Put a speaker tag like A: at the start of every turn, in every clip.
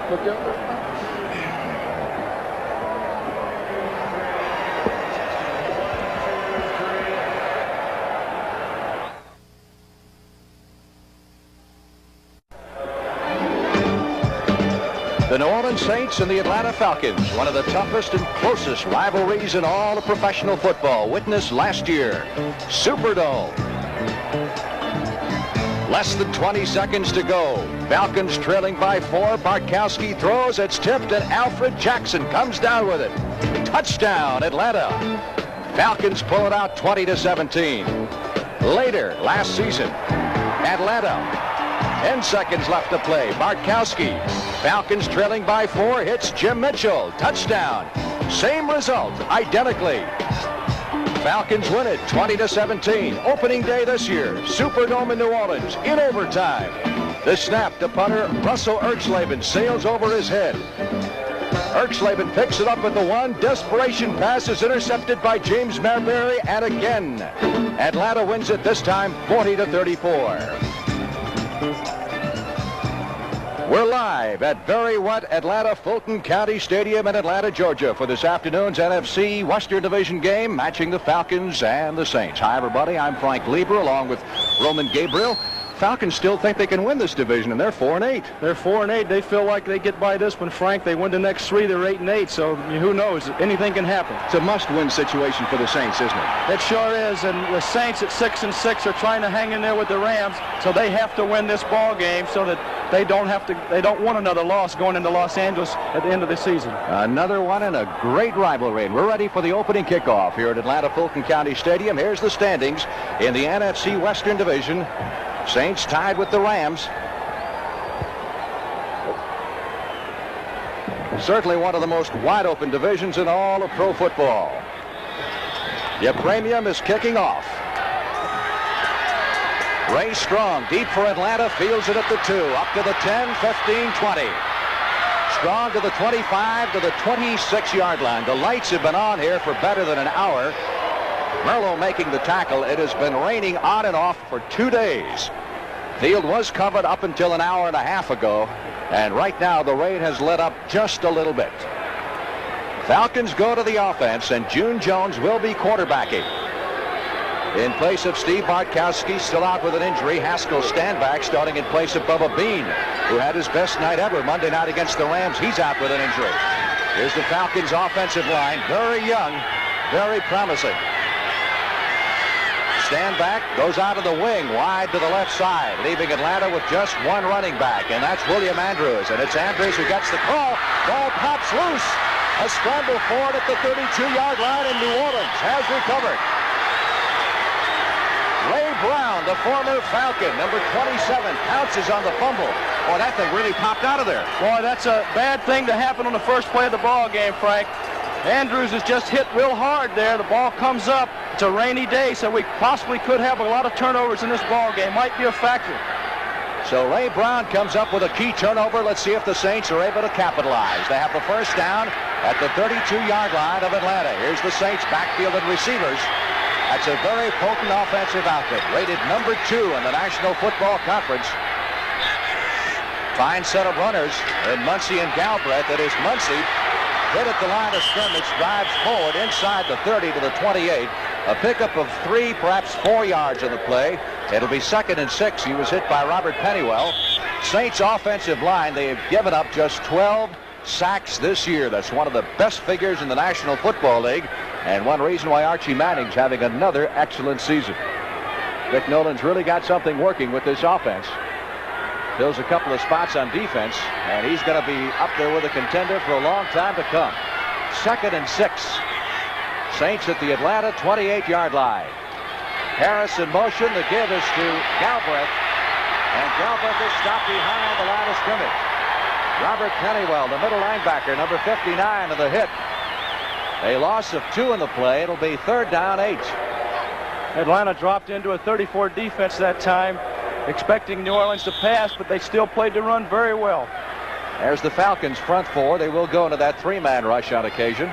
A: The New Orleans Saints and the Atlanta Falcons, one of the toughest and closest rivalries in all of professional football, witnessed last year. Superdome. Less than 20 seconds to go. Falcons trailing by 4. Bartkowski throws. It's tipped, and Alfred Jackson comes down with it. Touchdown, Atlanta. Falcons pull it out 20-17. Later, last season, Atlanta. 10 seconds left to play. Bartkowski. Falcons trailing by 4. Hits Jim Mitchell. Touchdown. Same result, identically. Falcons win it 20-17. Opening day this year. Superdome in New Orleans in overtime. The snap to punter Russell Erxleben sails over his head. Erxleben picks it up at the 1. Desperation pass is intercepted by James Marbury, and again Atlanta wins it, this time 40-34. We're live at very wet Atlanta Fulton County Stadium in Atlanta, Georgia for this afternoon's NFC Western Division game matching the Falcons and the Saints. Hi, everybody. I'm Frank Lieber along with Roman Gabriel. Falcons still think they can win this division, and they're 4-8.
B: They're 4-8. They feel like they get by this one, Frank. They win the next 3. They're 8-8. So who knows? Anything can happen.
A: It's a must-win situation for the Saints, isn't it?
B: It sure is. And the Saints at 6-6 are trying to hang in there with the Rams, so they have to win this ball game so that they don't want another loss going into Los Angeles at the end of the season.
A: Another one in a great rivalry. And we're ready for the opening kickoff here at Atlanta Fulton County Stadium. Here's the standings in the NFC Western Division. Saints tied with the Rams. Certainly one of the most wide open divisions in all of pro football. The premium is kicking off. Ray Strong deep for Atlanta, fields it at the 2, up to the 10, 15, 20. Strong to the 25, to the 26-yard line. The lights have been on here for better than an hour. Merlo making the tackle. It has been raining on and off for 2 days. Field was covered up until an hour and a half ago, and right now the rain has let up just a little bit. Falcons go to the offense, and June Jones will be quarterbacking. In place of Steve Bartkowski, still out with an injury. Haskell Standback starting in place of Bubba Bean, who had his best night ever Monday night against the Rams. He's out with an injury. Here's the Falcons offensive line. Very young, very promising. Standback goes out of the wing, wide to the left side, leaving Atlanta with just one running back, and that's William Andrews. And it's Andrews who gets the call. Ball pops loose. A scramble forward at the 32-yard line, and New Orleans has recovered. Ray Brown, the former Falcon, number 27, pounces on the fumble. Boy, that thing really popped out of there.
B: Boy, that's a bad thing to happen on the first play of the ball game, Frank. Andrews has just hit real hard there. The ball comes up. It's a rainy day, so we possibly could have a lot of turnovers in this ball game. Might be a factor.
A: So Ray Brown comes up with a key turnover. Let's see if the Saints are able to capitalize. They have the first down at the 32-yard line of Atlanta. Here's the Saints backfield and receivers. That's a very potent offensive outfit, rated number 2 in the National Football Conference. Fine set of runners in Muncie and Galbraith. It is Muncie hit at the line of scrimmage, drives forward inside the 30 to the 28. A pickup of 3, perhaps 4 yards on the play. It'll be 2nd and 6. He was hit by Robert Pennywell. Saints offensive line, they have given up just 12 sacks this year. That's one of the best figures in the National Football League, and one reason why Archie Manning's having another excellent season. Vic Nolan's really got something working with this offense. Fills a couple of spots on defense, and he's going to be up there with a contender for a long time to come. 2nd and 6. Saints at the Atlanta 28-yard line. Harris in motion. The give is to Galbraith, and Galbraith is stopped behind the line of scrimmage. Robert Pennywell, the middle linebacker, number 59, of the hit. A loss of 2 in the play. It'll be 3rd down 8.
B: Atlanta dropped into a 34 defense that time, expecting New Orleans to pass, but they still played the run very well.
A: There's the Falcons front 4. They will go into that 3-man rush on occasion.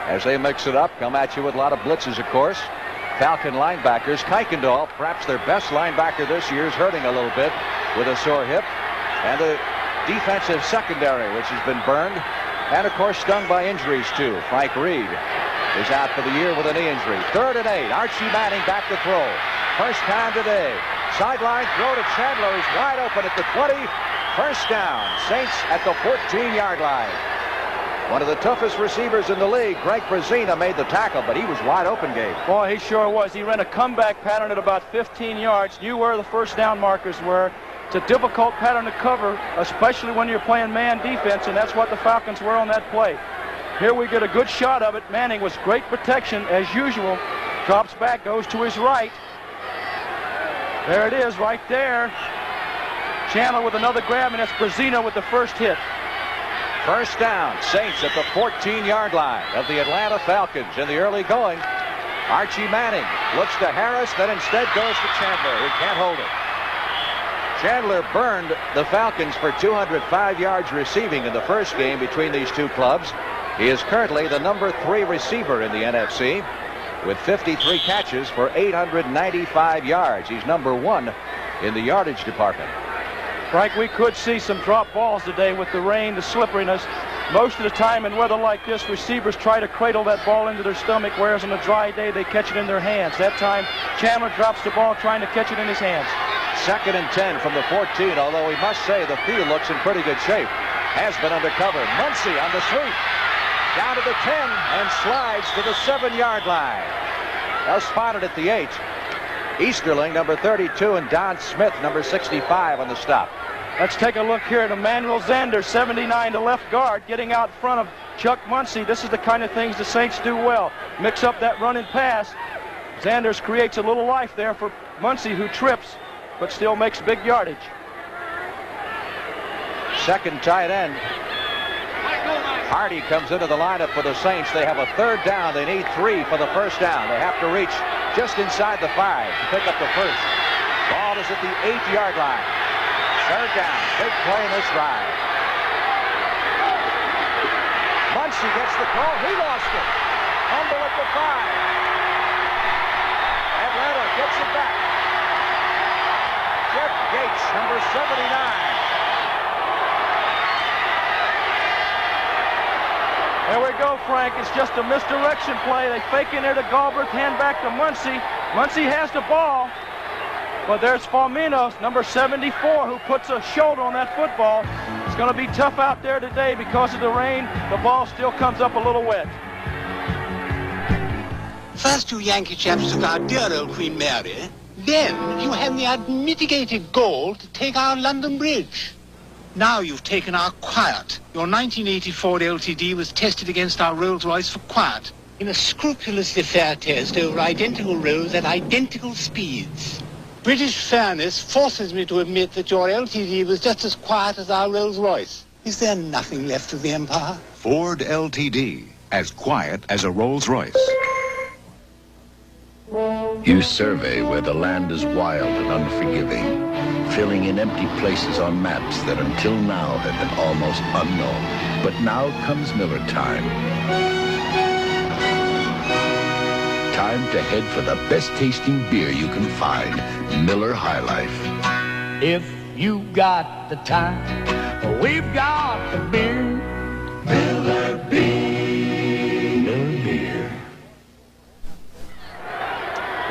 A: As they mix it up, come at you with a lot of blitzes, of course. Falcon linebackers, Kuykendall, perhaps their best linebacker this year, is hurting a little bit with a sore hip. And the defensive secondary, which has been burned, and of course stung by injuries too. Frank Reed is out for the year with a knee injury. 3rd and 8. Archie Manning back to throw. First down today. Sideline throw to Chandler. He's wide open at the 20. First down. Saints at the 14-yard line. One of the toughest receivers in the league, Greg Brazina, made the tackle, but he was wide open, Gabe.
B: Boy, he sure was. He ran a comeback pattern at about 15 yards. Knew where the first down markers were. It's a difficult pattern to cover, especially when you're playing man defense, and that's what the Falcons were on that play. Here we get a good shot of it. Manning with great protection, as usual. Drops back, goes to his right. There it is, right there. Chandler with another grab, and it's Brazina with the first hit.
A: First down, Saints at the 14-yard line of the Atlanta Falcons in the early going. Archie Manning looks to Harris, then instead goes to Chandler, who can't hold it. Chandler burned the Falcons for 205 yards receiving in the first game between these two clubs. He is currently the number 3 receiver in the NFC with 53 catches for 895 yards. He's number 1 in the yardage department.
B: Frank, we could see some drop balls today with the rain, the slipperiness. Most of the time in weather like this, receivers try to cradle that ball into their stomach, whereas on a dry day, they catch it in their hands. That time, Chandler drops the ball trying to catch it in his hands.
A: 2nd and 10 from the 14, although we must say the field looks in pretty good shape. Has been under cover. Muncy on the sweep. Down to the 10 and slides to the 7-yard line. Now spotted at the 8. Easterling, number 32, and Don Smith, number 65, on the stop.
B: Let's take a look here at Emmanuel Zander, 79 to left guard, getting out in front of Chuck Muncy. This is the kind of things the Saints do well. Mix up that run and pass. Zanders creates a little life there for Muncy, who trips, but still makes big yardage.
A: Second tight end. Hardy comes into the lineup for the Saints. They have a 3rd down. They need 3 for the first down. They have to reach just inside the 5 to pick up the first. Ball is at the 8-yard line. 3rd down. Big play in this drive. Muncy gets the call. He lost it. Fumble at the 5. Atlanta gets it back. Jeff Gates, number 79.
B: There we go, Frank. It's just a misdirection play. They fake in there to Galbraith, hand back to Muncy. Muncy has the ball, but there's Falminos, number 74, who puts a shoulder on that football. It's going to be tough out there today because of the rain. The ball still comes up a little wet.
C: First you Yankee chaps took our dear old Queen Mary. Then you had the unmitigated gall to take our London Bridge. Now you've taken our Quiet. Your 1984 LTD was tested against our Rolls-Royce for Quiet in a scrupulously fair test over identical roads at identical speeds. British fairness forces me to admit that your LTD was just as quiet as our Rolls-Royce. Is there nothing left of the empire?
D: Ford LTD, as quiet as a Rolls-Royce.
E: You survey where the land is wild and unforgiving, filling in empty places on maps that until now have been almost unknown. But now comes Miller time. Time to head for the best tasting beer you can find, Miller High Life.
F: If you got the time, we've got the beer. Miller Beer. Miller Beer.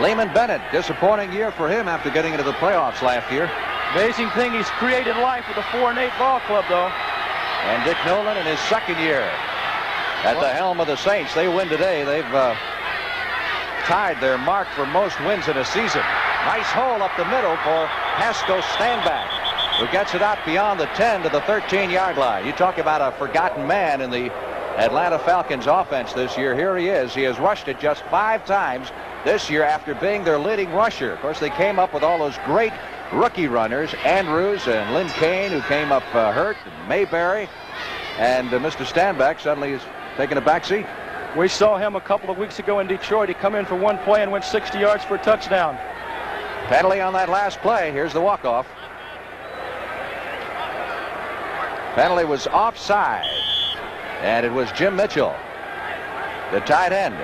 A: Lehman Bennett, disappointing year for him after getting into the playoffs last year.
B: Amazing thing, he's created life with a 4-8 ball club, though.
A: And Dick Nolan in his 2nd year at the helm of the Saints. They win today. They've tied their mark for most wins in a season. Nice hole up the middle for Pasco Stanback, who gets it out beyond the 10 to the 13-yard line. You talk about a forgotten man in the Atlanta Falcons offense this year. Here he is. He has rushed it just 5 times this year after being their leading rusher. Of course, they came up with all those great rookie runners, Andrews and Lynn Kane, who came up hurt, Mayberry, and Mr. Stanback suddenly is taking a back seat.
B: We saw him a couple of weeks ago in Detroit. He come in for one play and went 60 yards for a touchdown.
A: Penalty on that last play. Here's the walk-off. Penalty was offside, and it was Jim Mitchell, the tight end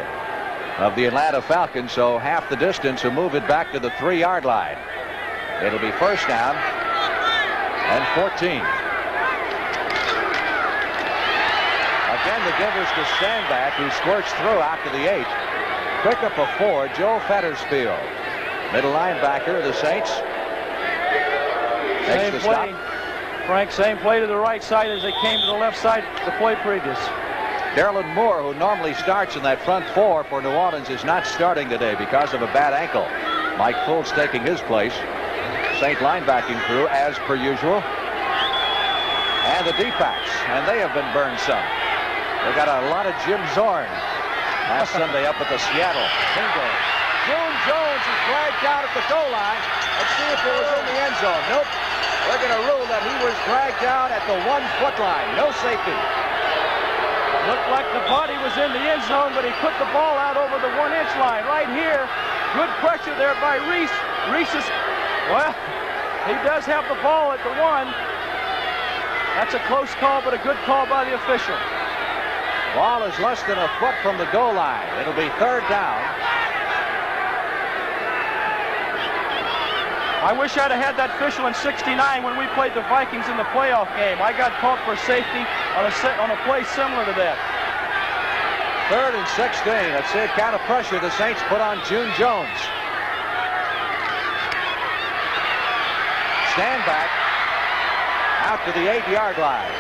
A: of the Atlanta Falcons, so half the distance, who move it back to the 3-yard line. It'll be first down and 14. Again, the givers to Standback, who squirts through out to the 8. Pickup of 4, Joe Fettersfield. Middle linebacker of the Saints.
B: Same play. Frank, same play to the right side as they came to the left side the play previous.
A: Darylin Moore, who normally starts in that front 4 for New Orleans, is not starting today because of a bad ankle. Mike Fultz taking his place. Saint linebacking crew as per usual. And the D-backs, and they have been burned some. They got a lot of Jim Zorn last Sunday up at the Seattle Bingo. June Jones is dragged out at the goal line. Let's see if it was in the end zone. Nope. We're going to rule that he was dragged out at the 1-foot line. No safety.
B: Looked like the body was in the end zone, but he put the ball out over the 1-inch line. Right here, good pressure there by Reese. Reese is, well, he does have the ball at the 1. That's a close call, but a good call by the official.
A: Ball is less than a foot from the goal line. It'll be 3rd down.
B: I wish I'd have had that official in '69 when we played the Vikings in the playoff game. I got called for safety on a play similar to that.
A: 3rd and 16. Let's see what kind of pressure the Saints put on June Jones. Standback out to the 8-yard line.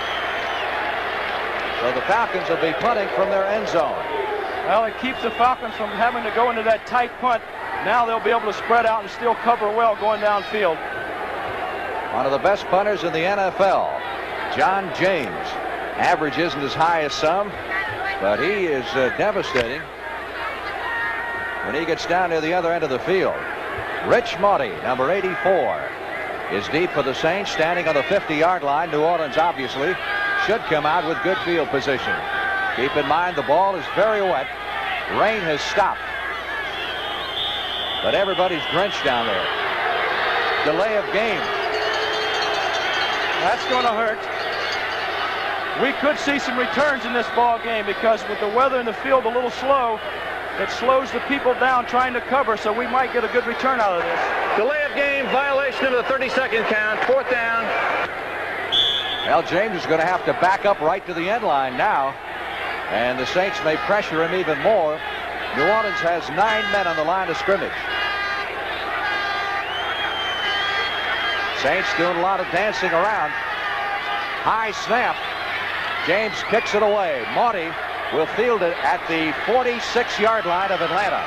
A: So the Falcons will be punting from their end zone.
B: Well, it keeps the Falcons from having to go into that tight punt. Now they'll be able to spread out and still cover well going downfield.
A: One of the best punters in the NFL, John James. Average isn't as high as some, but he is devastating when he gets down near the other end of the field. Rich Monty, number 84, is deep for the Saints, standing on the 50-yard line. New Orleans obviously should come out with good field position. Keep in mind the ball is very wet. Rain has stopped, but everybody's drenched down there. Delay of game.
B: That's going to hurt. We could see some returns in this ball game because with the weather in the field a little slow, it slows the people down trying to cover, so we might get a good return out of this.
G: Delay of game, violation of the 30-second count, 4th down.
A: Well, James is going to have to back up right to the end line now, and the Saints may pressure him even more. New Orleans has 9 men on the line of scrimmage. Saints doing a lot of dancing around. High snap. James kicks it away. Monty will field it at the 46-yard line of Atlanta.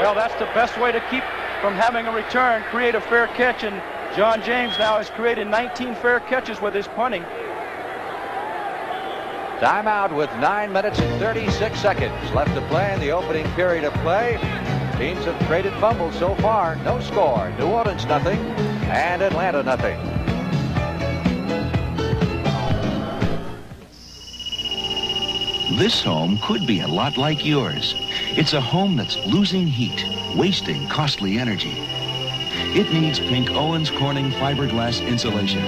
B: Well, that's the best way to keep from having a return, create a fair catch, and John James now has created 19 fair catches with his punting.
A: Timeout with 9 minutes and 36 seconds left to play in the opening period of play. Teams have traded fumbles so far. No score. New Orleans nothing and Atlanta nothing.
D: This home could be a lot like yours. It's a home that's losing heat, wasting costly energy. It needs Pink Owens Corning fiberglass insulation.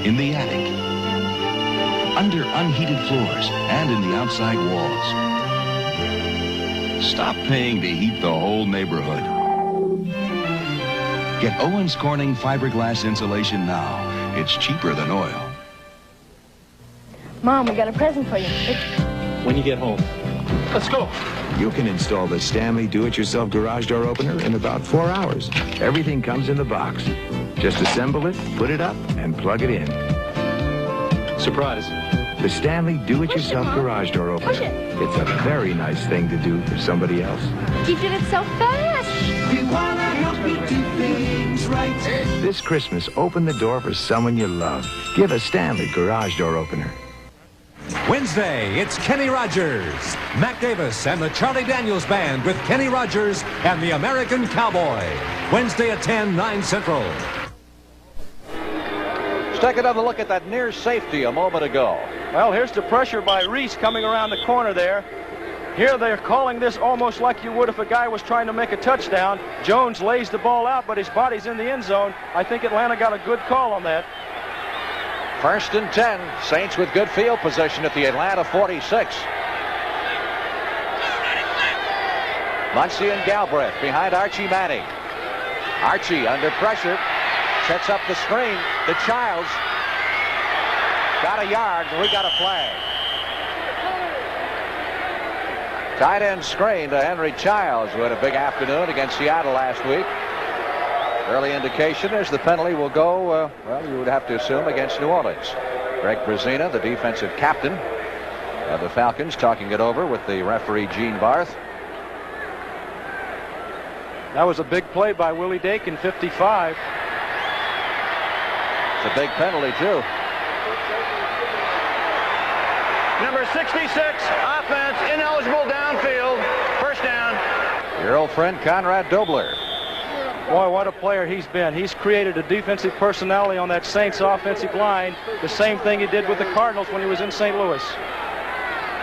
D: In the attic, under unheated floors, and in the outside walls. Stop paying to heat the whole neighborhood. Get Owens Corning fiberglass insulation now. It's cheaper than oil.
H: Mom, we got a present for you.
I: When you get home. Let's go.
J: You can install the Stanley do-it-yourself garage door opener in about 4 hours. Everything comes in the box. Just assemble it, put it up, and plug it in.
I: Surprise.
J: The Stanley do-it-yourself garage door opener.
H: Push it.
J: It's a very nice thing to do for somebody else.
H: You did it so fast.
F: We want to help you do things right.
J: This Christmas, open the door for someone you love. Give a Stanley garage door opener.
K: Wednesday, it's Kenny Rogers, Mac Davis, and the Charlie Daniels Band with Kenny Rogers and the American Cowboy. Wednesday at 10, 9 Central.
A: Let's take another look at that near safety a moment ago.
B: Well, here's the pressure by Reese coming around the corner there. Here they're calling this almost like you would if a guy was trying to make a touchdown. Jones lays the ball out, but his body's in the end zone. I think Atlanta got a good call on that.
A: 1st and 10. Saints with good field position at the Atlanta 46. Muncie and Galbraith behind Archie Manning. Archie under pressure. Sets up the screen to Childs. Got a yard, and we got a flag. Tight end screen to Henry Childs, who had a big afternoon against Seattle last week. Early indication is the penalty will go, well, you would have to assume, against New Orleans. Greg Brazina, the defensive captain of the Falcons, talking it over with the referee Gene Barth.
B: That was a big play by Willie Dakin, 55.
A: It's a big penalty, too.
G: Number 66, offense, ineligible downfield, first down.
A: Your old friend Conrad Dobler.
B: Boy, what a player he's been. He's created a defensive personality on that Saints offensive line. The same thing he did with the Cardinals when he was in St. Louis.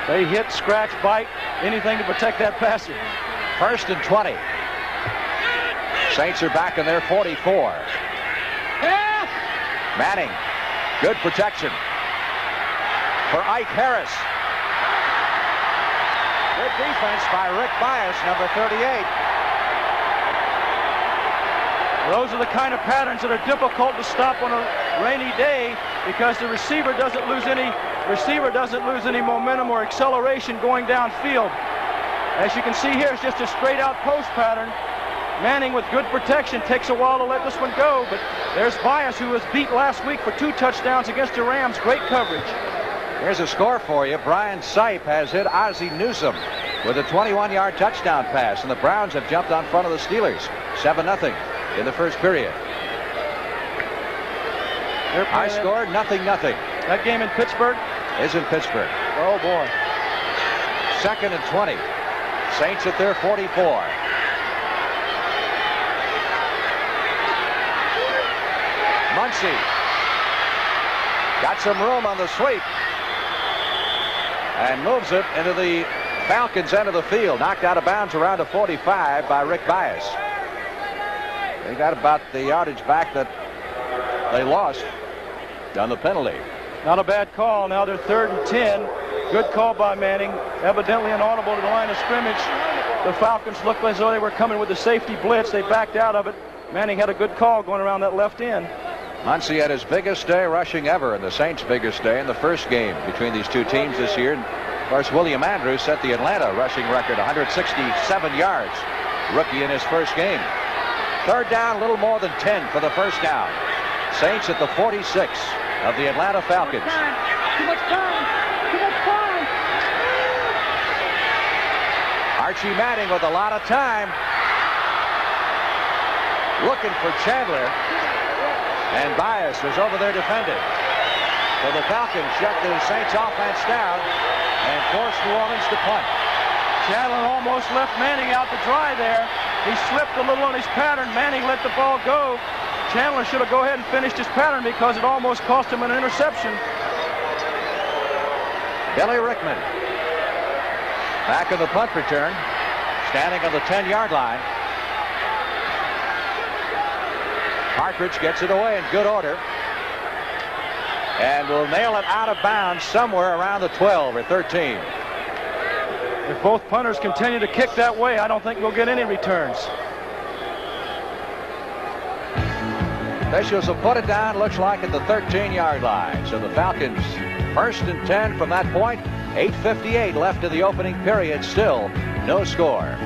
B: They hit, scratch, bite, anything to protect that passer.
A: 1st and 20. Saints are back in their 44. Manning, good protection for Ike Harris. Good defense by Rick Bias, number 38.
B: Those are the kind of patterns that are difficult to stop on a rainy day because the receiver doesn't lose any momentum or acceleration going downfield. As you can see here, it's just a straight out post pattern. Manning with good protection takes a while to let this one go, but there's Bias, who was beat last week for 2 touchdowns against the Rams. Great coverage.
A: Here's a score for you. Brian Sipe has hit Ozzie Newsome with a 21-yard touchdown pass, and the Browns have jumped on front of the Steelers 7-0 in the first period. High score, 0-0.
B: That game in Pittsburgh?
A: Is in Pittsburgh.
B: Oh, boy.
A: 2nd and 20. Saints at their 44. Muncy got some room on the sweep and moves it into the Falcons' end of the field. Knocked out of bounds around the 45 by Rick Bias. They got about the yardage back that they lost on the penalty.
B: Not a bad call. Now they're 3rd and 10. Good call by Manning. Evidently inaudible to the line of scrimmage. The Falcons looked as though they were coming with a safety blitz. They backed out of it. Manning had a good call going around that left end.
A: Muncy had his biggest day rushing ever, and the Saints' biggest day in the first game between these two teams this year. And of course, William Andrews set the Atlanta rushing record, 167 yards, rookie in his first game. 3rd down, a little more than 10 for the first down. Saints at the 46 of the Atlanta Falcons.
H: Too much time.
A: Archie Manning with a lot of time. Looking for Chandler. And Bias was over there defending. So the Falcons shut the Saints offense down and forced New Orleans to punt.
B: Chandler almost left Manning out to dry there. He slipped a little on his pattern. Manning let the ball go. Chandler should have go ahead and finished his pattern because it almost cost him an interception.
A: Billy Rickman back in the punt return, standing on the 10-yard line. Partridge gets it away in good order and will nail it out of bounds somewhere around the 12 or 13.
B: If both punters continue to kick that way, I don't think we'll get any returns.
A: Officials will put it down, looks like, at the 13-yard line. So the Falcons 1st and 10 from that point. 8:58 left in the opening period. Still no score.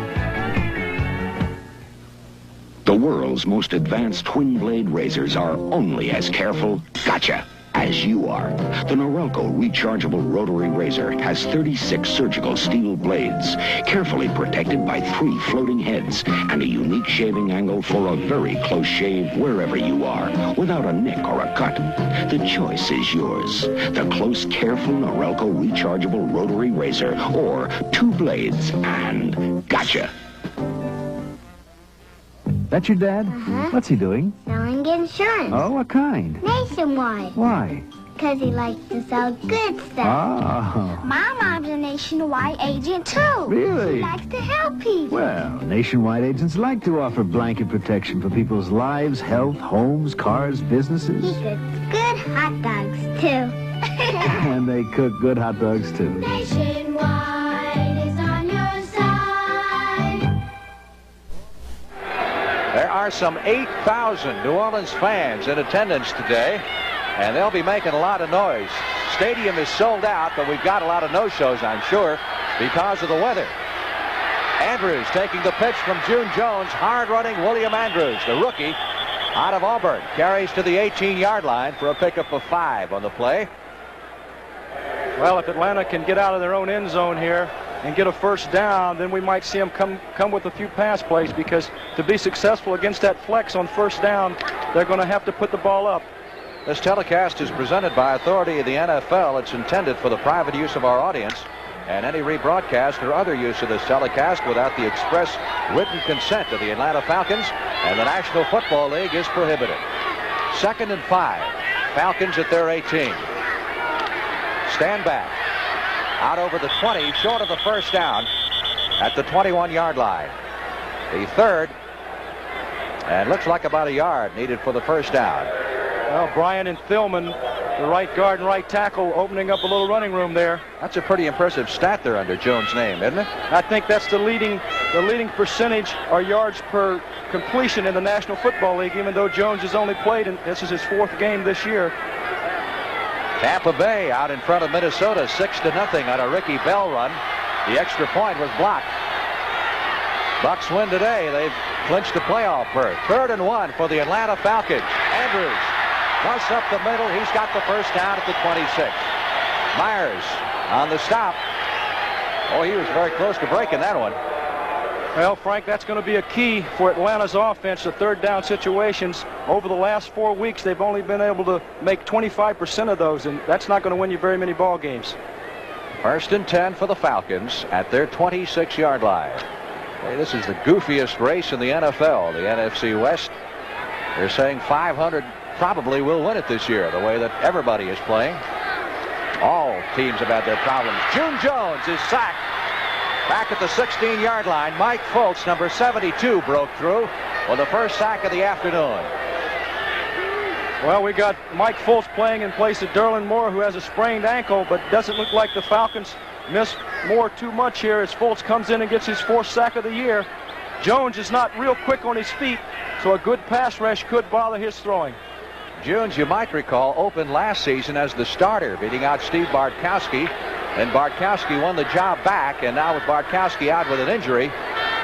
L: The world's most advanced twin blade razors are only as careful, gotcha, as you are. The Norelco rechargeable rotary razor has 36 surgical steel blades, carefully protected by 3 floating heads and a unique shaving angle for a very close shave wherever you are, without a nick or a cut. The choice is yours. The close, careful Norelco rechargeable rotary razor, or 2 blades and gotcha.
M: That your dad?
H: Uh-huh.
M: What's he doing?
H: Selling insurance.
M: Oh, what kind?
H: Nationwide.
M: Why?
H: Because he likes to sell good stuff.
M: Oh.
H: My mom's a nationwide agent, too.
M: Really?
H: She likes to help people.
M: Well, nationwide agents like to offer blanket protection for people's lives, health, homes, cars, businesses.
H: He cooks good hot dogs, too.
M: And they cook good hot dogs, too.
H: Nationwide is on your side.
A: There are some 8,000 New Orleans fans in attendance today, and they'll be making a lot of noise stadium is sold out, but we've got a lot of no-shows, I'm sure, because of the weather. Andrews taking the pitch from June Jones. Hard-running William Andrews, the rookie out of Auburn, carries to the 18-yard line for a pickup of 5 on the play.
B: Well, if Atlanta can get out of their own end zone here and get a first down, then we might see them come with a few pass plays, because to be successful against that flex on first down, they're going to have to put the ball up.
A: This telecast is presented by authority of the NFL. It's intended for the private use of our audience, and any rebroadcast or other use of this telecast without the express written consent of the Atlanta Falcons and the National Football League is prohibited. 2nd and 5. Falcons at their 18. Stand back. Out over the 20, short of the first down at the 21-yard line. The 3rd, and looks like about a yard needed for the first down.
B: Well, Bryan and Philman, the right guard and right tackle, opening up a little running room there.
A: That's a pretty impressive stat there under Jones' name, isn't it?
B: I think that's the leading percentage or yards per completion in the National Football League, even though Jones has only played, and this is his 4th game this year.
A: Tampa Bay out in front of Minnesota 6-0 on a Ricky Bell run. The extra point was blocked. Bucks win today. They've clinched the playoff berth. 3rd and 1 for the Atlanta Falcons. Andrews busts up the middle. He's got the first down at the 26. Myers on the stop. Oh, he was very close to breaking that one.
B: Well, Frank, that's going to be a key for Atlanta's offense, the 3rd down situations. Over the last 4 weeks, they've only been able to make 25% of those, and that's not going to win you very many ball games.
A: 1st and 10 for the Falcons at their 26-yard line. Hey, this is the goofiest race in the NFL, the NFC West. They're saying 500 probably will win it this year, the way that everybody is playing. All teams have had their problems. June Jones is sacked. Back at the 16-yard line, Mike Fultz, number 72, broke through for the first sack of the afternoon.
B: Well, we got Mike Fultz playing in place of Derlin Moore, who has a sprained ankle, but doesn't look like the Falcons miss Moore too much here as Fultz comes in and gets his 4th sack of the year. Jones is not real quick on his feet, so a good pass rush could bother his throwing.
A: Jones, you might recall, opened last season as the starter, beating out Steve Bartkowski. And Bartkowski won the job back, and now with Bartkowski out with an injury,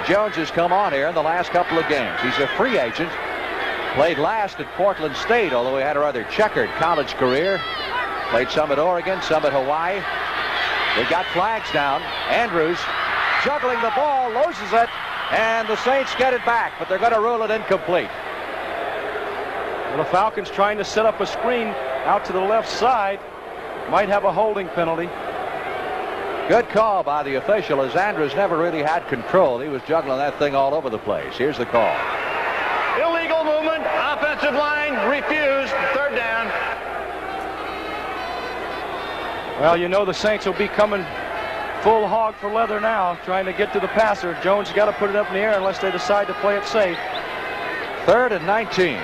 A: Jones has come on here in the last couple of games. He's a free agent. Played last at Portland State, although he had a rather checkered college career. Played some at Oregon, some at Hawaii. They got flags down. Andrews juggling the ball, loses it, and the Saints get it back, but they're going to rule it incomplete.
B: Well, the Falcons trying to set up a screen out to the left side. Might have a holding penalty.
A: Good call by the official, as Andrews never really had control. He was juggling that thing all over the place. Here's the call.
G: Illegal movement. Offensive line refused. 3rd down.
B: Well, you know the Saints will be coming full hog for leather now, trying to get to the passer. Jones got to put it up in the air unless they decide to play it safe.
A: 3rd and 19.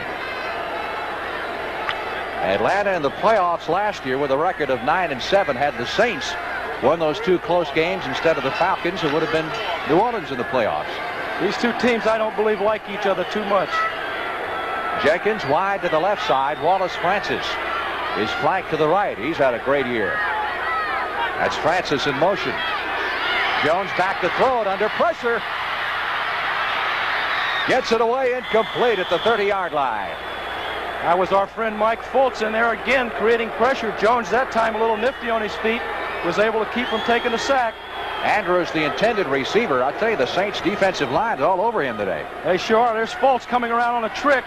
A: Atlanta in the playoffs last year with a record of 9-7 had the Saints won those 2 close games instead of the Falcons, who would have been New Orleans in the playoffs.
B: These 2 teams, I don't believe, like each other too much.
A: Jenkins wide to the left side. Wallace Francis is flanked to the right. He's had a great year. That's Francis in motion. Jones back to throw it under pressure. Gets it away, incomplete at the 30-yard line.
B: That was our friend Mike Fultz in there again, creating pressure. Jones that time a little nifty on his feet. Was able to keep from taking the sack.
A: Andrews, the intended receiver. I'll tell you, the Saints defensive line is all over him today.
B: They sure are. There's Fultz coming around on a trick.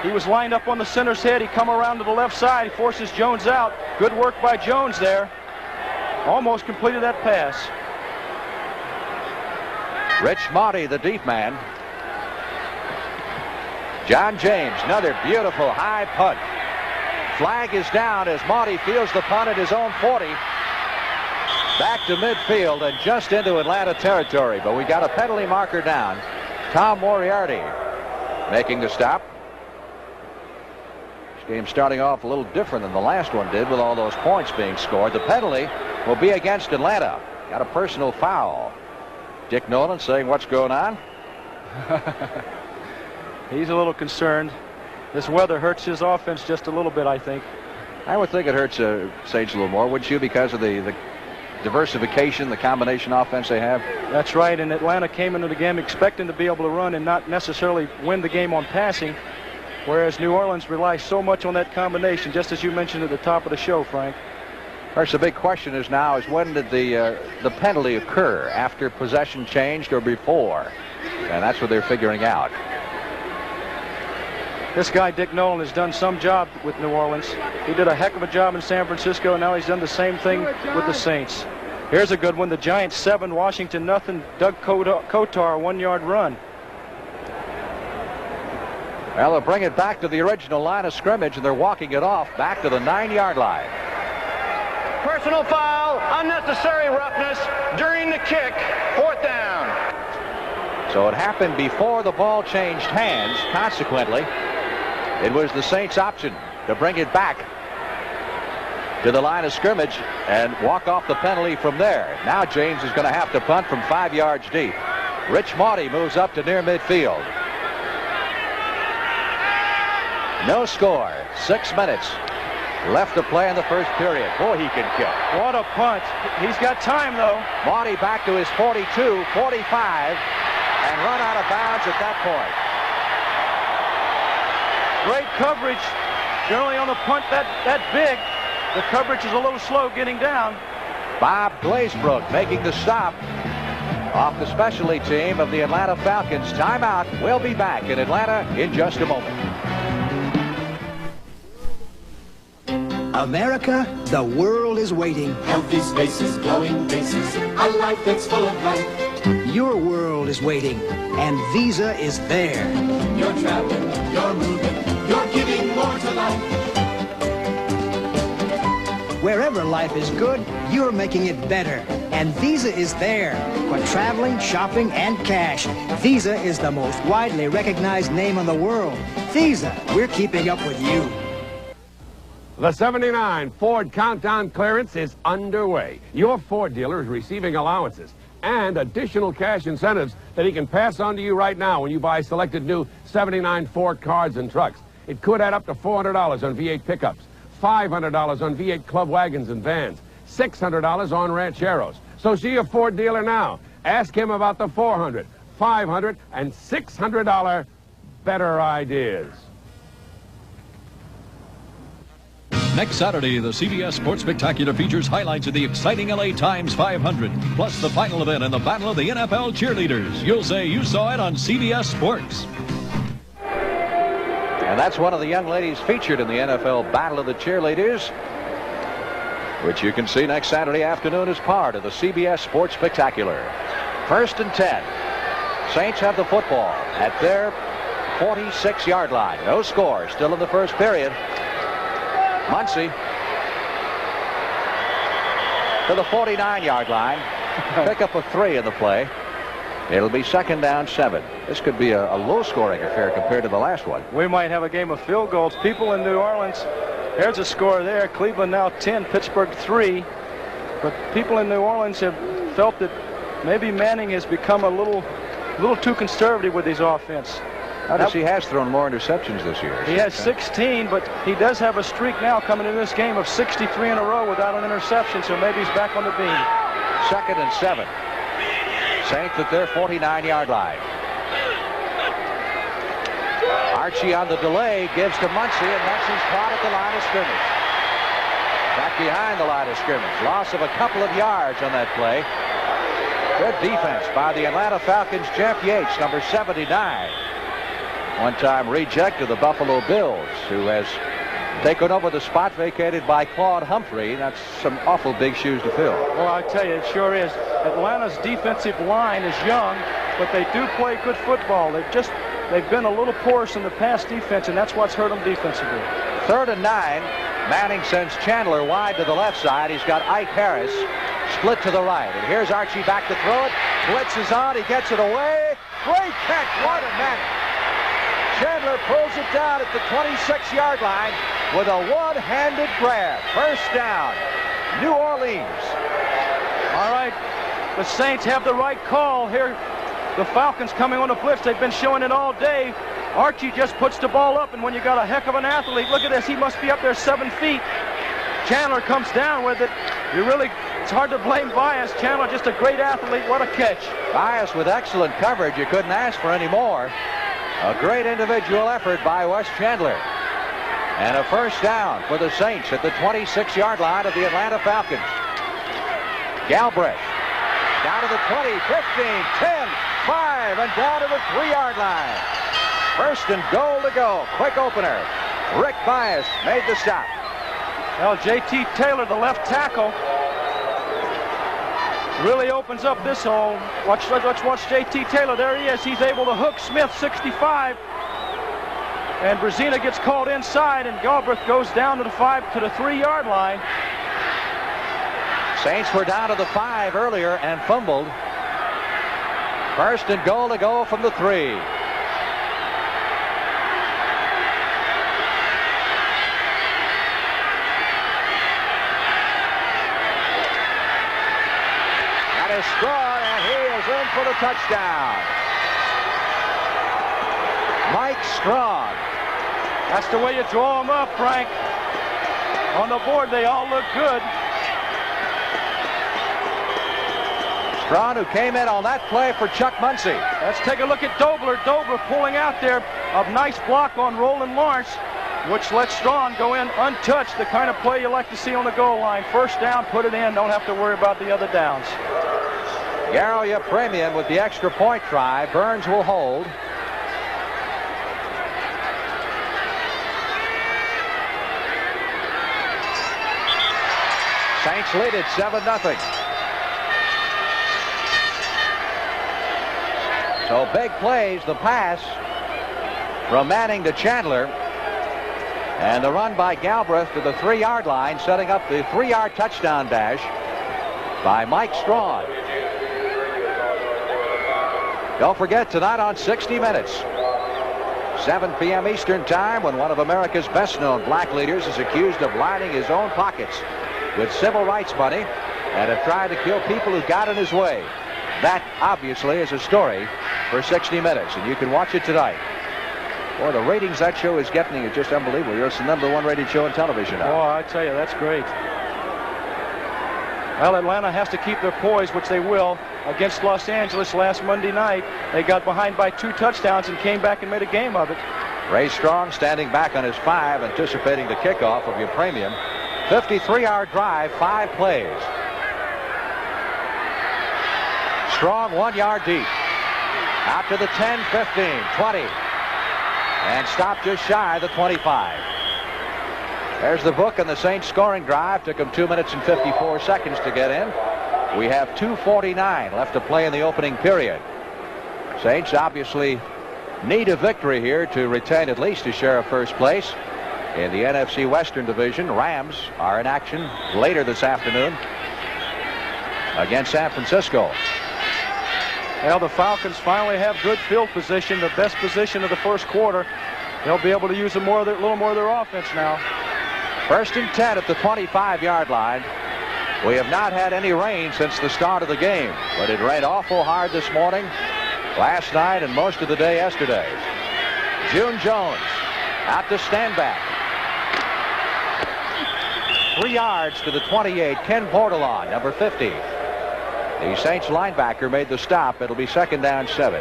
B: He was lined up on the center's head. He come around to the left side. He forces Jones out. Good work by Jones there. Almost completed that pass.
A: Rich Marty, the deep man. John James, another beautiful high punt. Flag is down as Marty fields the punt at his own 40. Back to midfield and just into Atlanta territory, but we got a penalty marker down. Tom Moriarty making the stop. This game starting off a little different than the last one did with all those points being scored. The penalty will be against Atlanta. Got a personal foul. Dick Nolan saying, what's going on?
B: He's a little concerned. This weather hurts his offense just a little bit, I think.
A: I would think it hurts Saints a little more, wouldn't you, because of the diversification, the combination offense they have?
B: That's right, and Atlanta came into the game expecting to be able to run and not necessarily win the game on passing, whereas New Orleans relies so much on that combination, just as you mentioned at the top of the show, Frank.
A: Of course, the big question is now is when did the penalty occur, after possession changed or before? And that's what they're figuring out.
B: This guy, Dick Nolan, has done some job with New Orleans. He did a heck of a job in San Francisco, and now he's done the same thing with the Saints. Here's a good one. The Giants 7, Washington nothing. Doug Kotar, 1-yard run.
A: Well, they'll bring it back to the original line of scrimmage, and they're walking it off back to the 9-yard line.
G: Personal foul, unnecessary roughness during the kick, 4th down.
A: So it happened before the ball changed hands. Consequently, it was the Saints' option to bring it back to the line of scrimmage and walk off the penalty from there. Now James is going to have to punt from 5 yards deep. Rich Maudie moves up to near midfield. No score. 6 minutes left to play in the first period. Boy, he can kick.
B: What a punt. He's got time, though.
A: Maudie back to his 42, 45, and run out of bounds at that point.
B: Great coverage. Generally on a punt that big, the coverage is a little slow getting down.
A: Bob Glazebrook making the stop off the specialty team of the Atlanta Falcons. Timeout. We'll be back in Atlanta in just a moment.
N: America, the world is waiting.
O: Healthy spaces, glowing faces, a life that's full of life.
N: Your world is waiting, and Visa is there.
O: You're traveling, you're moving, you're giving more to life.
N: Wherever life is good, you're making it better. And Visa is there for traveling, shopping, and cash. Visa is the most widely recognized name in the world. Visa, we're keeping up with you.
P: The 79 Ford Countdown clearance is underway. Your Ford dealer is receiving allowances and additional cash incentives that he can pass on to you right now when you buy selected new 79 Ford cars and trucks. It could add up to $400 on V8 pickups, $500 on V8 club wagons and vans, $600 on rancheros. So see your Ford dealer now. Ask him about the $400, $500, and $600 better ideas.
Q: Next Saturday, the CBS Sports Spectacular features highlights of the exciting LA Times 500, plus the final event in the Battle of the NFL Cheerleaders. You'll say you saw it on CBS Sports.
A: And that's one of the young ladies featured in the NFL Battle of the Cheerleaders, which you can see next Saturday afternoon as part of the CBS Sports Spectacular. 1st and 10. Saints have the football at their 46-yard line. No score, still in the first period. Muncie to the 49-yard line. Pick up a 3 in the play. It'll be 2nd down 7. This could be a low-scoring affair compared to the last one.
B: We might have a game of field goals. People in New Orleans, there's a score there. Cleveland now 10, Pittsburgh 3. But people in New Orleans have felt that maybe Manning has become a little too conservative with his offense.
A: Notice he has thrown more interceptions this year.
B: He has 16, but he does have a streak now coming into this game of 63 in a row without an interception, so maybe he's back on the beam.
A: 2nd and 7. Saints at their 49-yard line. Archie on the delay gives to Muncie, and Muncie's caught at the line of scrimmage. Back behind the line of scrimmage. Loss of a couple of yards on that play. Good defense by the Atlanta Falcons. Jeff Yates, number 79. One-time reject of the Buffalo Bills, who has taken over the spot vacated by Claude Humphrey. That's some awful big shoes to fill.
B: Well, I tell you, it sure is. Atlanta's defensive line is young, but they do play good football. They've been a little porous in the pass defense, and that's what's hurt them defensively.
A: 3rd and 9. Manning sends Chandler wide to the left side. He's got Ike Harris split to the right. And here's Archie back to throw it. Blitz is on. He gets it away. Great catch. What a Manning. Chandler pulls it down at the 26-yard line with a one-handed grab. 1st down, New Orleans.
B: All right, the Saints have the right call here. The Falcons coming on the blitz. They've been showing it all day. Archie just puts the ball up, and when you got a heck of an athlete, look at this. He must be up there 7 feet. Chandler comes down with it. It's hard to blame Bias. Chandler, just a great athlete. What a catch.
A: Bias with excellent coverage. You couldn't ask for any more. A great individual effort by Wes Chandler. And a first down for the Saints at the 26-yard line of the Atlanta Falcons. Galbraith down to the 20, 15, 10, 5, and down to the 3-yard line. First and goal to go. Quick opener. Rick Bias made the stop.
B: Well, J.T. Taylor, the left tackle, really opens up this hole. Let's watch J.T. Taylor. There he is. He's able to hook Smith, 65. And Brazina gets called inside, and Galbraith goes down to the 3-yard line.
A: Saints were down to the 5 earlier and fumbled. First and goal to go from the 3. That is Strawn, and he is in for the touchdown. Mike Strawn.
B: That's the way you draw them up, Frank. On the board, they all look good.
A: Strawn, who came in on that play for Chuck Muncie.
B: Let's take a look at Dobler. Dobler pulling out there. A nice block on Roland Lawrence, which lets Strawn go in untouched. The kind of play you like to see on the goal line. First down, put it in. Don't have to worry about the other downs.
A: Garo Yepremian with the extra point try. Burns will hold. Saints lead it 7-0. So big plays, the pass from Manning to Chandler. And the run by Galbraith to the 3-yard line, setting up the 3-yard touchdown dash by Mike Strawn. Don't forget, tonight on 60 Minutes, 7 p.m. Eastern Time, when one of America's best-known black leaders is accused of lining his own pockets with civil rights money and have tried to kill people who got in his way. That, obviously, is a story for 60 Minutes, and you can watch it tonight. Boy, the ratings that show is getting is just unbelievable. It's the #1 rated show on television now.
B: Oh, I tell you, that's great. Well, Atlanta has to keep their poise, which they will, against Los Angeles last Monday night. They got behind by 2 touchdowns and came back and made a game of it.
A: Ray Strong standing back on his 5, anticipating the kickoff of Yepremian. 53-yard drive, 5 plays. Strong 1 yard deep. Out to the 10, 15, 20. And stopped just shy of the 25. There's the book on the Saints scoring drive. Took them 2 minutes and 54 seconds to get in. We have 2:49 left to play in the opening period. Saints obviously need a victory here to retain at least a share of first place. In the NFC Western Division, Rams are in action later this afternoon against San Francisco.
B: Well, the Falcons finally have good field position, the best position of the first quarter. They'll be able to use a little more of their offense now.
A: First and 10 at the 25-yard line. We have not had any rain since the start of the game, but it rained awful hard this morning, last night, and most of the day yesterday. June Jones out to Stanback. 3 yards to the 28. Ken Bordelon, number 50. The Saints linebacker made the stop. It'll be second down 7.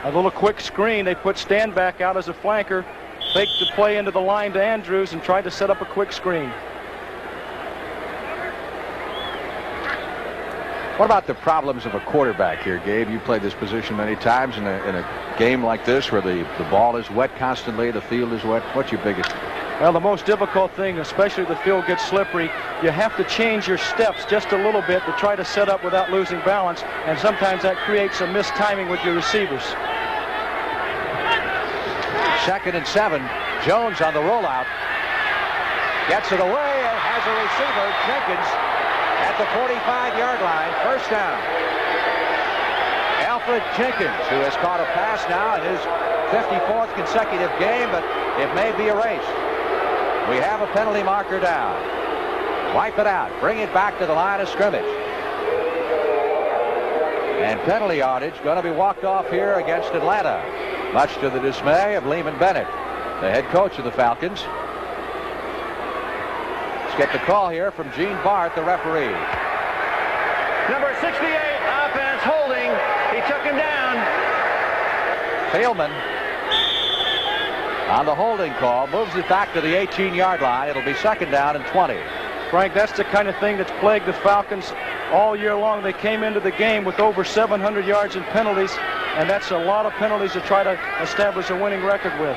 B: A little quick screen. They put Stanback out as a flanker, faked the play into the line to Andrews, and tried to set up a quick screen.
A: What about the problems of a quarterback here, Gabe? You played this position many times in a game like this where the ball is wet constantly, the field is wet. What's your biggest?
B: Well, the most difficult thing, especially if the field gets slippery, you have to change your steps just a little bit to try to set up without losing balance, and sometimes that creates some mistiming with your receivers.
A: Second and 7. Jones on the rollout. Gets it away and has a receiver, Jenkins, at the 45-yard line. First down. Alfred Jenkins, who has caught a pass now in his 54th consecutive game, but it may be erased. We have a penalty marker down. Wipe it out. Bring it back to the line of scrimmage. And penalty yardage going to be walked off here against Atlanta, much to the dismay of Lehman Bennett, the head coach of the Falcons. get the call here from Gene Barth, the referee.
G: Number 68, offense, holding. He took him down.
A: Thielman on the holding call moves it back to the 18-yard line. It'll be second down and 20.
B: Frank, that's the kind of thing that's plagued the Falcons all year long. They came into the game with over 700 yards in penalties, and that's a lot of penalties to try to establish a winning record with.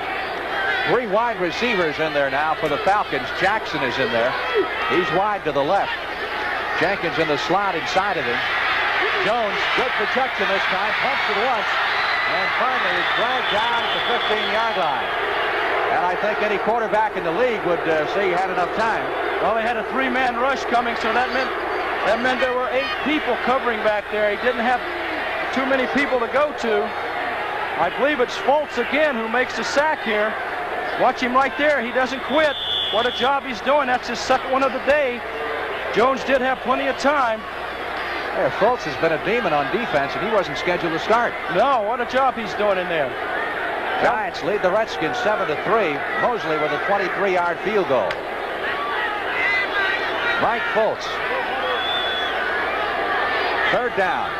A: 3 wide receivers in there now for the Falcons. Jackson is in there. He's wide to the left. Jenkins in the slot inside of him. Jones, good protection this time, pumps it once, and finally is dragged down at the 15-yard line. And I think any quarterback in the league would say he had enough time.
B: Well, they had a 3-man rush coming, so that meant there were 8 people covering back there. He didn't have too many people to go to. I believe it's Fultz again who makes the sack here. Watch him right there. He doesn't quit. What a job he's doing. That's his second one of the day. Jones did have plenty of time.
A: Yeah, Fultz has been a demon on defense, and he wasn't scheduled to start.
B: No, what a job he's doing in there.
A: Giants lead the Redskins 7-3. Mosley with a 23-yard field goal. Mike Fultz. Third down.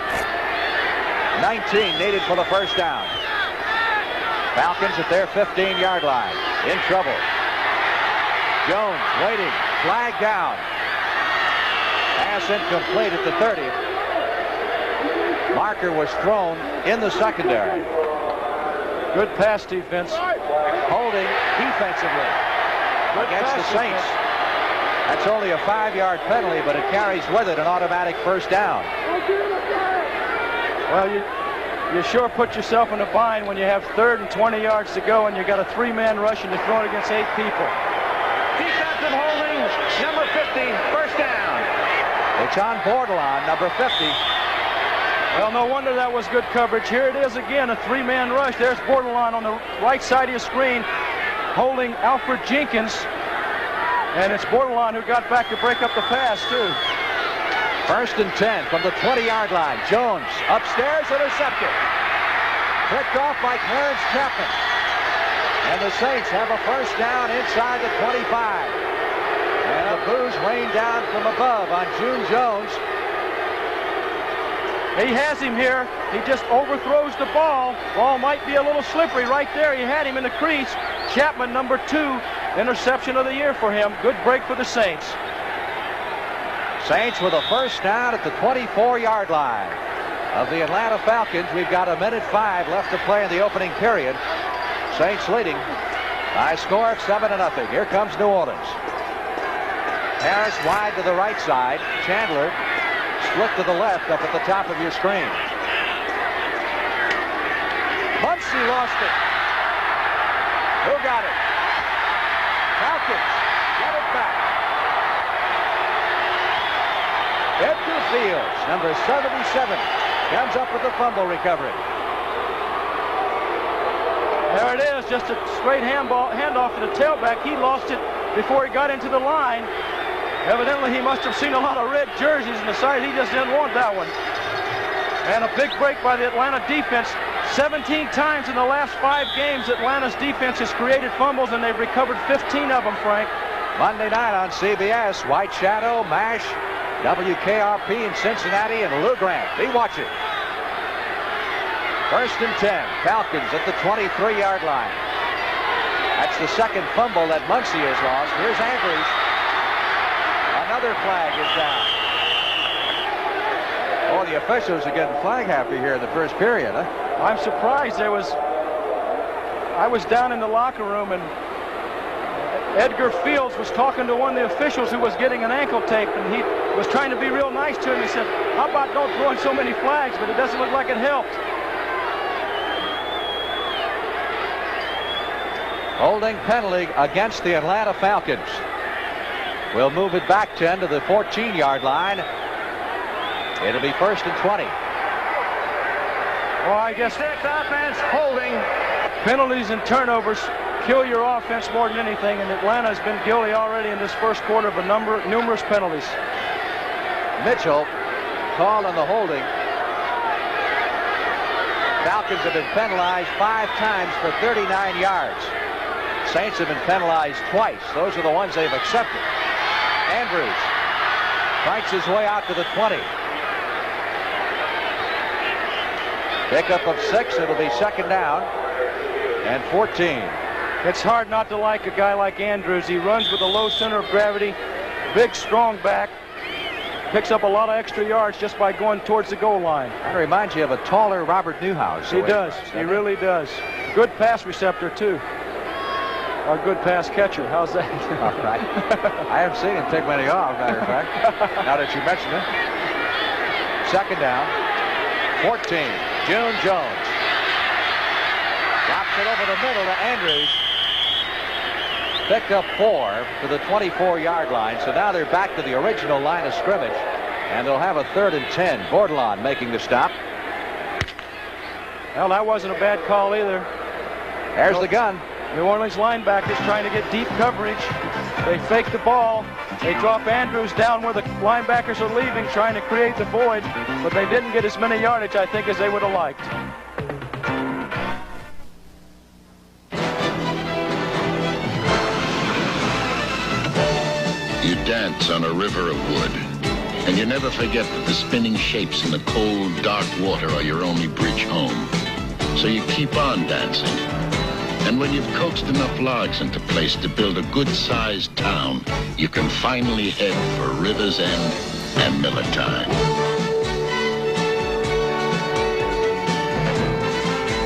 A: 19 needed for the first down. Falcons at their 15-yard line. In trouble. Jones waiting. Flag down. Pass incomplete at the 30. Marker was thrown in the secondary.
B: Good pass defense.
A: Holding defensively against the Saints. That's only a 5-yard penalty, but it carries with it an automatic first down.
B: Well, you sure put yourself in a bind when you have 3rd and 20 yards to go and you got a 3-man rush and you're throwing against 8 people.
G: Defensive holding, number 50, first down.
A: It's on Bordelon, number 50.
B: Well, no wonder that was good coverage. Here it is again, a 3-man rush. There's Bordelon on the right side of your screen holding Alfred Jenkins. And it's Bordelon who got back to break up the pass, too.
A: First and 10 from the 20-yard line. Jones upstairs, intercepted. Picked off by Clarence Chapman. And the Saints have a first down inside the 25. And the boos rain down from above on June Jones.
B: He has him here. He just overthrows the ball. Ball might be a little slippery right there. He had him in the crease. Chapman, number 2, interception of the year for him. Good break for the Saints.
A: Saints with a first down at the 24-yard line of the Atlanta Falcons. We've got 1:05 left to play in the opening period. Saints leading by a score of 7-0. Here comes New Orleans. Harris wide to the right side. Chandler split to the left up at the top of your screen. Muncie lost it. Who got it? Falcons get it back. Edgar Fields, number 77, comes up with the fumble recovery.
B: There it is, just a straight handoff to the tailback. He lost it before he got into the line. Evidently, he must have seen a lot of red jerseys and decided he just didn't want that one. And a big break by the Atlanta defense. 17 times in the last 5 games, Atlanta's defense has created fumbles, and they've recovered 15 of them, Frank.
A: Monday night on CBS, White Shadow, MASH, WKRP in Cincinnati, and Lou Grant. Be watching. First and 10, Falcons at the 23-yard line. That's the second fumble that Muncie has lost. Here's Andrews. Another flag is down. Oh, the officials are getting flag happy here in the first period, huh?
B: I'm surprised. I was down in the locker room, and Edgar Fields was talking to one of the officials who was getting an ankle tape, and he was trying to be real nice to him. He said, how about don't throw in so many flags? But it doesn't look like it helped.
A: Holding penalty against the Atlanta Falcons. We'll move it back 10 to the 14-yard line. It'll be first and 20.
B: Well, I guess
G: offense holding.
B: Penalties and turnovers kill your offense more than anything, and Atlanta has been guilty already in this first quarter of numerous penalties.
A: Mitchell called on the holding. Falcons have been penalized 5 times for 39 yards. Saints have been penalized twice. Those are the ones they've accepted. Andrews fights his way out to the 20. Pickup of 6. It'll be second down and 14.
B: It's hard not to like a guy like Andrews. He runs with a low center of gravity, big, strong back, picks up a lot of extra yards just by going towards the goal line.
A: That reminds you of a taller Robert Newhouse.
B: He does. He really does. Good pass receptor, too. Or good pass catcher. How's that?
A: All right. I haven't seen him take many off, matter of fact, now that you mention it. Second down, 14. June Jones drops it over the middle to Andrews. Picked up 4 to the 24-yard line. So now they're back to the original line of scrimmage. And they'll have a 3rd and 10. Bordelon making the stop.
B: Well, that wasn't a bad call either.
A: There's the gun.
B: New Orleans linebackers trying to get deep coverage. They fake the ball. They drop Andrews down where the linebackers are leaving, trying to create the void. But they didn't get as many yardage, I think, as they would have liked.
E: You dance on a river of wood, and you never forget that the spinning shapes in the cold, dark water are your only bridge home. So you keep on dancing. And when you've coaxed enough logs into place to build a good-sized town, you can finally head for River's End and Miller Time.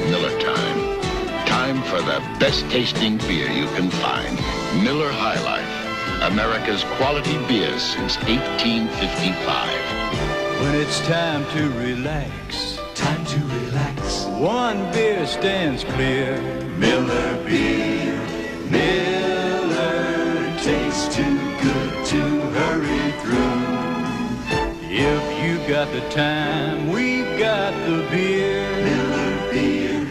E: Miller Time. Time for the best-tasting beer you can find. Miller High Life. America's quality beer since 1855.
F: When it's time to relax, one beer stands clear. Miller beer. Miller tastes too good to hurry through. If you got the time, we've got the beer. Miller beer.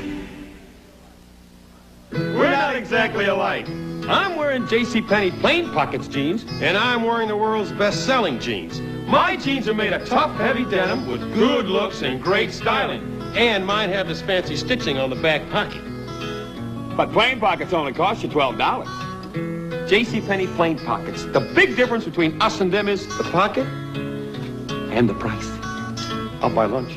P: We're not exactly alike. I'm wearing JCPenney Plain Pockets jeans, and I'm wearing the world's best-selling jeans. My jeans are made of tough, heavy denim with good looks and great styling. And mine have this fancy stitching on the back pocket. But Plain Pockets only cost you $12. JCPenney Plain Pockets. The big difference between us and them is the pocket and the price. I'll buy lunch.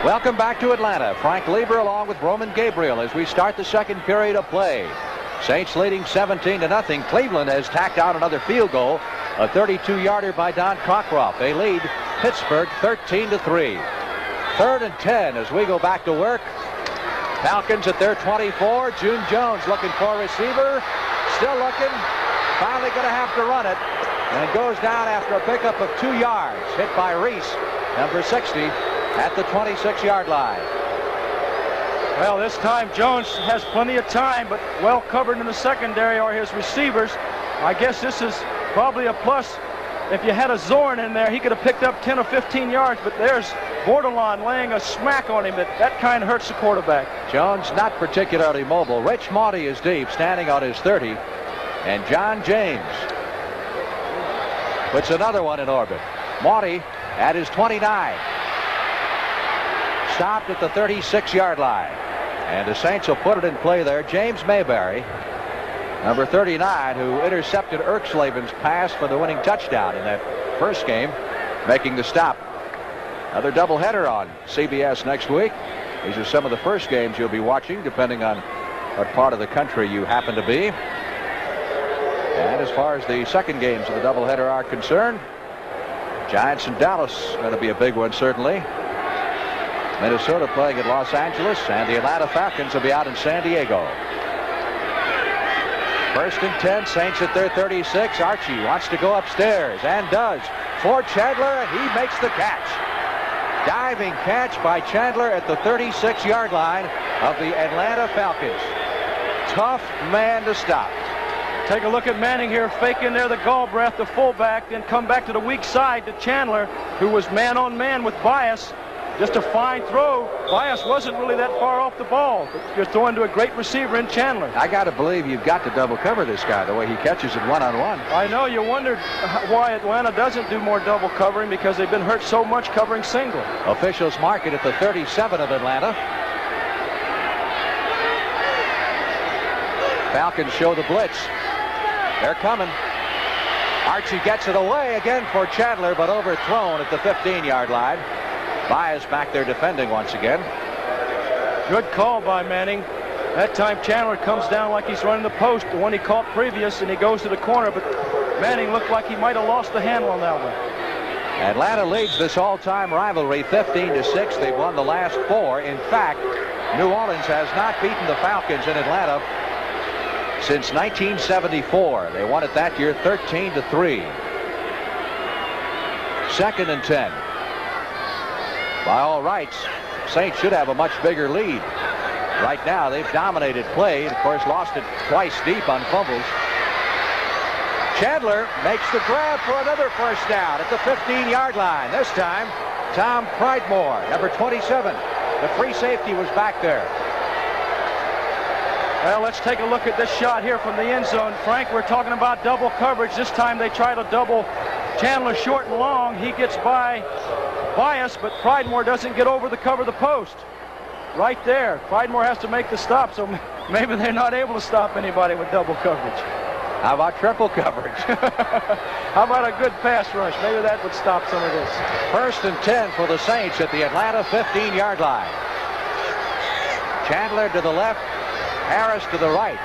A: Welcome back to Atlanta. Frank Lieber along with Roman Gabriel as we start the second period of play. Saints leading 17-0. Cleveland has tacked out another field goal. A 32-yarder by Don Cockcroft. They lead Pittsburgh 13-3. 3rd and 10 as we go back to work. Falcons at their 24. June Jones looking for a receiver. Still looking. Finally going to have to run it. And goes down after a pickup of 2 yards. Hit by Reese, number 60, at the 26-yard line.
B: Well, this time Jones has plenty of time, but well covered in the secondary are his receivers. I guess this is probably a plus. If you had a Zorn in there, he could have picked up 10 or 15 yards, but there's Bordelon laying a smack on him. That kind of hurts the quarterback.
A: Jones not particularly mobile. Rich Maudie is deep, standing on his 30. And John James puts another one in orbit. Maudie at his 29. Stopped at the 36-yard line. And the Saints will put it in play there. James Mayberry, number 39, who intercepted Erxleven's pass for the winning touchdown in that first game, making the stop. Another doubleheader on CBS next week. These are some of the first games you'll be watching, depending on what part of the country you happen to be. And as far as the second games of the doubleheader are concerned, Giants and Dallas going to be a big one, certainly. Minnesota playing at Los Angeles, and the Atlanta Falcons will be out in San Diego. 1st and 10, Saints at their 36. Archie wants to go upstairs, and does. For Chandler, and he makes the catch. Diving catch by Chandler at the 36-yard line of the Atlanta Falcons. Tough man to stop.
B: Take a look at Manning here, faking there the Galbraith, the fullback, then come back to the weak side to Chandler, who was man-on-man with Bias. Just a fine throw. Bias wasn't really that far off the ball, but you're throwing to a great receiver in Chandler.
A: I got to believe you've got to double cover this guy, the way he catches it one-on-one.
B: I know. You wondered why Atlanta doesn't do more double covering, because they've been hurt so much covering single.
A: Officials mark it at the 37 of Atlanta. Falcons show the blitz. They're coming. Archie gets it away again for Chandler, but overthrown at the 15-yard line. Bias back there defending once again.
B: Good call by Manning. That time Chandler comes down like he's running the post, the one he caught previous, and he goes to the corner, but Manning looked like he might have lost the handle on that one.
A: Atlanta leads this all-time rivalry 15-6. They've won the last 4. In fact, New Orleans has not beaten the Falcons in Atlanta since 1974. They won it that year 13-3. 2nd and 10. By all rights, Saints should have a much bigger lead. Right now, they've dominated play and, of course, lost it twice deep on fumbles. Chandler makes the grab for another first down at the 15-yard line. This time, Tom Pridemore, number 27. The free safety was back there.
B: Well, let's take a look at this shot here from the end zone. Frank, we're talking about double coverage. This time they try to double Chandler short and long. He gets by Bias, but Pridemore doesn't get over the cover of the post. Right there. Pridemore has to make the stop, so maybe they're not able to stop anybody with double coverage.
A: How about triple coverage?
B: How about a good pass rush? Maybe that would stop some of this.
A: 1st and 10 for the Saints at the Atlanta 15-yard line. Chandler to the left, Harris to the right.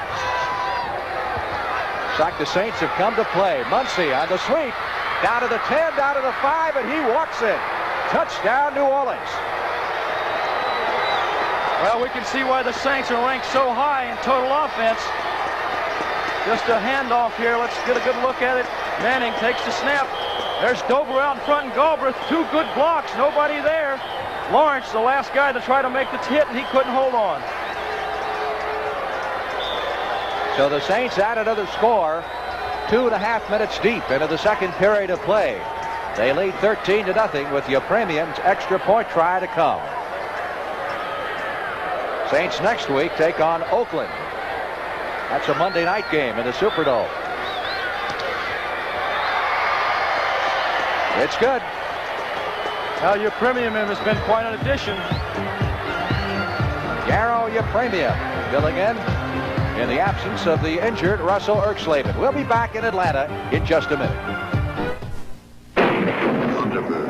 A: Looks like the Saints have come to play. Muncie on the sweep. Down to the 10, down to the 5, and he walks in. Touchdown, New Orleans.
B: Well, we can see why the Saints are ranked so high in total offense. Just a handoff here. Let's get a good look at it. Manning takes the snap. There's Dobler out in front and Galbraith. 2 good blocks. Nobody there. Lawrence, the last guy to try to make the hit, and he couldn't hold on.
A: So the Saints add another score. 2.5 minutes deep into the 2nd period of play. They lead 13-0 with your premium's extra point try to come. Saints next week take on Oakland. That's a Monday night game in the Superdome. It's good.
B: Well, your premium has been quite an addition.
A: Yarrow, your premium, filling in the absence of the injured Russell Erxleben. We'll be back in Atlanta in just a minute.
R: Thunderbird.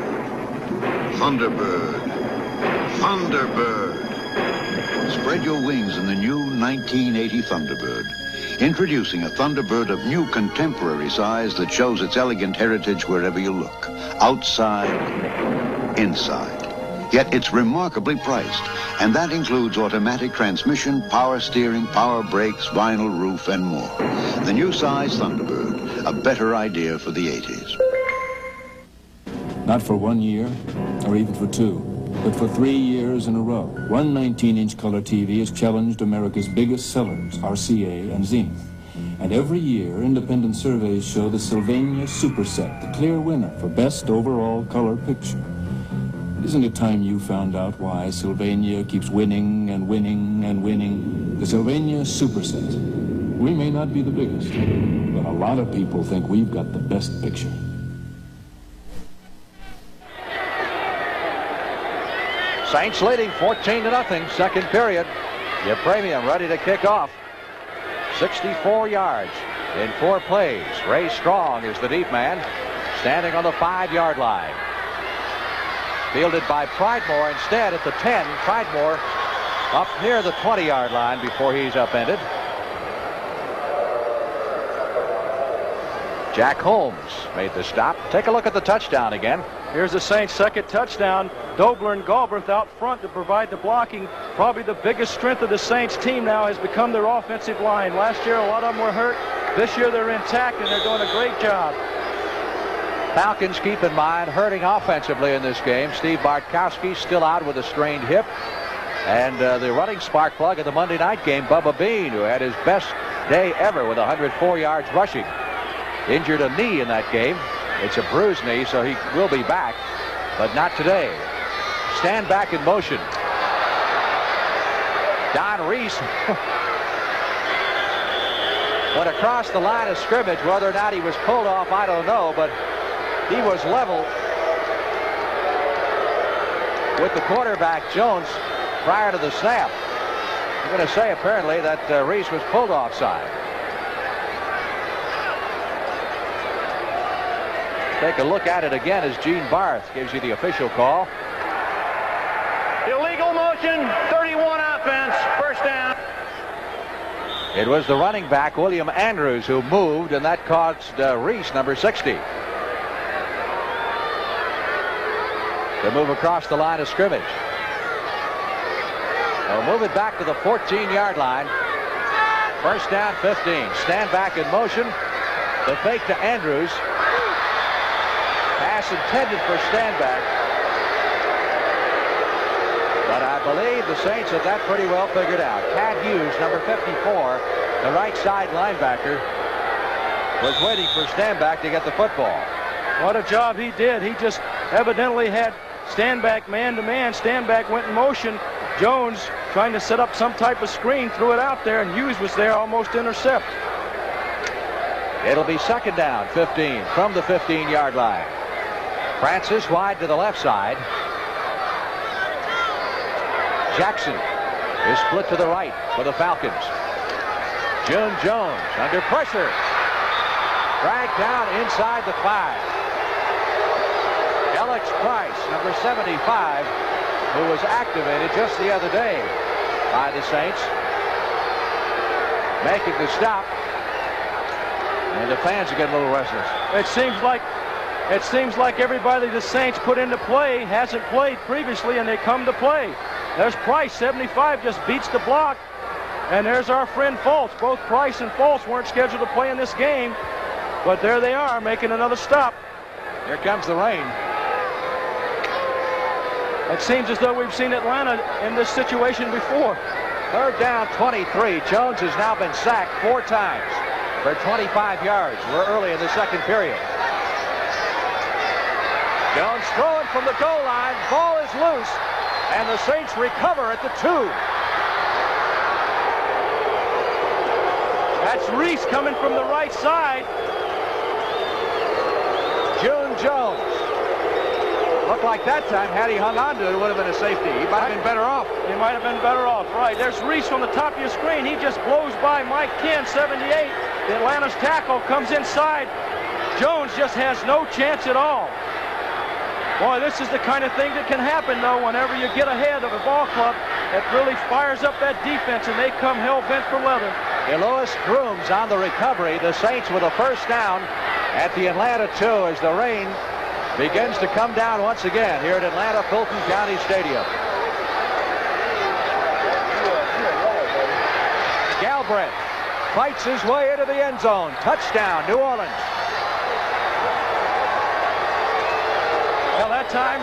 R: Thunderbird. Thunderbird. Spread your wings in the new 1980 Thunderbird. Introducing a Thunderbird of new contemporary size that shows its elegant heritage wherever you look. Outside, inside. Yet it's remarkably priced, and that includes automatic transmission, power steering, power brakes, vinyl roof, and more. The new size Thunderbird, a better idea for the 80s.
S: Not for 1 year, or even for 2, but for 3 years in a row. One 19-inch color TV has challenged America's biggest sellers, RCA and Zenith. And every year, independent surveys show the Sylvania Superset, the clear winner for best overall color picture. Isn't it time you found out why Sylvania keeps winning and winning and winning? The Sylvania Superset. We may not be the biggest, but a lot of people think we've got the best picture.
A: Saints leading 14-0, 2nd period. Your premium ready to kick off. 64 yards in 4 plays. Ray Strong is the deep man, standing on the 5-yard line. Fielded by Pridemore instead at the 10. Pridemore up near the 20-yard line before he's upended. Jack Holmes made the stop. Take a look at the touchdown again.
B: Here's the Saints' 2nd touchdown. Dobler and Galbraith out front to provide the blocking. Probably the biggest strength of the Saints team now has become their offensive line. Last year, a lot of them were hurt. This year, they're intact, and they're doing a great job.
A: Falcons, keep in mind, hurting offensively in this game. Steve Bartkowski still out with a strained hip. And the running spark plug of the Monday night game, Bubba Bean, who had his best day ever with 104 yards rushing. Injured a knee in that game. It's a bruised knee, so he will be back, but not today. Stand back in motion. Don Reese went across the line of scrimmage. Whether or not he was pulled off, I don't know, but he was level with the quarterback, Jones, prior to the snap. I'm going to say apparently that Reese was pulled offside. Take a look at it again as Gene Barth gives you the official call.
G: Illegal motion, 31 offense, first down.
A: It was the running back, William Andrews, who moved, and that caused Reese, number 60, to move across the line of scrimmage. They'll move it back to the 14-yard line. First down, 15. Stand back in motion. The fake to Andrews. Pass intended for Standback. But I believe the Saints have that pretty well figured out. Pat Hughes, number 54, the right side linebacker, was waiting for Standback to get the football.
B: What a job he did. He just evidently had Standback man-to-man. Standback went in motion. Jones, trying to set up some type of screen, threw it out there, and Hughes was there, almost intercept.
A: It'll be second down, 15, from the 15-yard line. Francis wide to the left side. Jackson is split to the right for the Falcons. June Jones under pressure. Dragged down inside the 5. Alex Price, number 75, who was activated just the other day by the Saints, making the stop. And the fans are getting a little restless.
B: It seems like everybody the Saints put into play hasn't played previously, and they come to play. There's Price, 75, just beats the block. And there's our friend Fultz. Both Price and Fultz weren't scheduled to play in this game, but there they are making another stop.
A: Here comes the rain.
B: It seems as though we've seen Atlanta in this situation before.
A: Third down, 23. Jones has now been sacked 4 times for 25 yards. We're early in the second period. Jones throwing from the goal line. Ball is loose, and the Saints recover at the 2.
B: That's Reese coming from the right side.
A: June Jones. Looked like that time, had he hung on to it, it would have been a safety. He might have been better off.
B: He might have been better off, right. There's Reese on the top of your screen. He just blows by Mike Ken, 78. The Atlanta's tackle comes inside. Jones just has no chance at all. Boy, this is the kind of thing that can happen, though, whenever you get ahead of a ball club. It really fires up that defense, and they come hell-bent for leather.
A: Lewis Grooms on the recovery. The Saints with a first down at the Atlanta 2 as the rain begins to come down once again here at Atlanta Fulton County Stadium. Galbraith fights his way into the end zone. Touchdown, New Orleans.
B: Well, that time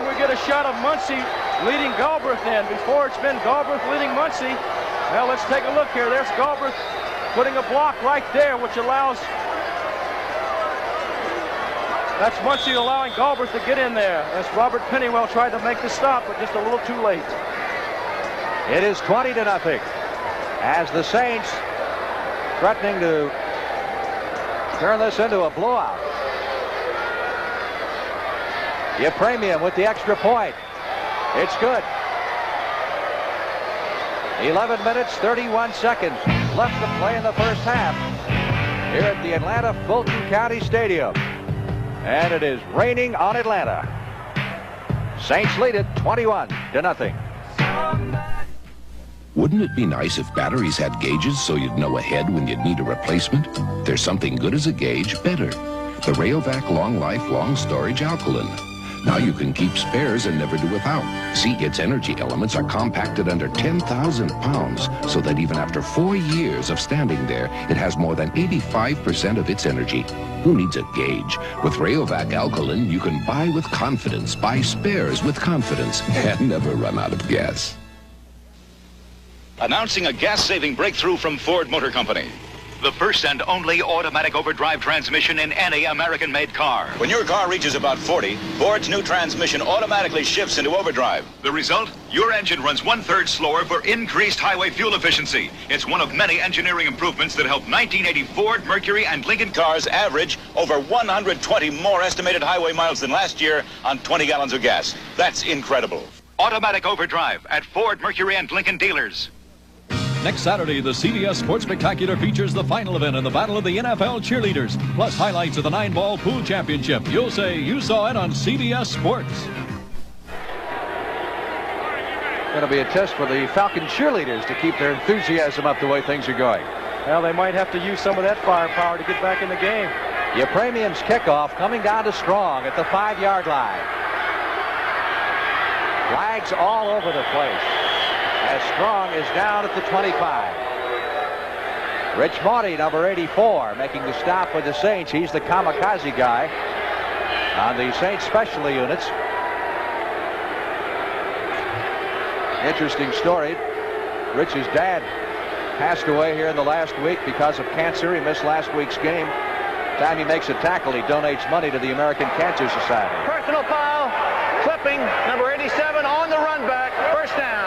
B: we get a shot of Muncie leading Galbraith in. Before it's been Galbraith leading Muncie. Well, let's take a look here. There's Galbraith putting a block right there, which allows... That's Muncie allowing Galbraith to get in there, as Robert Pennywell tried to make the stop, but just a little too late.
A: It is 20-0 as the Saints threatening to turn this into a blowout. Yepremian with the extra point. It's good. 11 minutes, 31 seconds left to play in the first half here at the Atlanta Fulton County Stadium. And it is raining on Atlanta. Saints lead it 21-0.
L: Wouldn't it be nice if batteries had gauges so you'd know ahead when you'd need a replacement? There's something good as a gauge better. The Rayovac Long Life Long Storage Alkaline. Now you can keep spares and never do without. See, its energy elements are compacted under 10,000 pounds, so that even after 4 years of standing there, it has more than 85% of its energy. Who needs a gauge? With Rayovac Alkaline, you can buy with confidence, buy spares with confidence, and never run out of gas.
T: Announcing a gas-saving breakthrough from Ford Motor Company. The first and only automatic overdrive transmission in any American-made car.
U: When your car reaches about 40, Ford's new transmission automatically shifts into overdrive.
T: The result? Your engine runs 1/3 slower for increased highway fuel efficiency. It's one of many engineering improvements that help 1980 Ford, Mercury, and Lincoln
U: cars average over 120 more estimated highway miles than last year on 20 gallons of gas. That's incredible.
T: Automatic overdrive at Ford, Mercury, and Lincoln dealers.
Q: Next Saturday, the CBS Sports Spectacular features the final event in the Battle of the NFL Cheerleaders, plus highlights of the 9-ball pool championship. You'll say you saw it on CBS Sports.
A: Going to be a test for the Falcon cheerleaders to keep their enthusiasm up the way things are going.
B: Well, they might have to use some of that firepower to get back in the game.
A: Yepremian's kickoff coming down to Strong at the 5-yard line. Flags all over the place as Strong is down at the 25. Rich Maudie, number 84, making the stop with the Saints. He's the kamikaze guy on the Saints specialty units. Interesting story. Rich's dad passed away here in the last week because of cancer. He missed last week's game. Time he makes a tackle, he donates money to the American Cancer Society.
G: Personal foul, clipping, number 87 on the run back, first down.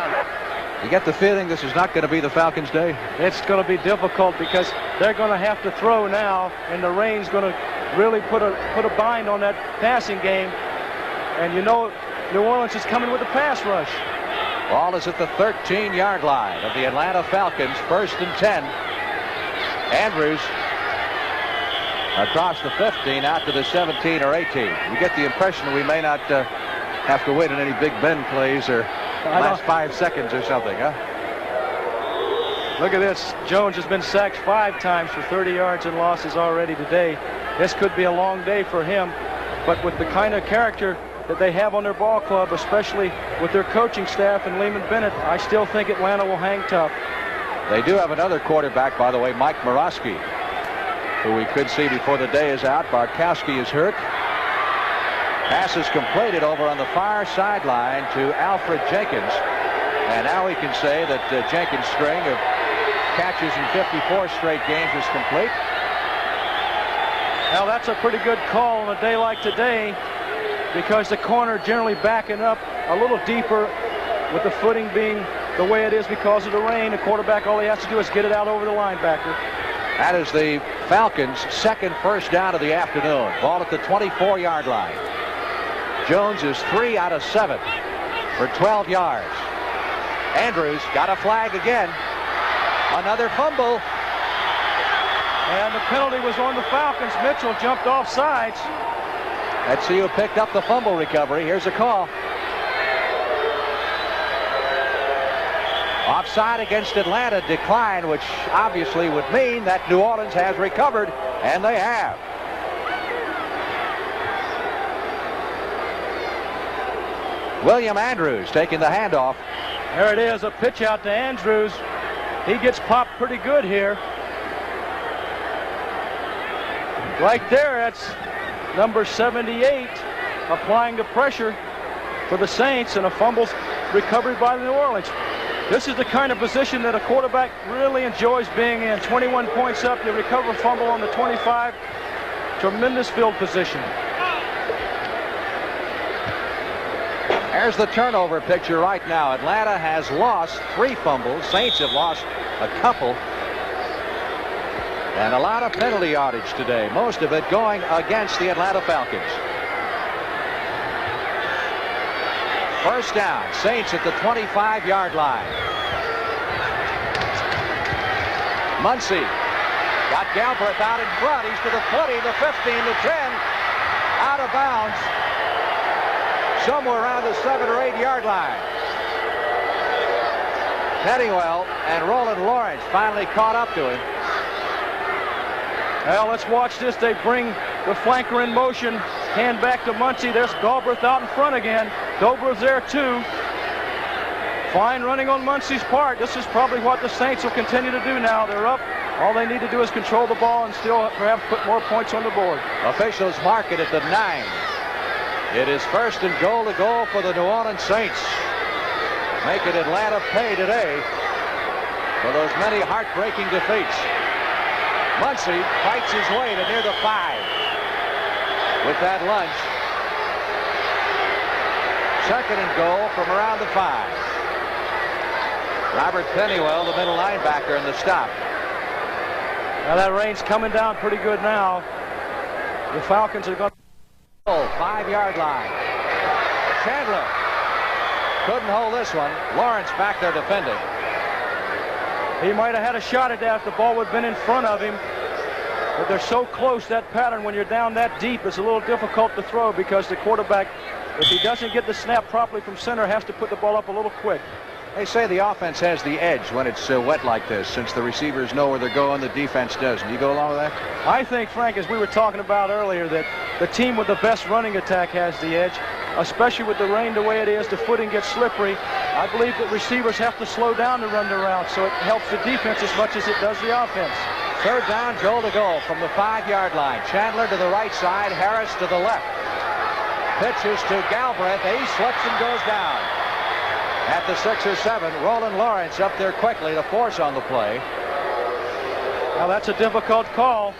A: You get the feeling this is not going to be the Falcons' day?
B: It's going to be difficult because they're going to have to throw now, and the rain's going to really put a bind on that passing game. And you know, New Orleans is coming with a pass rush.
A: Ball is at the 13-yard line of the Atlanta Falcons, 1st and 10. Andrews across the 15 out to the 17 or 18. You get the impression we may not have to wait on any Big Ben plays or last 5 seconds or something, huh?
B: Look at this. Jones has been sacked 5 times for 30 yards and losses already today. This could be a long day for him, but with the kind of character that they have on their ball club, especially with their coaching staff and Lehman Bennett, I still think Atlanta will hang tough.
A: They do have another quarterback, by the way, Mike Morosky, who we could see before the day is out. Barkowski is hurt. Pass is completed over on the far sideline to Alfred Jenkins. And now we can say that Jenkins' string of catches in 54 straight games is complete.
B: Now that's a pretty good call on a day like today, because the corner generally backing up a little deeper with the footing being the way it is because of the rain. The quarterback, all he has to do is get it out over the linebacker.
A: That is the Falcons' second first down of the afternoon. Ball at the 24-yard line. Jones is 3 out of 7 for 12 yards. Andrews got a flag again. Another fumble.
B: And the penalty was on the Falcons. Mitchell jumped off sides.
A: Let's see who picked up the fumble recovery. Here's a call. Offside against Atlanta decline, which obviously would mean that New Orleans has recovered, and they have. William Andrews taking the handoff.
B: There it is, a pitch out to Andrews. He gets popped pretty good here. Right there, that's number 78 applying the pressure for the Saints, and a fumble's recovered by the New Orleans. This is the kind of position that a quarterback really enjoys being in. 21 points up, you recover a fumble on the 25. Tremendous field position.
A: There's the turnover picture right now. Atlanta has lost 3 fumbles. Saints have lost a couple. And a lot of penalty yardage today, most of it going against the Atlanta Falcons. First down, Saints at the 25-yard line. Muncy got Galbraith out in front. He's to the 20, the 15, the 10. Out of bounds. Somewhere around the 7 or 8 yard line. Pennywell and Roland Lawrence finally caught up to him.
B: Well, let's watch this. They bring the flanker in motion. Hand back to Muncy. There's Galbraith out in front again. Dobrev's there too. Fine running on Muncy's part. This is probably what the Saints will continue to do now. They're up. All they need to do is control the ball and still perhaps put more points on the board.
A: Officials mark it at the 9. It is 1st and goal to go for the New Orleans Saints. Making Atlanta pay today for those many heartbreaking defeats. Muncy fights his way to near the 5 with that lunge. 2nd and goal from around the 5. Robert Pennywell, the middle linebacker, in the stop.
B: Now that rain's coming down pretty good now. The Falcons are going to
A: 5-yard line. Chandler couldn't hold this one. Lawrence back there defending.
B: He might have had a shot at that if the ball would have been in front of him. But they're so close, that pattern, when you're down that deep, it's a little difficult to throw because the quarterback, if he doesn't get the snap properly from center, has to put the ball up a little quick.
A: They say the offense has the edge when it's wet like this, since the receivers know where they're going, the defense doesn't. Do you go along with that?
B: I think, Frank, as we were talking about earlier, that the team with the best running attack has the edge, especially with the rain the way it is. The footing gets slippery. I believe that receivers have to slow down to run the route, so it helps the defense as much as it does the offense.
A: Third down, goal to go from the 5-yard line. Chandler to the right side, Harris to the left. Pitches to Galbraith. He slips and goes down. At the 6 or 7, Roland Lawrence up there quickly to force on the play.
B: Now that's a difficult call.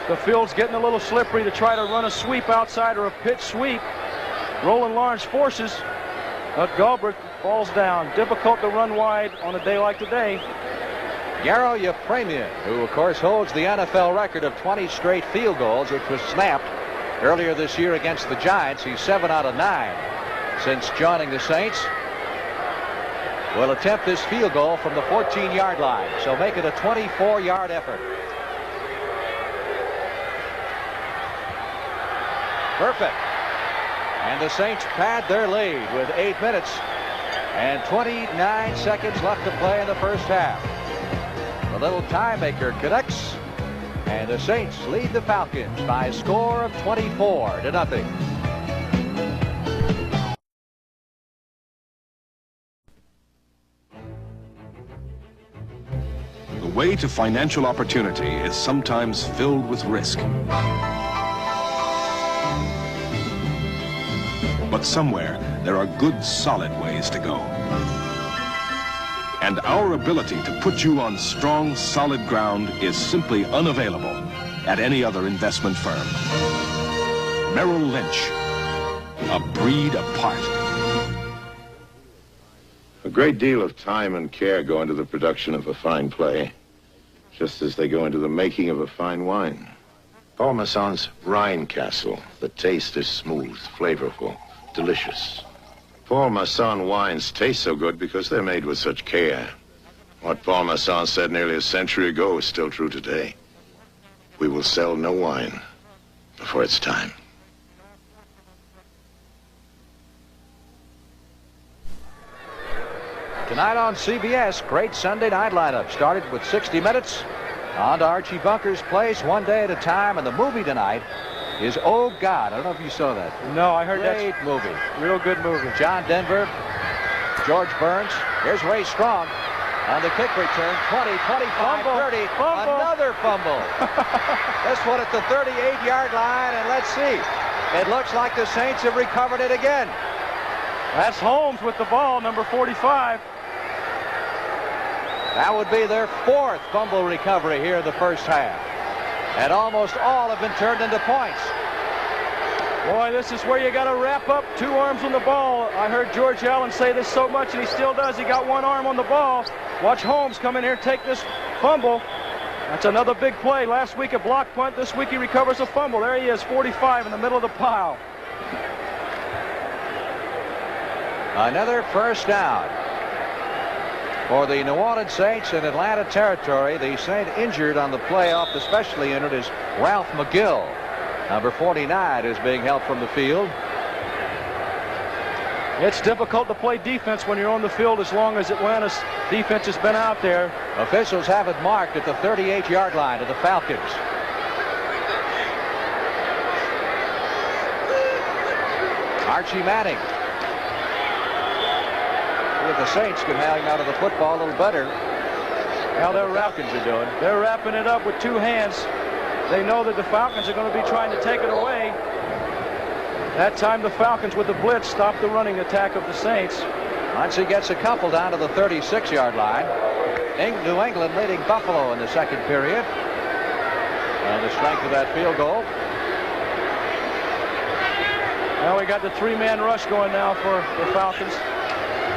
B: The field's getting a little slippery to try to run a sweep outside or a pitch sweep. Roland Lawrence forces, but Galbraith falls down. Difficult to run wide on a day like today.
A: Yarrow Yepremian, who of course holds the NFL record of 20 straight field goals, which was snapped earlier this year against the Giants. He's 7 out of 9 since joining the Saints. Will attempt this field goal from the 14-yard line, so make it a 24-yard effort. Perfect. And the Saints pad their lead with 8 minutes and 29 seconds left to play in the first half. The little time maker connects, and the Saints lead the Falcons by a score of 24-0.
C: The way to financial opportunity is sometimes filled with risk. But somewhere, there are good, solid ways to go. And our ability to put you on strong, solid ground is simply unavailable at any other investment firm. Merrill Lynch, a breed apart.
V: A great deal of time and care go into the production of a fine play, just as they go into the making of a fine wine. Paul Masson's Rhine Castle. The taste is smooth, flavorful, delicious. Paul Masson wines taste so good because they're made with such care. What Paul Masson said nearly a century ago is still true today. We will sell no wine before it's time.
A: Tonight on CBS, great Sunday night lineup. Started with 60 Minutes. On to Archie Bunker's Place, One Day at a Time, and the movie tonight is Oh God. I don't know if you saw that.
B: No, I heard that.
A: Great movie.
B: Real good movie.
A: John Denver, George Burns. Here's Ray Strong on the kick return. 20, 25,
B: fumble.
A: 30.
B: Fumble.
A: Another fumble. This one at the 38-yard line, and let's see. It looks like the Saints have recovered it again.
B: That's Holmes with the ball, number 45.
A: That would be their 4th fumble recovery here in the first half. And almost all have been turned into points.
B: Boy, this is where you got to wrap up 2 arms on the ball. I heard George Allen say this so much, and he still does. He got 1 arm on the ball. Watch Holmes come in here and take this fumble. That's another big play. Last week a block punt. This week he recovers a fumble. There he is, 45 in the middle of the pile.
A: Another first down for the New Orleans Saints in Atlanta territory. The Saint injured on the play off the specialty unit is Ralph McGill. Number 49 is being held from the field.
B: It's difficult to play defense when you're on the field as long as Atlanta's defense has been out there.
A: Officials have it marked at the 38-yard line to the Falcons. Archie Manning. If the Saints can hang out of the football a little better,
B: now
A: the Falcons are doing.
B: They're wrapping it up with 2 hands. They know that the Falcons are going to be trying to take it away. That time the Falcons with the blitz stopped the running attack of the Saints.
A: Once he gets a couple down to the 36-yard line. New England leading Buffalo in the second period. And the strength of that field goal.
B: Now we got the 3-man rush going now for the Falcons.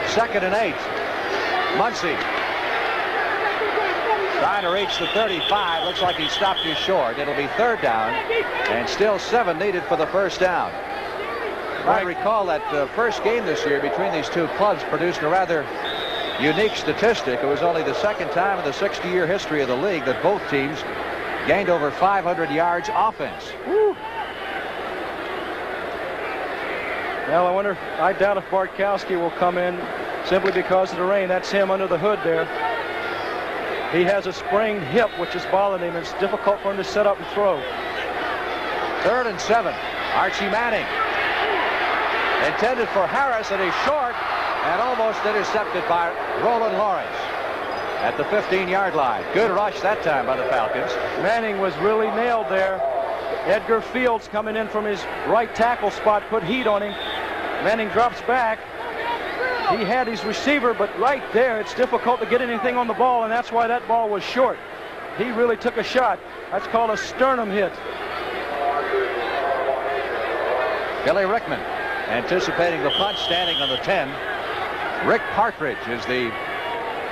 A: 2nd and 8. Muncie trying to reach the 35. Looks like he stopped you short. It'll be 3rd down, and still 7 needed for the first down. I recall that first game this year between these two clubs produced a rather unique statistic. It was only the second time in the 60-year history of the league that both teams gained over 500 yards offense.
B: Woo. Well, I doubt if Bartkowski will come in simply because of the rain. That's him under the hood there. He has a sprained hip, which is bothering him. It's difficult for him to set up and throw.
A: 3rd and 7. Archie Manning. Intended for Harris, and he's short and almost intercepted by Roland Lawrence at the 15-yard line. Good rush that time by the Falcons.
B: Manning was really nailed there. Edgar Fields coming in from his right tackle spot put heat on him. Manning drops back. He had his receiver, but right there it's difficult to get anything on the ball, and that's why that ball was short. He really took a shot. That's called a sternum hit.
A: Billy Rickman anticipating the punt, standing on the 10. Rick Partridge is the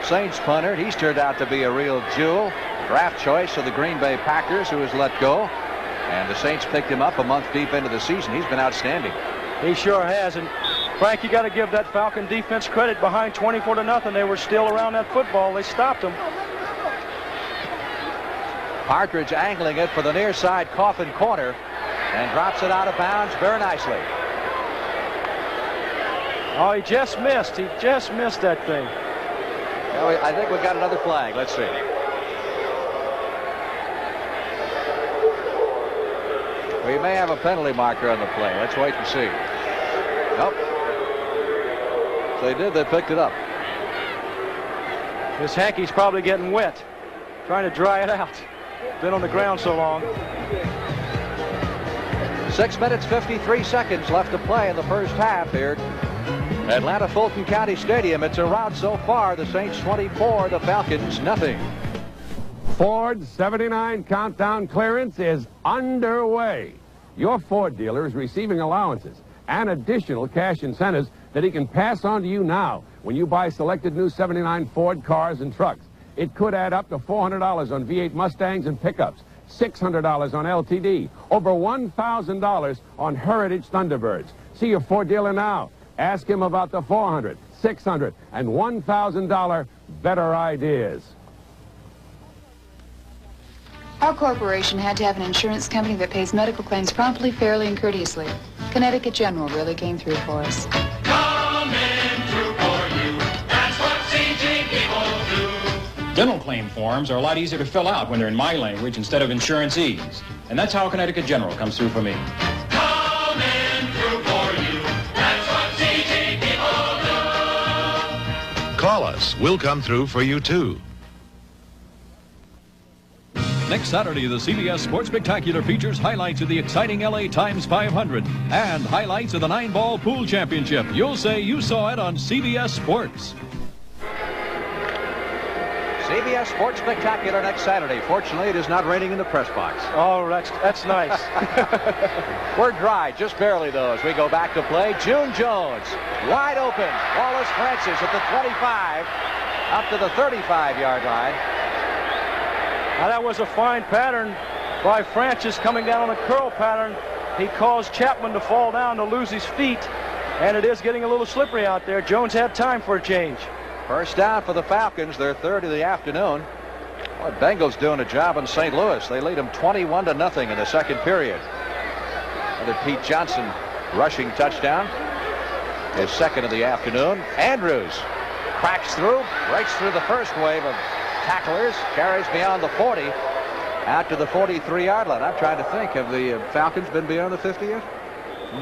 A: Saints punter. He's turned out to be a real jewel. Draft choice of the Green Bay Packers, who was let go. And the Saints picked him up a month deep into the season. He's been outstanding.
B: He sure has. And Frank, you got to give that Falcon defense credit. Behind 24-0, they were still around that football. They stopped them.
A: Partridge angling it for the near side coffin corner and drops it out of bounds very nicely.
B: Oh, he just missed. He just missed that thing.
A: Well, I think we got another flag. Let's see. We may have a penalty marker on the play. Let's wait and see. Nope. They did. They picked it up.
B: This hanky's probably getting wet, trying to dry it out. Been on the ground so long.
A: 6 minutes, 53 seconds left to play in the first half here. Atlanta Fulton County Stadium. It's a rout so far. The Saints 24, the Falcons nothing.
P: Ford's 79 countdown clearance is underway. Your Ford dealer is receiving allowances and additional cash incentives that he can pass on to you now when you buy selected new 79 Ford cars and trucks. It could add up to $400 on V8 Mustangs and pickups, $600 on LTD, over $1,000 on Heritage Thunderbirds. See your Ford dealer now. Ask him about the $400, $600, and $1,000 better ideas.
D: Our corporation had to have an insurance company that pays medical claims promptly, fairly, and courteously. Connecticut General really came through for us.
O: Coming through for you. That's what CG people do.
I: Dental claim forms are a lot easier to fill out when they're in my language instead of insurancees. And that's how Connecticut General comes through for me.
O: Coming through for you. That's what CG people do.
W: Call us. We'll come through for you, too.
Q: Next Saturday, the CBS Sports Spectacular features highlights of the exciting LA Times 500 and highlights of the 9-ball pool championship. You'll say you saw it on CBS Sports.
A: CBS Sports Spectacular next Saturday. Fortunately, it is not raining in the press box.
B: Oh, that's nice.
A: We're dry, just barely, though, as we go back to play. June Jones, wide open. Wallace Francis at the 25, up to the 35-yard line.
B: Now, that was a fine pattern by Francis coming down on a curl pattern. He caused Chapman to fall down to lose his feet, and it is getting a little slippery out there. Jones had time for a change.
A: First down for the Falcons, their third of the afternoon. Well, Bengals doing a job in St. Louis. They lead them 21-0 in the second period. Another Pete Johnson rushing touchdown. His second of the afternoon. Andrews cracks through, breaks through the first wave of tacklers, carries beyond the 40, out to the 43-yard line. I'm trying to think, have the Falcons been beyond the 50 yet?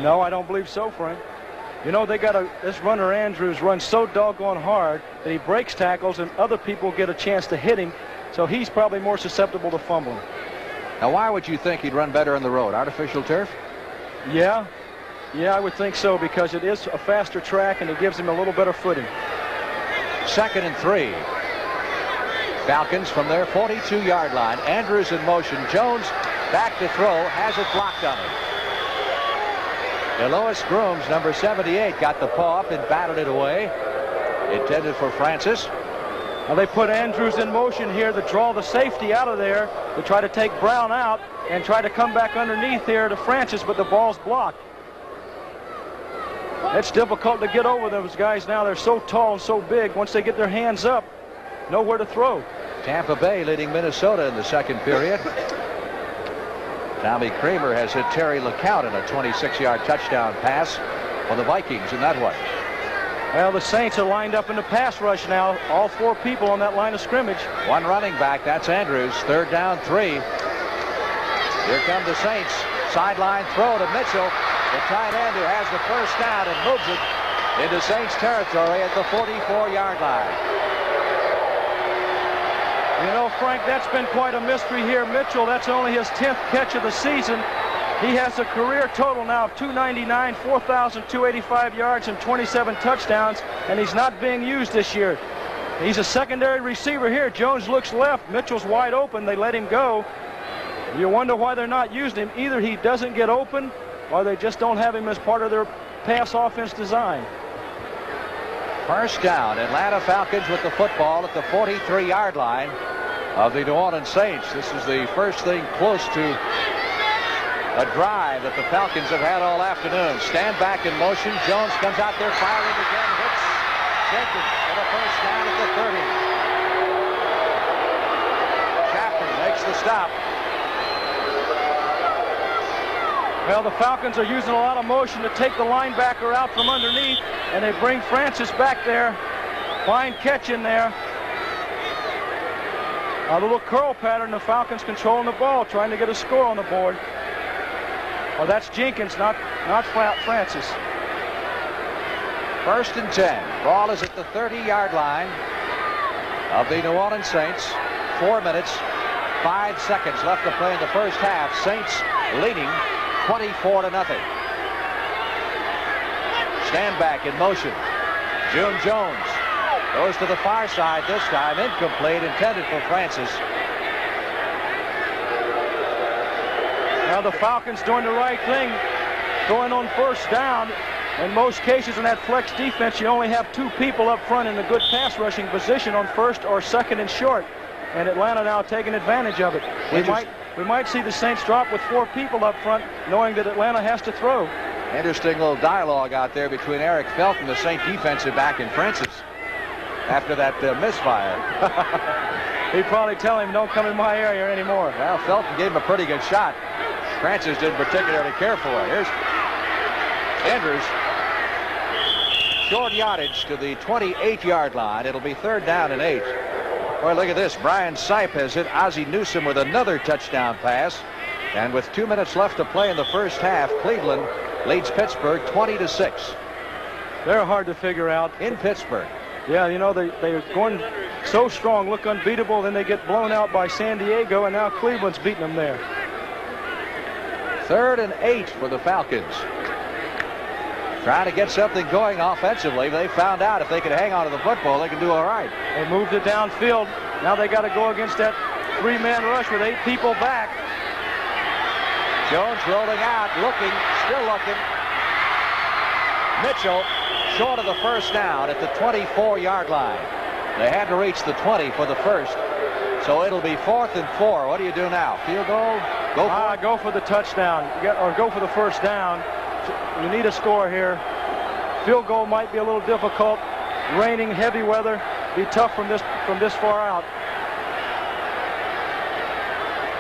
B: No, I don't believe so, Frank. You know, they got this runner Andrews runs so doggone hard that he breaks tackles and other people get a chance to hit him, so he's probably more susceptible to fumbling.
A: Now, why would you think he'd run better on the road? Artificial turf?
B: Yeah, I would think so, because it is a faster track and it gives him a little better footing.
A: 2nd and 3. Falcons from their 42-yard line. Andrews in motion. Jones back to throw. Has it blocked on him. DeLois Grooms, number 78, got the paw up and batted it away. Intended for Francis.
B: Now they put Andrews in motion here to draw the safety out of there to try to take Brown out and try to come back underneath here to Francis, but the ball's blocked. It's difficult to get over those guys now. They're so tall and so big. Once they get their hands up, nowhere to throw.
A: Tampa Bay leading Minnesota in the second period. Tommy Kramer has hit Terry LeCount in a 26-yard touchdown pass for the Vikings in that one.
B: Well, the Saints are lined up in the pass rush now. All 4 people on that line of scrimmage.
A: One running back, that's Andrews. 3rd down, 3. Here come the Saints. Sideline throw to Mitchell. The tight end who has the first down and moves it into Saints territory at the 44-yard line.
B: You know, Frank, that's been quite a mystery here. Mitchell, that's only his 10th catch of the season. He has a career total now of 299, 4,285 yards, and 27 touchdowns, and he's not being used this year. He's a secondary receiver here. Jones looks left. Mitchell's wide open. They let him go. You wonder why they're not using him. Either he doesn't get open, or they just don't have him as part of their pass offense design.
A: First down, Atlanta Falcons with the football at the 43-yard line of the New Orleans Saints. This is the first thing close to a drive that the Falcons have had all afternoon. Stand back in motion. Jones comes out there firing again. Hits Jenkins for the first down at the 30. Chapman makes the stop.
B: Well, the Falcons are using a lot of motion to take the linebacker out from underneath, and they bring Francis back there. Fine catch in there. A little curl pattern. The Falcons controlling the ball, trying to get a score on the board. Well, that's Jenkins, not Francis.
A: 1st and 10. Ball is at the 30-yard line of the New Orleans Saints. 4 minutes, 5 seconds left to play in the first half. Saints leading 24-0. Stand back in motion. June Jones goes to the far side this time. Incomplete, intended for Francis.
B: Now the Falcons doing the right thing, going on first down. In most cases in that flex defense, you only have 2 people up front in a good pass rushing position on 1st or 2nd and short. And Atlanta now taking advantage of it. We might see the Saints drop with 4 people up front, knowing that Atlanta has to throw.
A: Interesting little dialogue out there between Eric Felton, the Saint defensive back, and Francis after that misfire.
B: He'd probably tell him, don't come in my area anymore.
A: Well, Felton gave him a pretty good shot. Francis didn't particularly care for it. Here's Andrews. Short yardage to the 28-yard line. It'll be 3rd down and 8. Boy, look at this. Brian Sipe has hit Ozzie Newsome with another touchdown pass. And with 2 minutes left to play in the first half, Cleveland leads Pittsburgh 20-6.
B: They're hard to figure out.
A: In Pittsburgh.
B: Yeah, you know, they're going so strong, look unbeatable, then they get blown out by San Diego, and now Cleveland's beating them there.
A: 3rd and 8 for the Falcons. Trying to get something going offensively. They found out if they could hang on to the football, they can do all right.
B: They moved it downfield. Now they got to go against that 3-man rush with 8 people back.
A: Jones rolling out, looking, still looking. Mitchell short of the first down at the 24-yard line. They had to reach the 20 for the first. So it'll be 4th and 4. What do you do now? Field goal?
B: Go for the touchdown, or go for the first down. You need a score here. Field goal might be a little difficult. Raining, heavy weather, be tough from this far out.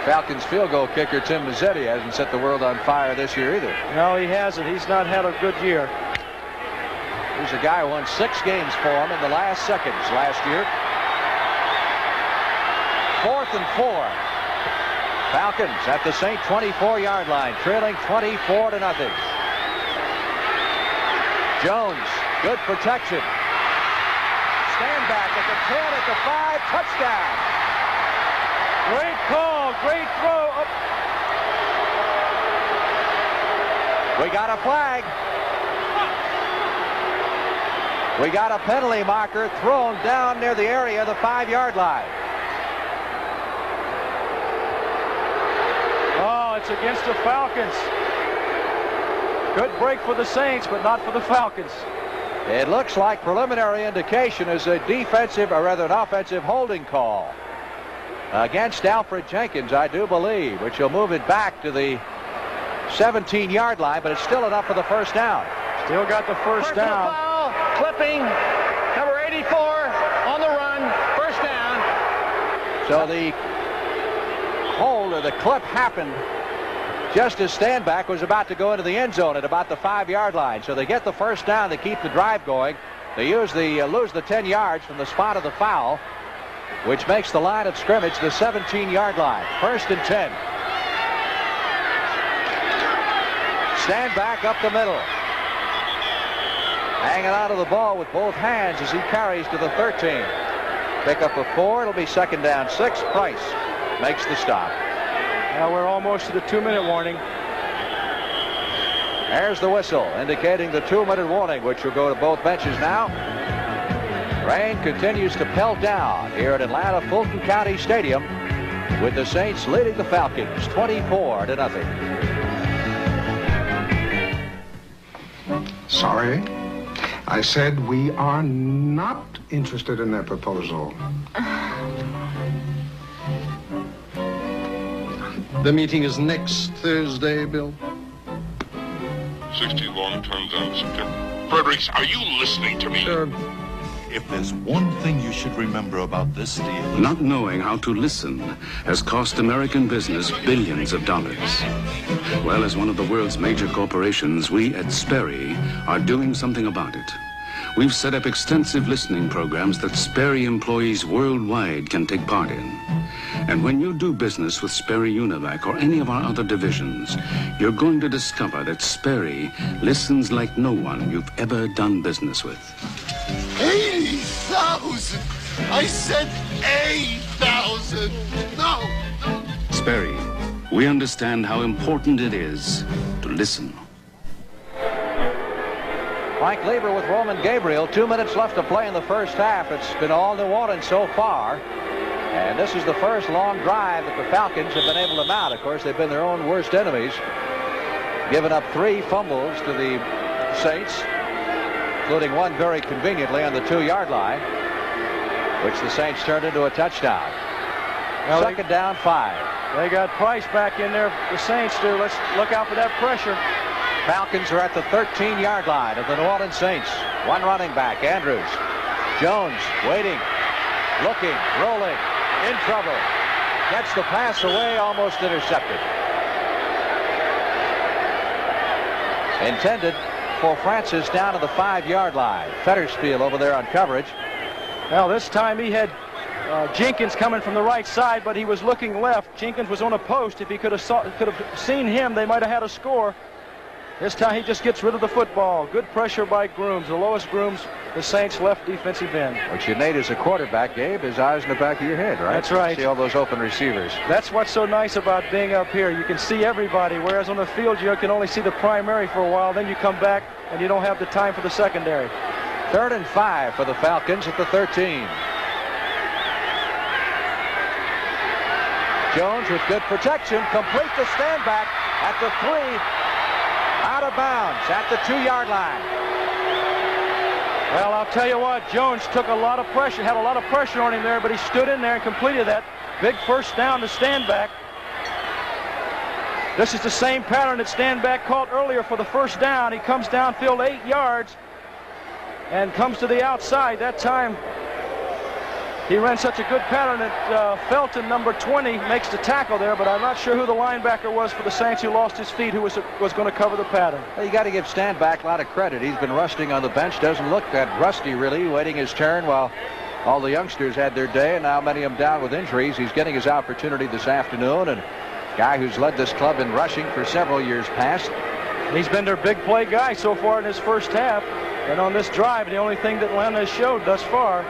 A: Falcons field goal kicker Tim Mazzetti hasn't set the world on fire this year either.
B: No, he hasn't. He's not had a good year.
A: He's a guy who won 6 games for him in the last seconds last year. 4th and 4. Falcons at the Saint 24-yard line, trailing 24-0. Jones, good protection. Stand back at the 10, at the 5, touchdown.
B: Great call, great throw.
A: We got a flag. We got a penalty marker thrown down near the area of the 5-yard line.
B: Oh, it's against the Falcons. Good break for the Saints, but not for the Falcons.
A: It looks like preliminary indication is a defensive, or rather an offensive holding call against Alfred Jenkins, I do believe, which will move it back to the 17-yard line, but it's still enough for the first down.
B: Still got the first
G: Personal
B: down.
G: foul, clipping, number 84 on the run, first down.
A: So the hold or the clip happened just as Stanback was about to go into the end zone at about the 5-yard line. So they get the first down to keep the drive going. They lose the 10 yards from the spot of the foul, which makes the line of scrimmage the 17-yard line. First and 10. Stanback up the middle. Hanging out of the ball with both hands as he carries to the 13. Pickup of 4. It'll be second down 6. Price makes the stop.
B: Now we're almost to the 2-minute warning.
A: There's the whistle indicating the 2-minute warning, which will go to both benches now. Rain continues to pelt down here at Atlanta Fulton County Stadium, with the Saints leading the Falcons 24-0.
J: Sorry. I said we are not interested in that proposal.
K: The meeting is next Thursday, Bill.
M: 60 long-term down to September. Fredericks, are you listening to me?
K: Sure.
W: If there's one thing you should remember about this deal...
X: Not knowing how to listen has cost American business billions of dollars. Well, as one of the world's major corporations, we at Sperry are doing something about it. We've set up extensive listening programs that Sperry employees worldwide can take part in. And when you do business with Sperry Univac or any of our other divisions, you're going to discover that Sperry listens like no one you've ever done business with.
M: 80,000! I said 8,000! No!
X: Sperry, we understand how important it is to listen.
A: Mike Lever with Roman Gabriel. 2 minutes left to play in the first half. It's been all New Orleans so far. And this is the first long drive that the Falcons have been able to mount. Of course, they've been their own worst enemies. Giving up 3 fumbles to the Saints, including one very conveniently on the 2-yard line, which the Saints turned into a touchdown. Now second down 5.
B: They got Price back in there. The Saints do. Let's look out for that pressure.
A: Falcons are at the 13-yard line of the New Orleans Saints. One running back, Andrews. Jones waiting, looking, rolling, in trouble. Gets the pass away, almost intercepted. Intended for Francis down to the 5-yard line. Fettersfield over there on coverage.
B: Well, this time he had Jenkins coming from the right side, but he was looking left. Jenkins was on a post. If he could have seen him, they might have had a score. This time he just gets rid of the football. Good pressure by Grooms. The lowest Grooms, the Saints' left defensive end.
A: What you need as a quarterback, Gabe, is eyes in the back of your head, right?
B: That's right.
A: See all those open receivers.
B: That's what's so nice about being up here. You can see everybody, whereas on the field you can only see the primary for a while. Then you come back and you don't have the time for the secondary.
A: 3rd and 5 for the Falcons at the 13. Jones with good protection. Complete the Stanback at the 3. Out of bounds at the 2-yard line.
B: Well, I'll tell you what, Jones took a lot of pressure, had a lot of pressure on him there, but he stood in there and completed that big first down to Stanback. This is the same pattern that Stanback caught earlier for the first down. He comes downfield 8 yards and comes to the outside. That time he ran such a good pattern that Felton, number 20, makes the tackle there, but I'm not sure who the linebacker was for the Saints who lost his feet, who was going to cover the pattern.
A: Well, you got to give Stanback a lot of credit. He's been rusting on the bench. Doesn't look that rusty, really, waiting his turn while all the youngsters had their day, and now many of them down with injuries. He's getting his opportunity this afternoon, and a guy who's led this club in rushing for several years past.
B: He's been their big play guy so far in his first half, and on this drive, the only thing that Atlanta has showed thus far.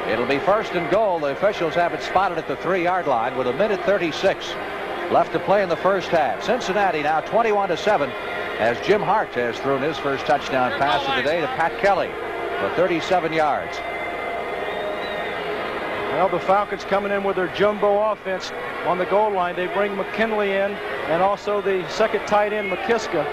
A: It'll be 1st and goal. The officials have it spotted at the 3-yard line with 1:36 left to play in the first half. Cincinnati now 21-7 as Jim Hart has thrown his first touchdown pass of the day to Pat Kelly for 37 yards.
B: Well, the Falcons coming in with their jumbo offense on the goal line. They bring McKinley in and also the second tight end, McKiska.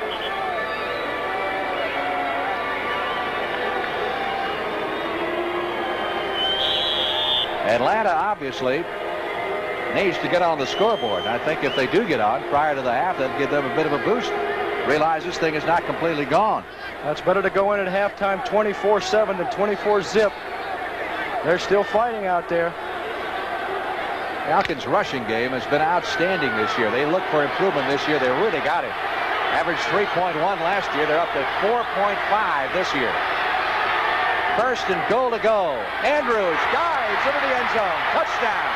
A: Atlanta obviously needs to get on the scoreboard. I think if they do get on prior to the half, that'd give them a bit of a boost. realize this thing is not completely gone.
B: That's better to go in at halftime 24-7 than 24-zip. They're still fighting out there.
A: Falcons' rushing game has been outstanding this year. They look for improvement this year. They really got it. Averaged 3.1 last year. They're up to 4.5 this year. First and goal to go. Andrews dives into the end zone. Touchdown.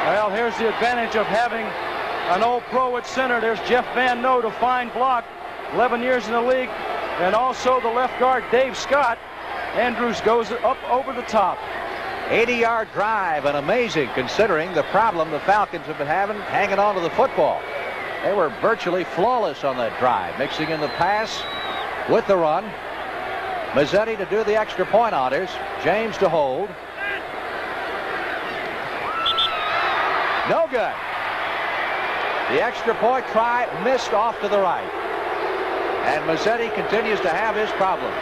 B: Well, here's the advantage of having an old pro at center. There's Jeff Van Note, a fine block, 11 years in the league, and also the left guard, Dave Scott. Andrews goes up over the top.
A: 80-yard drive, and amazing considering the problem the Falcons have been having hanging on to the football. They were virtually flawless on that drive, mixing in the pass with the run. Mazzetti to do the extra point honors. James to hold. No good. The extra point try missed off to the right. And Mazzetti continues to have his problems.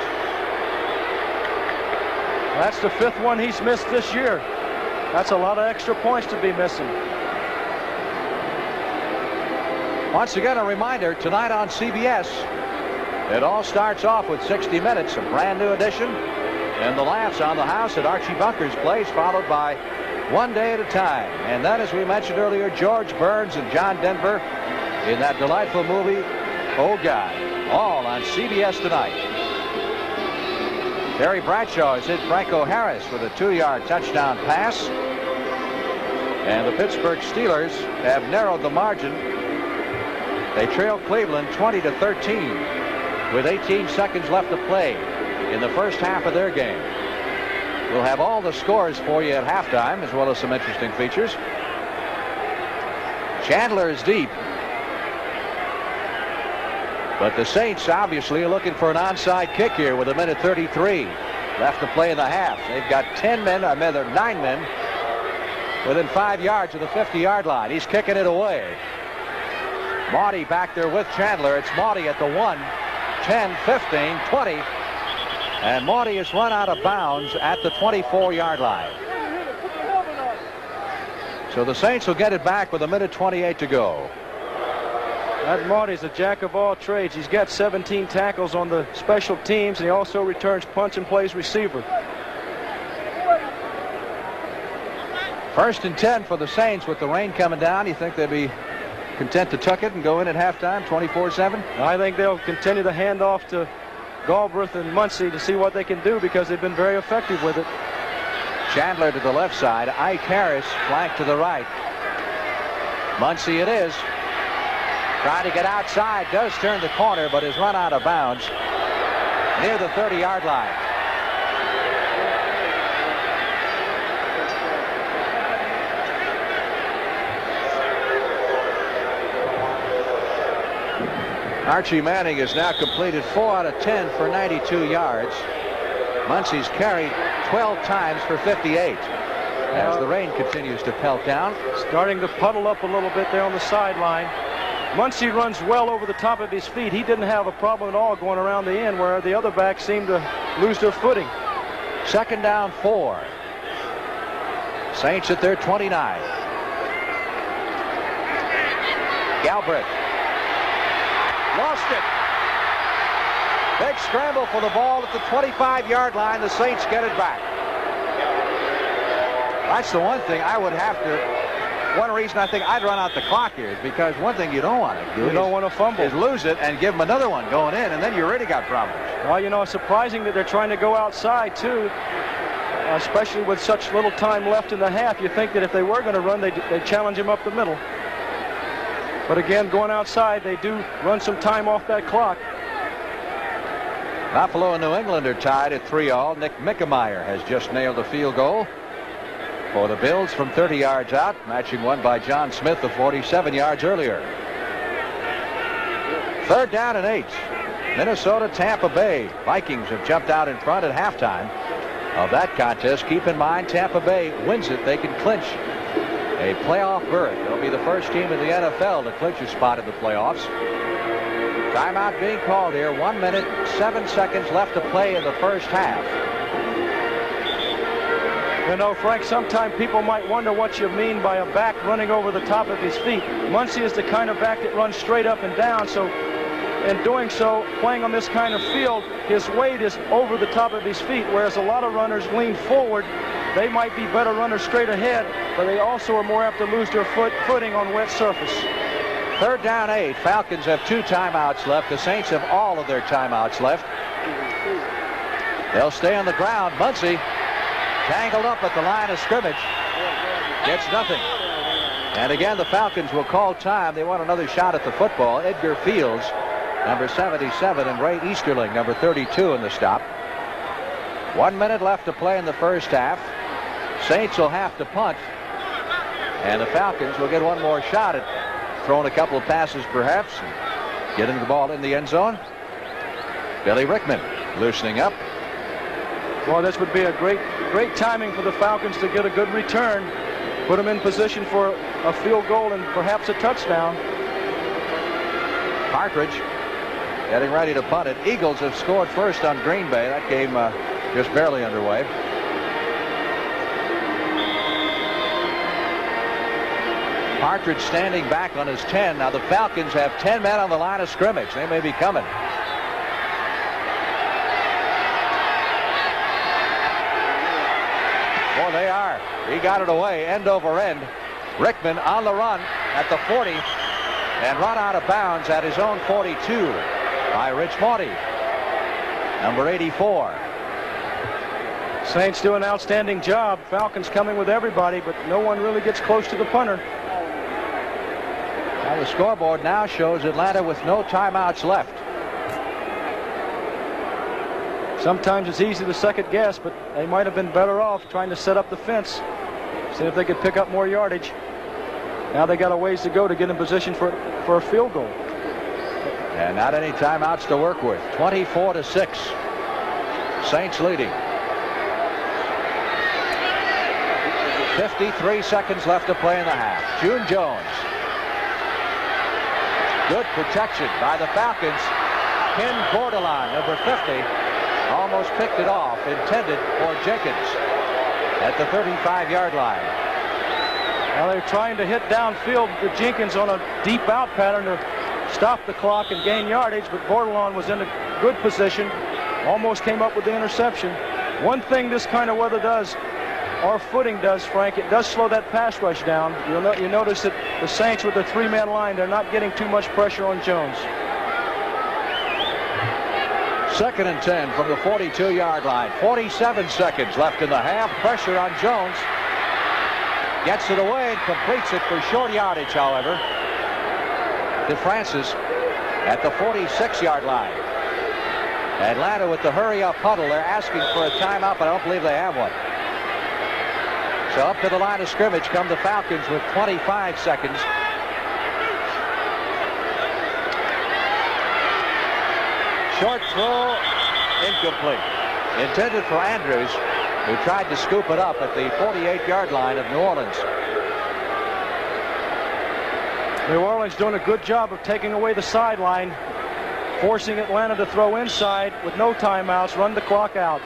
B: That's the 5th one he's missed this year. That's a lot of extra points to be missing.
A: Once again, a reminder, tonight on CBS, it all starts off with 60 Minutes, a brand new edition, and the laughs on the house at Archie Bunker's place, followed by One Day at a Time. And then, as we mentioned earlier, George Burns and John Denver in that delightful movie, Oh God, all on CBS tonight. Terry Bradshaw has hit Franco Harris with a 2-yard touchdown pass. And the Pittsburgh Steelers have narrowed the margin. They trail Cleveland 20-13 with 18 seconds left to play in the first half of their game. We'll have all the scores for you at halftime, as well as some interesting features. Chandler is deep. But the Saints obviously are looking for an onside kick here with 1:33 left to play in the half. They've got 9 men within 5 yards of the 50-yard line. He's kicking it away. Maudie back there with Chandler. It's Maudie at the 1, 10, 15, 20. And Maudie is run out of bounds at the 24-yard line. So the Saints will get it back with 1:28 to go.
B: That Maudie's a jack of all trades. He's got 17 tackles on the special teams, and he also returns punts and plays receiver.
A: First and 10 for the Saints with the rain coming down. You think they'd be content to tuck it and go in at halftime, 24-7?
B: I think they'll continue to hand off to Galbraith and Muncie to see what they can do, because they've been very effective with it.
A: Chandler to the left side. Ike Harris flank to the right. Muncie it is. Trying to get outside, does turn the corner, but is run out of bounds near the 30-yard line. Archie Manning has now completed 4 out of 10 for 92 yards. Muncie's carried 12 times for 58. As the rain continues to pelt down.
B: Starting to puddle up a little bit there on the sideline. Muncie runs well over the top of his feet. He didn't have a problem at all going around the end, where the other backs seemed to lose their footing.
A: Second down 4. Saints at their 29. Galbraith. Lost it. Big scramble for the ball at the 25-yard line. The Saints get it back. That's the one thing I would have to... One reason I think I'd run out the clock here is because one thing you don't want to do is lose it and give them another one going in, and then you really got problems.
B: Well, you know, it's surprising that they're trying to go outside, too, especially with such little time left in the half. You think that if they were going to run, they'd challenge him up the middle. But again, going outside, they do run some time off that clock.
A: Buffalo and New England are tied at 3-all. Nick Mickemeyer has just nailed a field goal for the Bills from 30 yards out, matching one by John Smith of 47 yards earlier. Third down and 8. Minnesota, Tampa Bay. Vikings have jumped out in front at halftime of that contest. Keep in mind, Tampa Bay wins it, they can clinch a playoff berth. They'll be the first team in the NFL to clinch a spot in the playoffs. Timeout being called here. 1 minute, 7 seconds left to play in the first half.
B: You know, Frank, sometimes people might wonder what you mean by a back running over the top of his feet. Muncie is the kind of back that runs straight up and down, so in doing so, playing on this kind of field, his weight is over the top of his feet, whereas a lot of runners lean forward. They might be better runners straight ahead, but they also are more apt to lose their footing on wet surface.
A: 3rd down 8. Falcons have 2 timeouts left. The Saints have all of their timeouts left. They'll stay on the ground. Muncie tangled up at the line of scrimmage. Gets nothing. And again, the Falcons will call time. They want another shot at the football. Edgar Fields, number 77, and Ray Easterling, number 32, in the stop. 1 minute left to play in the first half. Saints will have to punt. And the Falcons will get one more shot at throwing a couple of passes, perhaps, and getting the ball in the end zone. Billy Rickman loosening up.
B: Well, this would be a great timing for the Falcons to get a good return. Put them in position for a field goal and perhaps a touchdown.
A: Partridge getting ready to punt it. Eagles have scored first on Green Bay. That game just barely underway. Partridge standing back on his 10. Now the Falcons have 10 men on the line of scrimmage. They may be coming. Oh, they are. He got it away, end over end. Rickman on the run at the 40 and run out of bounds at his own 42 by Rich Morty, number 84.
B: Saints do an outstanding job. Falcons coming with everybody, but no one really gets close to the punter.
A: Now the scoreboard now shows Atlanta with no timeouts left.
B: Sometimes it's easy to second guess, but they might have been better off trying to set up the fence, see if they could pick up more yardage. Now they got a ways to go to get in position for a field goal.
A: And not any timeouts to work with. 24-6. Saints leading. 53 seconds left to play in the half. June Jones. Good protection by the Falcons. Ken Bordelon, number 50, almost picked it off. Intended for Jenkins at the 35-yard line.
B: Well, they're trying to hit downfield with Jenkins on a deep out pattern to stop the clock and gain yardage, but Bordelon was in a good position. Almost came up with the interception. One thing this kind of weather does, our footing does, Frank, it does slow that pass rush down. You notice that the Saints with the 3-man line, they're not getting too much pressure on Jones.
A: 2nd and 10 from the 42-yard line. 47 seconds left in the half. Pressure on Jones. Gets it away and completes it for short yardage, however, to Francis at the 46-yard line. Atlanta with the hurry-up huddle. They're asking for a timeout, but I don't believe they have one. So up to the line of scrimmage come the Falcons with 25 seconds. Short throw, incomplete. Intended for Andrews, who tried to scoop it up at the 48-yard line of New Orleans.
B: New Orleans doing a good job of taking away the sideline, forcing Atlanta to throw inside with no timeouts, run the clock out.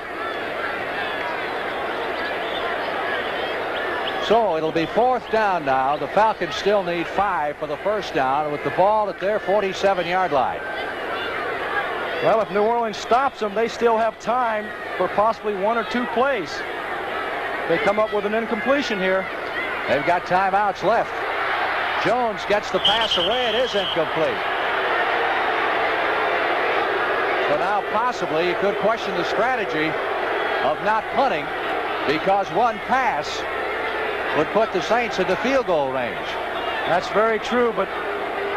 A: So it'll be 4th down now. The Falcons still need 5 for the first down with the ball at their 47-yard line.
B: Well, if New Orleans stops them, they still have time for possibly 1 or 2 plays. They come up with an incompletion here.
A: They've got timeouts left. Jones gets the pass away. It is incomplete. So now possibly you could question the strategy of not punting, because one pass would put the Saints into field goal range.
B: That's very true, but,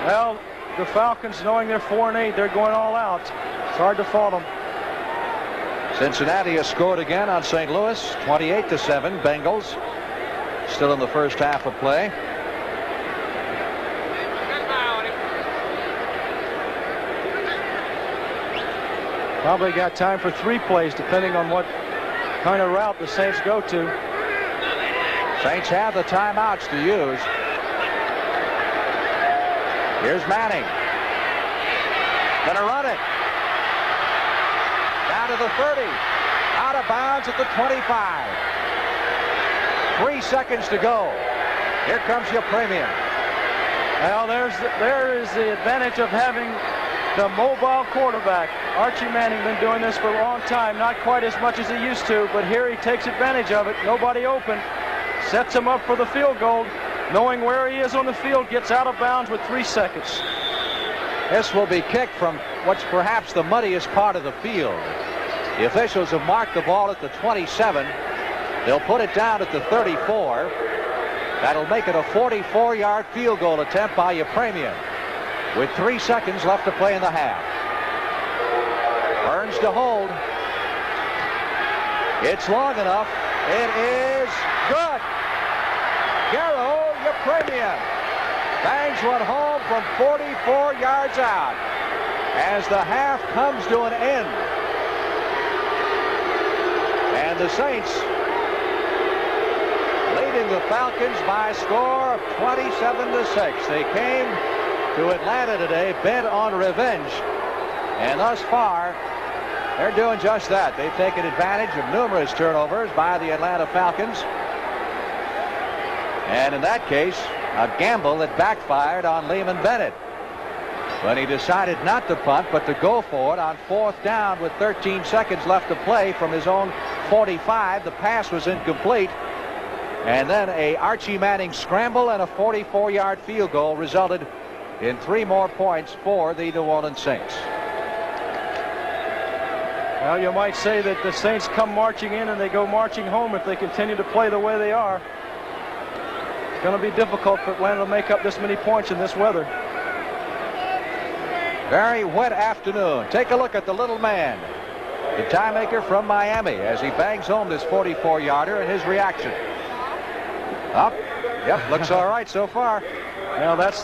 B: well, the Falcons, knowing they're 4-8, they're going all out. It's hard to fault them.
A: Cincinnati has scored again on St. Louis, 28-7. Bengals still in the first half of play.
B: Probably got time for 3 plays, depending on what kind of route the Saints go to.
A: Saints have the timeouts to use. Here's Manning. Gonna run it. Down to the 30. Out of bounds at the 25. 3 seconds to go. Here comes your premium.
B: Well, there is the advantage of having the mobile quarterback. Archie Manning been doing this for a long time, not quite as much as he used to, but here he takes advantage of it. Nobody open, sets him up for the field goal, knowing where he is on the field, gets out of bounds with 3 seconds.
A: This will be kicked from what's perhaps the muddiest part of the field. The officials have marked the ball at the 27. They'll put it down at the 34. That'll make it a 44-yard field goal attempt by Yepremian with 3 seconds left to play in the half. Burns to hold. It's long enough. It is good. Garo Yepremian bangs one home from 44 yards out as the half comes to an end. And the Saints leading the Falcons by a score of 27-6. They came to Atlanta today bent on revenge, and thus far they're doing just that. They've taken advantage of numerous turnovers by the Atlanta Falcons, and in that case a gamble that backfired on Lehman Bennett when he decided not to punt but to go for it on 4th down with 13 seconds left to play from his own 45. The pass was incomplete, and then a Archie Manning scramble and a 44-yard field goal resulted in 3 more points for the New Orleans Saints.
B: Well, you might say that the Saints come marching in and they go marching home if they continue to play the way they are. It's going to be difficult for Atlanta to make up this many points in this weather.
A: Very wet afternoon. Take a look at the little man, the tie maker from Miami, as he bangs home this 44-yarder and his reaction. Up. Yep, looks all right so far.
B: Well, that's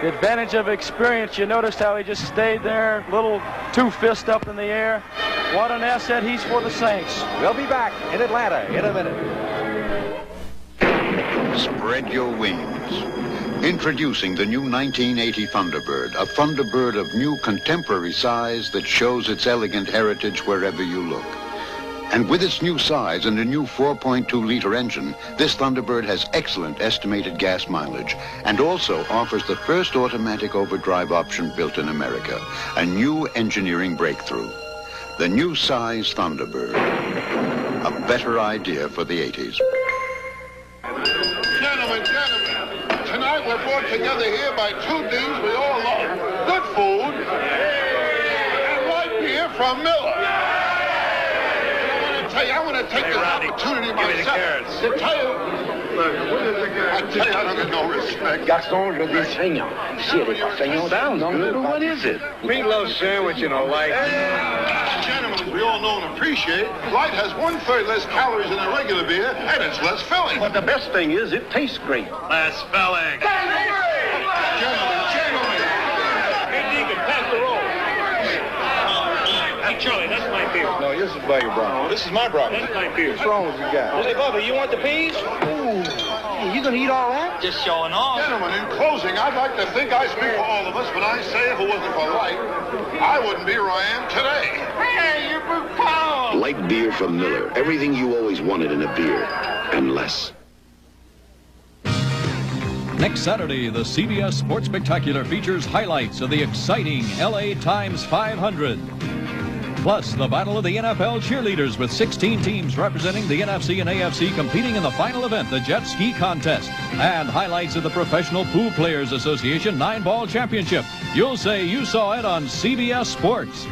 B: the advantage of experience. You noticed how he just stayed there, little 2 fists up in the air. What an asset he's for the Saints.
A: We'll be back in Atlanta in a minute.
R: Spread your wings. Introducing the new 1980 Thunderbird, a Thunderbird of new contemporary size that shows its elegant heritage wherever you look. And with its new size and a new 4.2-liter engine, this Thunderbird has excellent estimated gas mileage and also offers the first automatic overdrive option built in America, a new engineering breakthrough. The new size Thunderbird, a better idea for the 80s.
E: Gentlemen, tonight we're brought together here by 2 deans we all love. Good food and light beer from Miller. I want to take this opportunity myself to tell you. I tell you, I don't get no respect.
F: Gaston, je dis saignant. Ici, elle est pas saignante. What is it? Meatloaf sandwich and a light.
E: Gentlemen, as we all know and appreciate, light has 1/3 less calories than a regular beer, and it's less filling.
F: But the best thing is, it tastes great.
E: Less filling. Gentlemen.
F: Hey, Deacon, pass the roll. Hey, Charlie, that's my beer.
E: No, this is Bagger Brown.
F: This is my broccoli. That's my beer.
E: What's wrong with you guys?
F: Hey, Bubba, you want the peas? Ooh. You gonna eat all that? Just showing off.
E: Gentlemen, in closing, I'd like to think I speak for all of us when I say if it wasn't for light, I wouldn't be where I am today.
F: Hey, you're blue power.
L: Light beer from Miller. Everything you always wanted in a beer, and less.
Q: Next Saturday, the CBS Sports Spectacular features highlights of the exciting LA Times 500. Plus, the battle of the NFL cheerleaders with 16 teams representing the NFC and AFC competing in the final event, the Jet Ski Contest. And highlights of the Professional Pool Players Association 9-Ball Championship. You'll say you saw it on CBS Sports.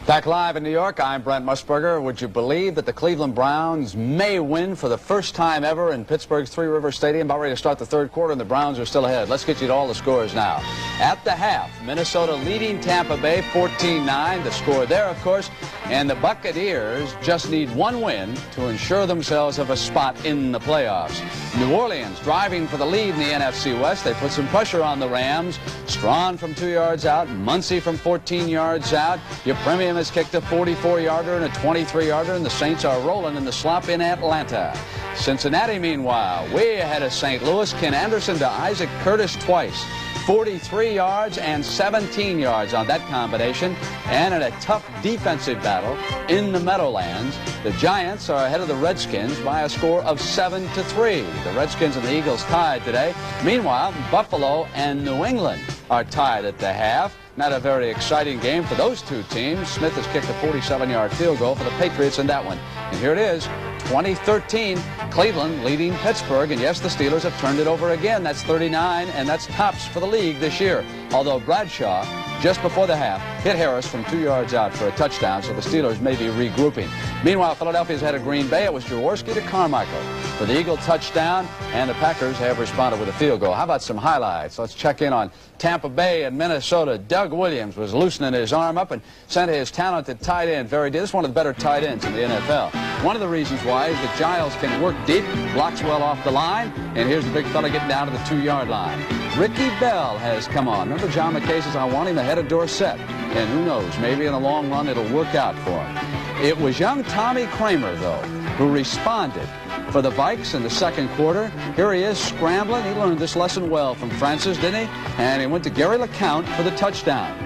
H: Back live in New York, I'm Brent Musburger. Would you believe that the Cleveland Browns may win for the first time ever in Pittsburgh's Three River Stadium? About ready to start the 3rd quarter, and the Browns are still ahead. Let's get you to all the scores now. At the half, Minnesota leading Tampa Bay 14-9. The score there, of course, And the Buccaneers just need one win to ensure themselves of a spot in the playoffs. New Orleans driving for the lead in the NFC West. They put some pressure on the Rams. Strawn from 2 yards out. Muncie from 14 yards out. Your Premium has kicked a 44-yarder and a 23-yarder, and the Saints are rolling in the slop in Atlanta. Cincinnati, meanwhile, way ahead of St. Louis. Ken Anderson to Isaac Curtis twice. 43 yards and 17 yards on that combination. And in a tough defensive battle in the Meadowlands, the Giants are ahead of the Redskins by a score of 7-3. The Redskins and the Eagles tied today. Meanwhile, Buffalo and New England are tied at the half. Not a very exciting game for those two teams. Smith has kicked a 47-yard field goal for the Patriots in that one. And here it is, 2013, Cleveland leading Pittsburgh. And yes, the Steelers have turned it over again. That's 39, and that's tops for the league this year. Although Bradshaw, just before the half, hit Harris from 2 yards out for a touchdown, so the Steelers may be regrouping. Meanwhile, Philadelphia's ahead of Green Bay. It was Jaworski to Carmichael for the Eagle touchdown, and the Packers have responded with a field goal. How about some highlights? Let's check in on Tampa Bay and Minnesota. Doug Williams was loosening his arm up and sent his talented tight end. This is one of the better tight ends in the NFL. One of the reasons why is that Giles can work deep, blocks well off the line, and here's the big fella getting down to the 2-yard line. Ricky Bell has come on. Remember John McKay says, I want him ahead of Dorsett. And who knows, maybe in the long run it'll work out for him. It was young Tommy Kramer, though, who responded for the Vikes in the second quarter. Here he is scrambling. He learned this lesson well from Francis, didn't he? And he went to Gary LeCount for the touchdown.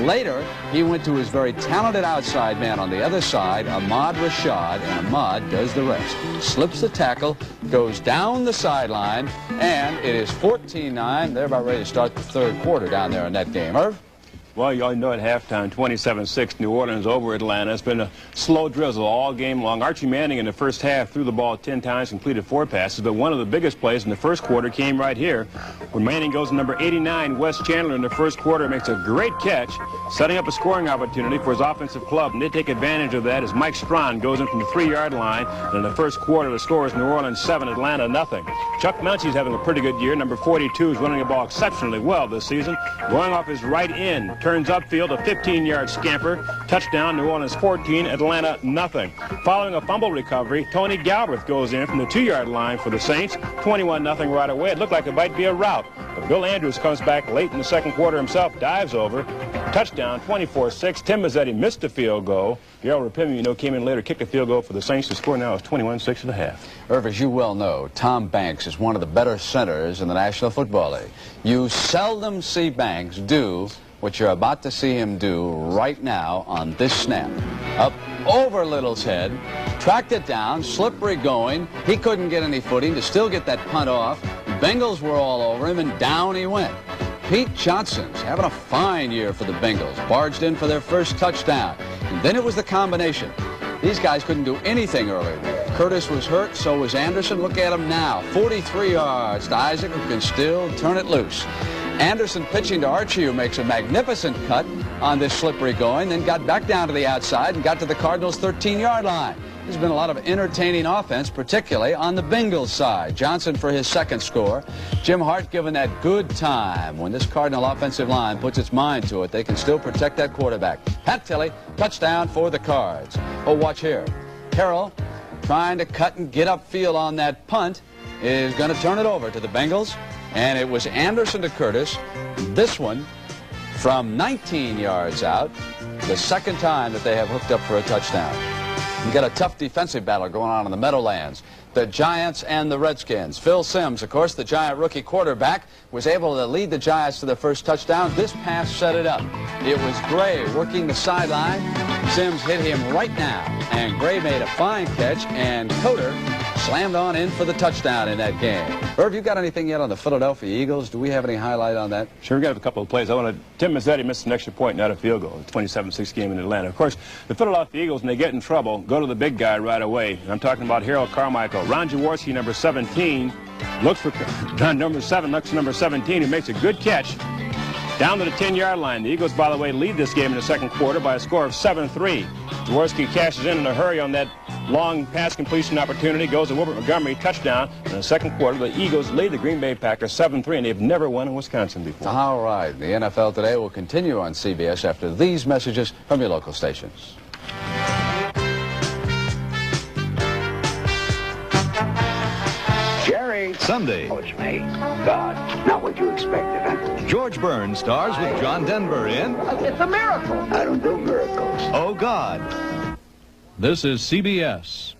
H: Later, he went to his very talented outside man on the other side, Ahmad Rashad, and Ahmad does the rest. Slips the tackle, goes down the sideline, and it is 14-9. They're about ready to start the third quarter down there in that game. Irv?
N: Well, you all know at halftime, 27-6, New Orleans over Atlanta. It's been a slow drizzle all game long. Archie Manning in the first half threw the ball 10 times, completed 4 passes, but one of the biggest plays in the first quarter came right here, where Manning goes to number 89, Wes Chandler, in the first quarter, makes a great catch, setting up a scoring opportunity for his offensive club, and they take advantage of that as Mike Strawn goes in from the 3-yard line, and in the first quarter, the score is New Orleans 7, Atlanta nothing. Chuck Muncie's having a pretty good year. Number 42 is running the ball exceptionally well this season, going off his right end. Turns upfield, a 15-yard scamper. Touchdown, New Orleans 14, Atlanta nothing. Following a fumble recovery, Tony Galbraith goes in from the 2-yard line for the Saints. 21-0 right away. It looked like it might be a rout. But Bill Andrews comes back late in the second quarter himself, dives over. Touchdown, 24-6. Tim Mazzetti missed the field goal. Gerald Rapimi, came in later, kicked a field goal for the Saints. The score now is 21-6 at the half.
H: Irv, as you well know, Tom Banks is one of the better centers in the National Football League. You seldom see Banks do what you're about to see him do right now on this snap. Up over Little's head, tracked it down, slippery going. He couldn't get any footing to still get that punt off. Bengals were all over him, and down he went. Pete Johnson's having a fine year for the Bengals. Barged in for their first touchdown. And then it was the combination. These guys couldn't do anything earlier. Curtis was hurt, so was Anderson. Look at him now. 43 yards to Isaac, who can still turn it loose. Anderson pitching to Archie, who makes a magnificent cut on this slippery going, then got back down to the outside and got to the Cardinals' 13-yard line. There's been a lot of entertaining offense, particularly on the Bengals side. Johnson for his second score. Jim Hart given that good time. When this Cardinal offensive line puts its mind to it, they can still protect that quarterback. Pat Tilley, touchdown for the Cards. Oh, watch here. Carroll, trying to cut and get upfield on that punt, is going to turn it over to the Bengals. And it was Anderson to Curtis. This one from 19 yards out, the second time that they have hooked up for a touchdown. You got a tough defensive battle going on in the Meadowlands. The Giants and the Redskins. Phil Simms, of course, the Giant rookie quarterback, was able to lead the Giants to their first touchdown. This pass set it up. It was Gray working the sideline. Simms hit him right now, and Gray made a fine catch, and Coder slammed on in for the touchdown in that game. Irv, you got anything yet on the Philadelphia Eagles? Do we have any highlight on that?
N: Sure, we got a couple of plays. Tim Mazzetti missed an extra point, not a field goal. 27-6 game in Atlanta. Of course, the Philadelphia Eagles, when they get in trouble, go to the big guy right away. I'm talking about Harold Carmichael. Ron Jaworski, number 17, looks for number 7, looks for number 17, who makes a good catch down to the 10-yard line. The Eagles, by the way, lead this game in the second quarter by a score of 7-3. Jaworski cashes in a hurry on that long pass completion opportunity, goes to Wilbert Montgomery, touchdown. In the second quarter, the Eagles lead the Green Bay Packers 7-3, and they've never won in Wisconsin before.
H: All right. The NFL Today will continue on CBS after these messages from your local stations.
C: Sunday.
F: Oh, it's me. God, not what you expected, huh?
C: George Burns stars with John Denver in
F: It's a miracle. I don't do miracles.
C: Oh, God.
Q: This is CBS.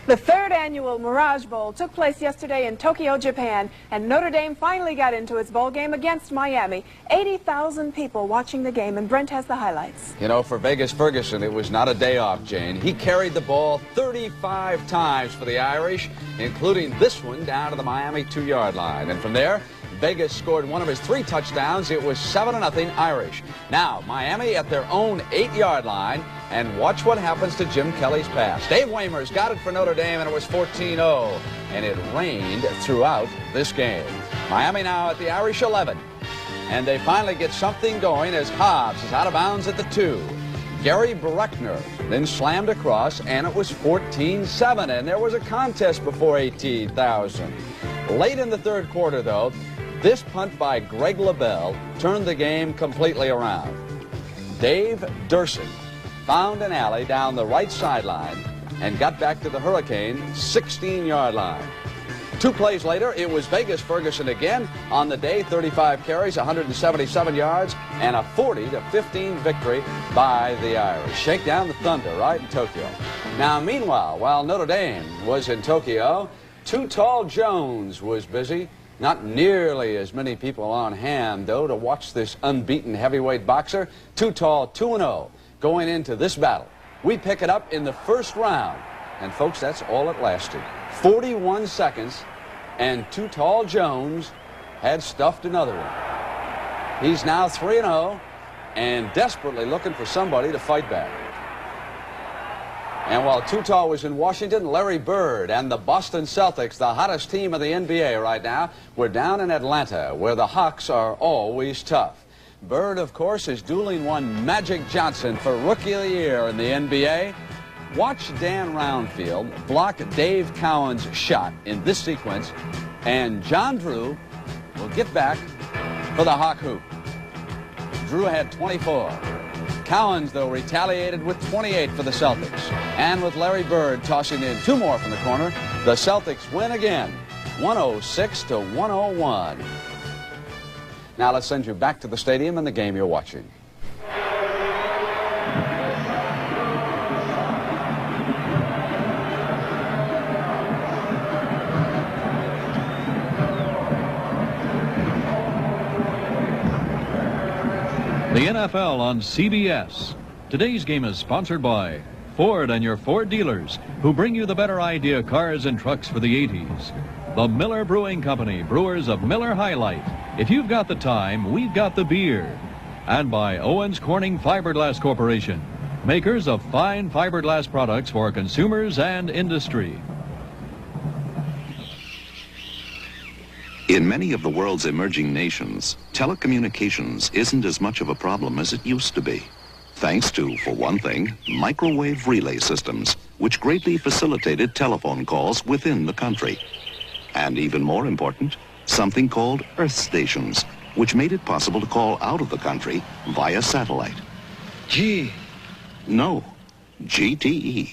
S: The third annual Mirage Bowl took place yesterday in Tokyo, Japan, and Notre Dame finally got into its bowl game against Miami. 80,000 people watching the game, and Brent has the highlights.
H: You know, for Vegas Ferguson, it was not a day off, Jane. He carried the ball 35 times for the Irish, including this one down to the Miami 2-yard line. And from there, Vegas scored one of his 3 touchdowns. It was 7-0 Irish. Now, Miami at their own 8-yard line, and watch what happens to Jim Kelly's pass. Dave Wamers got it for Notre Dame, and it was 14-0, and it rained throughout this game. Miami now at the Irish 11, and they finally get something going as Hobbs is out of bounds at the 2. Gary Bruckner then slammed across, and it was 14-7, and there was a contest before 18,000. Late in the third quarter, though, this punt by Greg LaBelle turned the game completely around. Dave Durson found an alley down the right sideline and got back to the Hurricane 16-yard line. 2 plays later, it was Vegas Ferguson again on the day, 35 carries, 177 yards, and a 40-15 victory by the Irish. Shake down the Thunder right in Tokyo. Now, meanwhile, while Notre Dame was in Tokyo, Too Tall Jones was busy. Not nearly as many people on hand, though, to watch this unbeaten heavyweight boxer. Too Tall 2-0 going into this battle. We pick it up in the first round. And, folks, that's all it lasted. 41 seconds, and Too Tall Jones had stuffed another one. He's now 3-0 and desperately looking for somebody to fight back. And while Too Tall was in Washington, Larry Bird and the Boston Celtics, the hottest team of the NBA right now, were down in Atlanta, where the Hawks are always tough. Bird, of course, is dueling one Magic Johnson for Rookie of the Year in the NBA. Watch Dan Roundfield block Dave Cowan's shot in this sequence, and John Drew will get back for the Hawk hoop. Drew had 24. Cowens, though, retaliated with 28 for the Celtics. And with Larry Bird tossing in 2 more from the corner, the Celtics win again, 106-101. Now let's send you back to the stadium and the game you're watching.
Q: The NFL on CBS. Today's game is sponsored by Ford and your Ford dealers, who bring you the better idea cars and trucks for the 80s. The Miller Brewing Company, brewers of Miller High Life. If you've got the time, we've got the beer. And by Owens Corning Fiberglass Corporation, makers of fine fiberglass products for consumers and industry.
T: In many of the world's emerging nations, telecommunications isn't as much of a problem as it used to be. Thanks to, for one thing, microwave relay systems, which greatly facilitated telephone calls within the country. And even more important, something called earth stations, which made it possible to call out of the country via satellite.
K: G.
T: No, GTE.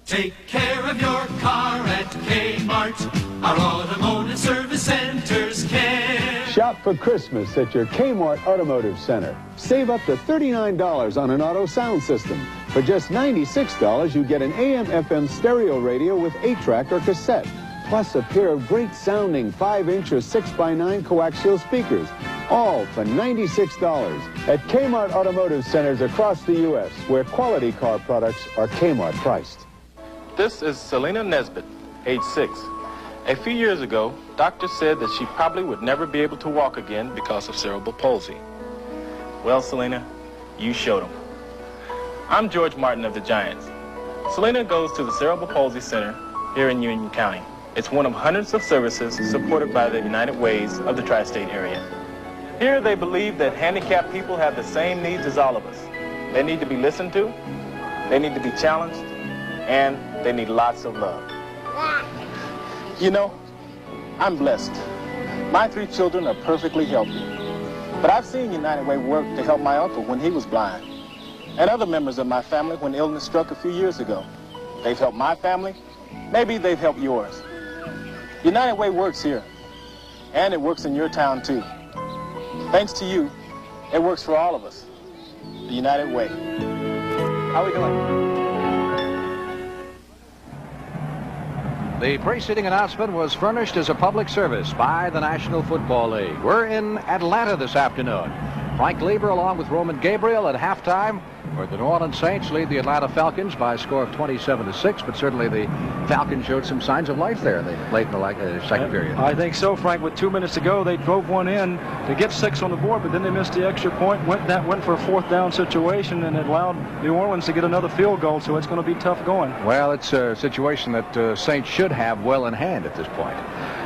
O: Take care of your car at Kmart. Our automotive service centers care.
U: Shop for Christmas at your Kmart Automotive Center. Save up to $39 on an auto sound system. For just $96, you get an AM/FM stereo radio with 8-track or cassette, plus a pair of great sounding 5-inch or 6x9 coaxial speakers. All for $96 at Kmart Automotive Centers across the U.S., where quality car products are Kmart priced.
Y: This is Selena Nesbitt, age 6. A few years ago, doctors said that she probably would never be able to walk again because of cerebral palsy. Well, Selena, you showed them. I'm George Martin of the Giants. Selena goes to the Cerebral Palsy Center here in Union County. It's one of hundreds of services supported by the United Ways of the tri-state area. Here they believe that handicapped people have the same needs as all of us. They need to be listened to, they need to be challenged, and they need lots of love. You know, I'm blessed. My 3 children are perfectly healthy. But I've seen United Way work to help my uncle when he was blind, and other members of my family when illness struck a few years ago. They've helped my family. Maybe they've helped yours. United Way works here, and it works in your town too. Thanks to you, it works for all of us. The United Way.
H: How are we doing? The preceding announcement was furnished as a public service by the National Football League. We're in Atlanta this afternoon. Frank Lieber along with Roman Gabriel at halftime, where the New Orleans Saints lead the Atlanta Falcons by a score of 27-6, but certainly the Falcons showed some signs of life there late in the second period.
B: I think so, Frank. With 2 minutes to go, they drove one in to get 6 on the board, but then they missed the extra point, went for a fourth down situation, and it allowed New Orleans to get another field goal, so it's going to be tough going.
H: Well, it's a situation that Saints should have well in hand at this point.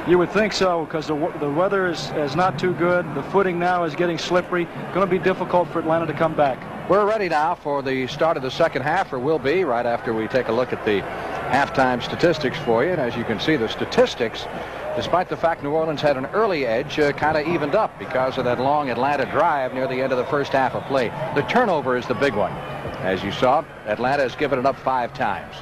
B: You would think so, because the weather is not too good. The footing now is getting slippery. Going to be difficult for Atlanta to come back.
H: We're ready now for the start of the second half, or will be right after we take a look at the halftime statistics for you. And as you can see, the statistics, despite the fact New Orleans had an early edge, kind of evened up because of that long Atlanta drive near the end of the first half of play. The turnover is the big one. As you saw, Atlanta has given it up 5 times.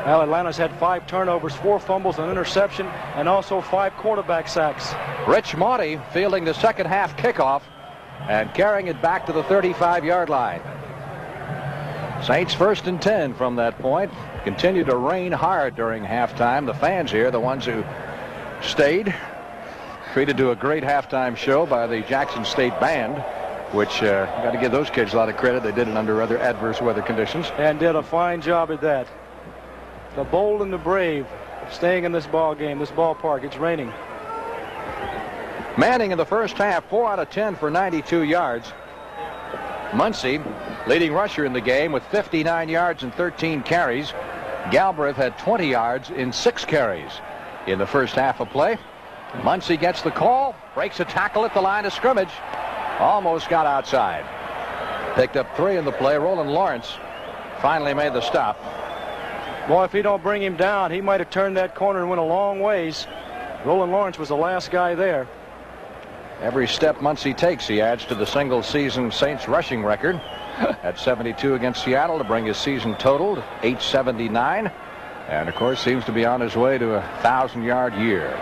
B: Well, Atlanta's had 5 turnovers, 4 fumbles, an interception, and also 5 quarterback sacks.
H: Rich Monty fielding the second half kickoff and carrying it back to the 35-yard line. Saints 1st and 10 from that point. Continued to rain hard during halftime. The fans here, the ones who stayed, treated to a great halftime show by the Jackson State Band, which got to give those kids a lot of credit. They did it under other adverse weather conditions.
B: And did a fine job at that. The bold and the brave staying in this ball game, this ballpark. It's raining.
H: Manning in the first half, 4 out of 10 for 92 yards. Muncy, leading rusher in the game with 59 yards and 13 carries. Galbraith had 20 yards in 6 carries in the first half of play. Muncy gets the call, breaks a tackle at the line of scrimmage. Almost got outside. Picked up 3 in the play. Roland Lawrence finally made the stop.
B: Boy, if he don't bring him down, he might have turned that corner and went a long ways. Roland Lawrence was the last guy there.
H: Every step Muncy takes, he adds to the single-season Saints rushing record at 72 against Seattle to bring his season total to 879. And, of course, seems to be on his way to a 1,000-yard year.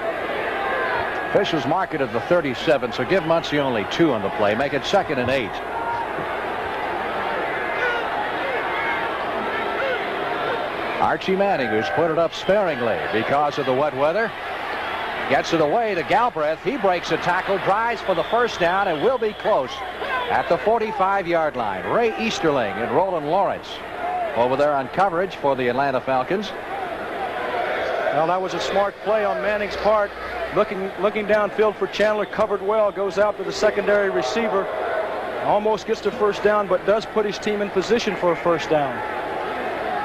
H: Officials mark it at the 37, so give Muncy only 2 on the play. Make it 2nd and 8. Archie Manning, who's put it up sparingly because of the wet weather, gets it away to Galbraith. He breaks a tackle, drives for the first down, and will be close at the 45-yard line. Ray Easterling and Roland Lawrence over there on coverage for the Atlanta Falcons.
B: Well, that was a smart play on Manning's part. Looking downfield for Chandler, covered well, goes out to the secondary receiver. Almost gets the first down, but does put his team in position for a first down.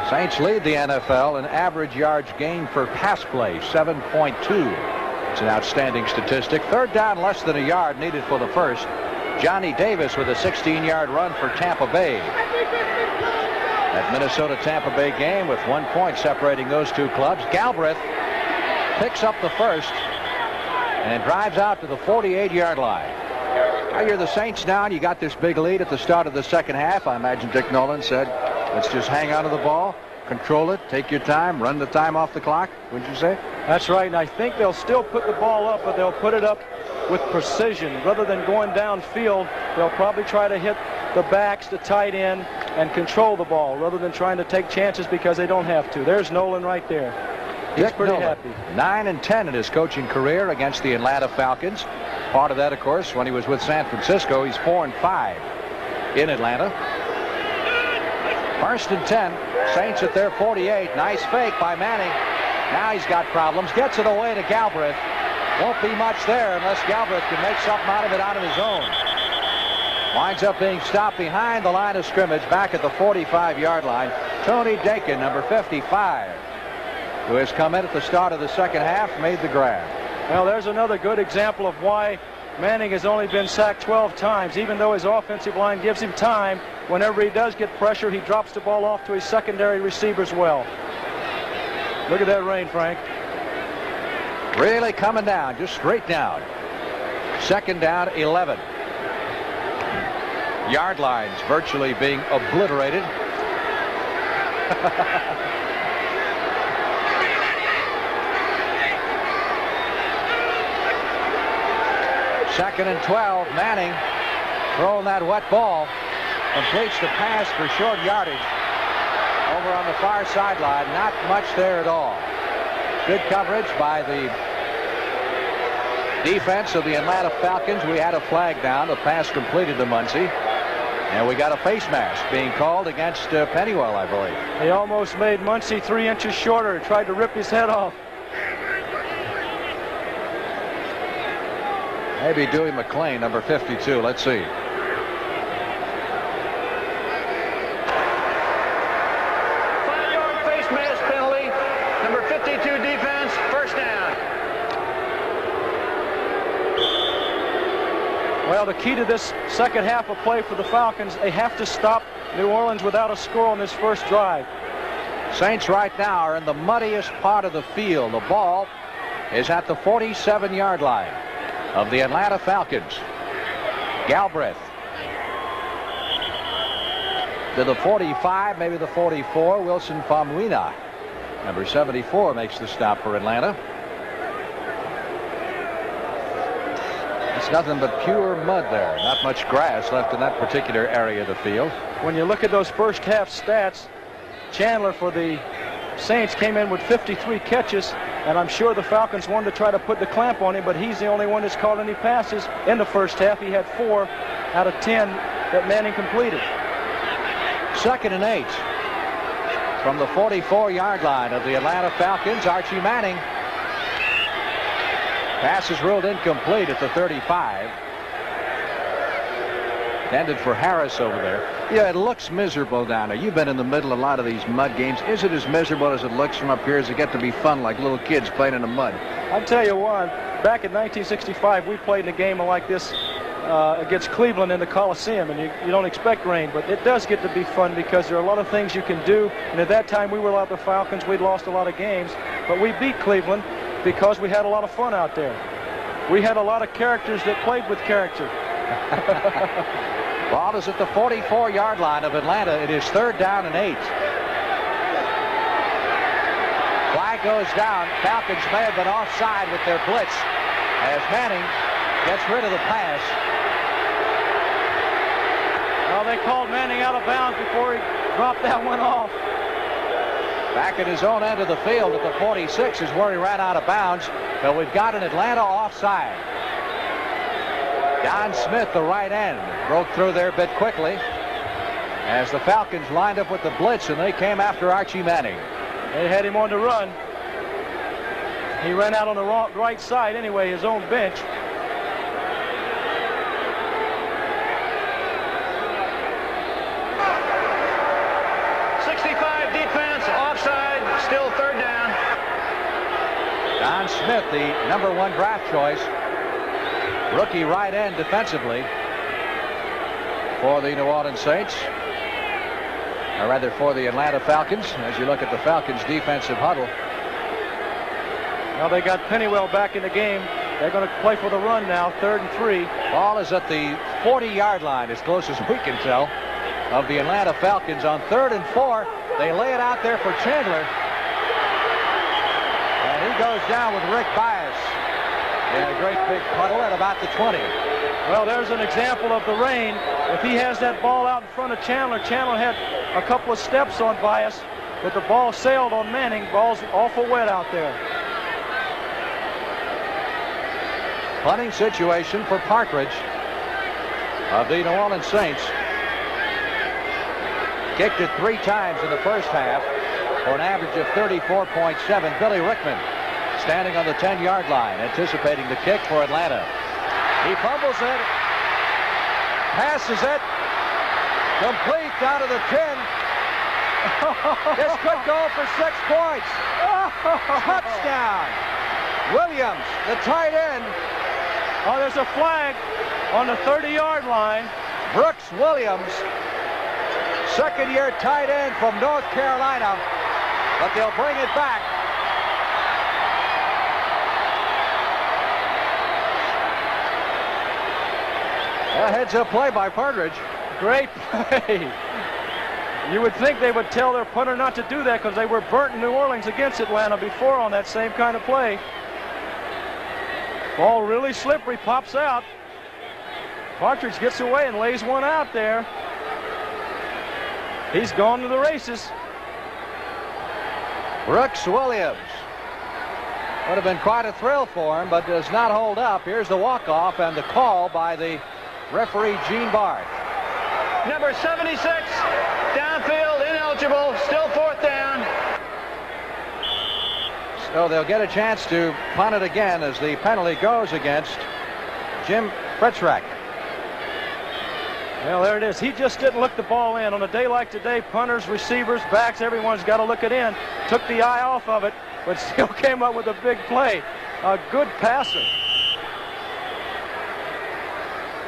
H: Saints lead the NFL in average yards gained per pass play, 7.2. It's an outstanding statistic. 3rd down, less than a yard needed for the first. Johnny Davis with a 16-yard run for Tampa Bay. That Minnesota-Tampa Bay game with 1 point separating those two clubs. Galbraith picks up the first and drives out to the 48-yard line. Now you're the Saints down. You got this big lead at the start of the second half. I imagine Dick Nolan said, let's just hang on to the ball, control it, take your time, run the time off the clock, wouldn't you say?
B: That's right, and I think they'll still put the ball up, but they'll put it up with precision. Rather than going downfield, they'll probably try to hit the backs, the tight end, and control the ball rather than trying to take chances because they don't have to. There's Nolan right there. He's pretty happy.
H: 9 and 10 in his coaching career against the Atlanta Falcons. Part of that, of course, when he was with San Francisco, he's 4 and 5 in Atlanta. 1st and 10. Saints at their 48. Nice fake by Manning. Now he's got problems. Gets it away to Galbraith. Won't be much there unless Galbraith can make something out of it on his own. Winds up being stopped behind the line of scrimmage back at the 45-yard line. Tony Dakin, number 55, who has come in at the start of the second half, made the grab.
B: Well, there's another good example of why Manning has only been sacked 12 times. Even though his offensive line gives him time, whenever he does get pressure, he drops the ball off to his secondary receivers well. Look at that rain, Frank.
H: Really coming down, just straight down.
A: Second down, 11. Yard lines virtually being obliterated. Second and 12. Manning throwing that wet ball. Completes the pass for short yardage. Over on the far sideline. Not much there at all. Good coverage by the defense of the Atlanta Falcons. We had a flag down. The pass completed to Muncie. And we got a face mask being called against Pennywell, I believe.
B: He almost made Muncie 3 inches shorter. Tried to rip his head off.
A: Maybe Dewey McClain, number 52. Let's see.
B: Face mask penalty. Number 52 defense. First down. Well, the key to this second half of play for the Falcons, they have to stop New Orleans without a score on this first drive.
A: Saints right now are in the muddiest part of the field. The ball is at the 47-yard line of the Atlanta Falcons. Galbraith to the 45, maybe the 44. Wilson Famuina, number 74, makes the stop for Atlanta. It's nothing but pure mud there. Not much grass left in that particular area of the field.
B: When you look at those first half stats, Chandler for the Saints came in with 53 catches, and I'm sure the Falcons wanted to try to put the clamp on him, but he's the only one that's caught any passes in the first half. He had 4 out of 10 that Manning completed.
A: Second and 8 from the 44-yard line of the Atlanta Falcons. Archie Manning. Pass is ruled incomplete at the 35. Intended for Harris over there. Yeah, it looks miserable down there. You've been in the middle of a lot of these mud games. Is it as miserable as it looks from up here? Does it get to be fun like little kids playing in the mud?
B: I'll tell you what, back in 1965, we played in a game like this against Cleveland in the Coliseum, and you don't expect rain, but it does get to be fun because there are a lot of things you can do. And at that time, we were like the Falcons. We'd lost a lot of games, but we beat Cleveland because we had a lot of fun out there. We had a lot of characters that played with character.
A: Ball is at the 44-yard line of Atlanta. It is third down and 8. Flag goes down. Falcons may have been offside with their blitz as Manning gets rid of the pass.
B: Well, they called Manning out of bounds before he dropped that one off.
A: Back at his own end of the field at the 46 is where he ran out of bounds. But we've got an Atlanta offside. Don Smith, the right end, broke through there a bit quickly as the Falcons lined up with the blitz, and they came after Archie Manning.
B: They had him on the run. He ran out on the right side anyway, his own bench. Still third down.
A: Don Smith, the number 1 draft choice, rookie right end defensively for the New Orleans Saints, or rather for the Atlanta Falcons. As you look at the Falcons defensive huddle,
B: now they got Pennywell back in the game. They're going to play for the run now, 3rd and 3.
A: Ball is at the 40-yard line, as close as we can tell, of the Atlanta Falcons. On 3rd and 4, they lay it out there for Chandler. And he goes down with Rick Bias in a great big puddle at about the 20.
B: Well, there's an example of the rain. If he has that ball out in front of Chandler, Chandler had a couple of steps on Bias, but the ball sailed on Manning. Ball's awful wet out there.
A: Punting situation for Partridge of the New Orleans Saints. Kicked it 3 times in the first half for an average of 34.7. Billy Rickman standing on the 10-yard line, anticipating the kick for Atlanta. He fumbles it, passes it, complete down to the 10. This could go for 6 points. Touchdown. Williams, the tight end.
B: Oh, there's a flag on the 30-yard line.
A: Brooks Williams, second-year tight end from North Carolina, but they'll bring it back. A heads-up play by Partridge.
B: Great play. You would think they would tell their punter not to do that because they were burnt in New Orleans against Atlanta before on that same kind of play. Ball really slippery, pops out. Partridge gets away and lays one out there. He's gone to the races.
A: Brooks Williams. Would have been quite a thrill for him, but does not hold up. Here's the walk-off and the call by the referee, Gene Barth.
F: Number 76, downfield, ineligible, still 4th down.
A: So they'll get a chance to punt it again as the penalty goes against Jim Fretzrack.
B: Well, there it is. He just didn't look the ball in. On a day like today, punters, receivers, backs, everyone's got to look it in. Took the eye off of it, but still came up with a big play. A good passer.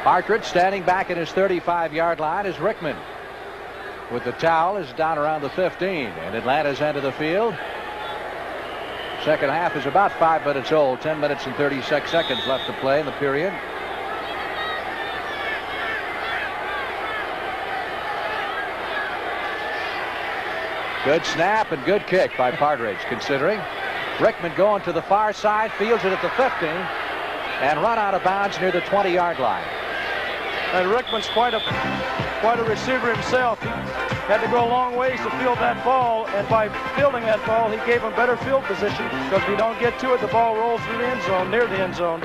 A: Partridge standing back at his 35-yard line is Rickman. With the towel is down around the 15. And Atlanta's end of the field. Second half is about 5 minutes old. 10 minutes and 36 seconds left to play in the period. Good snap and good kick by Partridge, considering. Rickman going to the far side, fields it at the 15, and run out of bounds near the 20-yard line.
B: And Rickman's quite a receiver himself. He had to go a long ways to field that ball, and by fielding that ball, he gave him better field position, because if you don't get to it, the ball rolls through the end zone, near the end zone.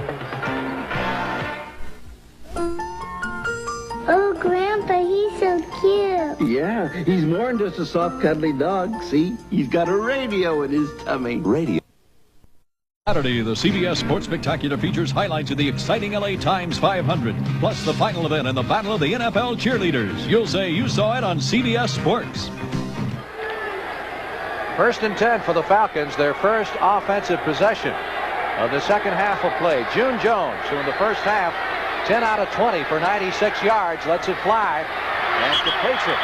D: Oh, Grandpa, he's so cute.
F: Yeah, he's more than just a soft, cuddly dog. See, he's got a radio in his tummy.
T: Radio.
Q: Saturday, the CBS Sports Spectacular features highlights of the exciting LA Times 500, plus the final event in the Battle of the NFL Cheerleaders. You'll say you saw it on CBS Sports.
A: 1st and 10 for the Falcons, their first offensive possession of the second half of play. June Jones, who in the first half, 10 out of 20 for 96 yards, lets it fly and completes it.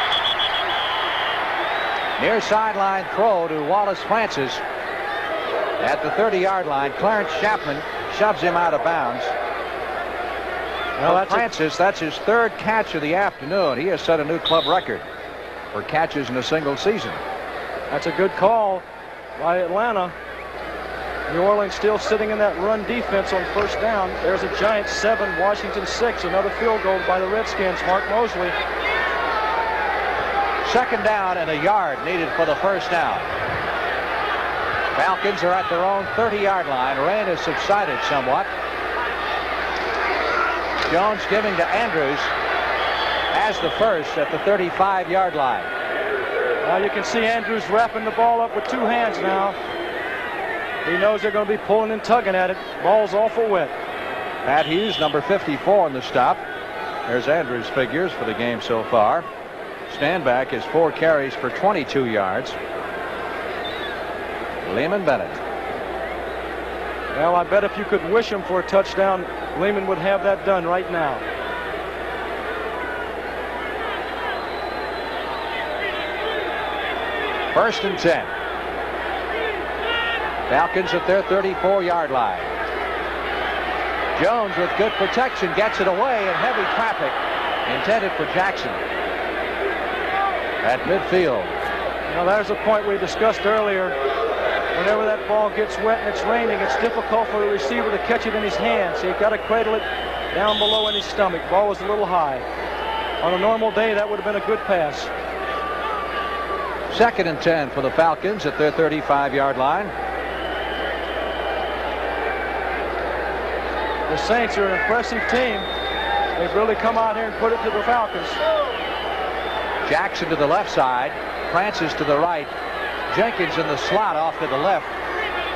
A: Near sideline throw to Wallace Francis. At the 30-yard line, Clarence Chapman shoves him out of bounds. Well, that's Francis, that's his 3rd catch of the afternoon. He has set a new club record for catches in a single season.
B: That's a good call by Atlanta. New Orleans still sitting in that run defense on 1st down. There's a Giants 7, Washington 6. Another field goal by the Redskins, Mark Mosley.
A: 2nd down and a yard needed for the 1st down. Falcons are at their own 30-yard line. Rain has subsided somewhat. Jones giving to Andrews as the first at the 35-yard line.
B: Now you can see Andrews wrapping the ball up with 2 hands now. He knows they're going to be pulling and tugging at it. Ball's awful wet.
A: Pat Hughes, number 54 in the stop. There's Andrews' figures for the game so far. Standback has 4 carries for 22 yards. Lehman Bennett.
B: Well, I bet if you could wish him for a touchdown, Lehman would have that done right now.
A: First and 10. Falcons at their 34-yard line. Jones with good protection gets it away in heavy traffic intended for Jackson at midfield.
B: Now there's a point we discussed earlier. Whenever that ball gets wet and it's raining, it's difficult for the receiver to catch it in his hands. So you've got to cradle it down below in his stomach. Ball was a little high. On a normal day, that would have been a good pass.
A: 2nd and 10 for the Falcons at their 35-yard line.
B: The Saints are an impressive team. They've really come out here and put it to the Falcons.
A: Jackson to the left side. Francis to the right. Jenkins in the slot off to the left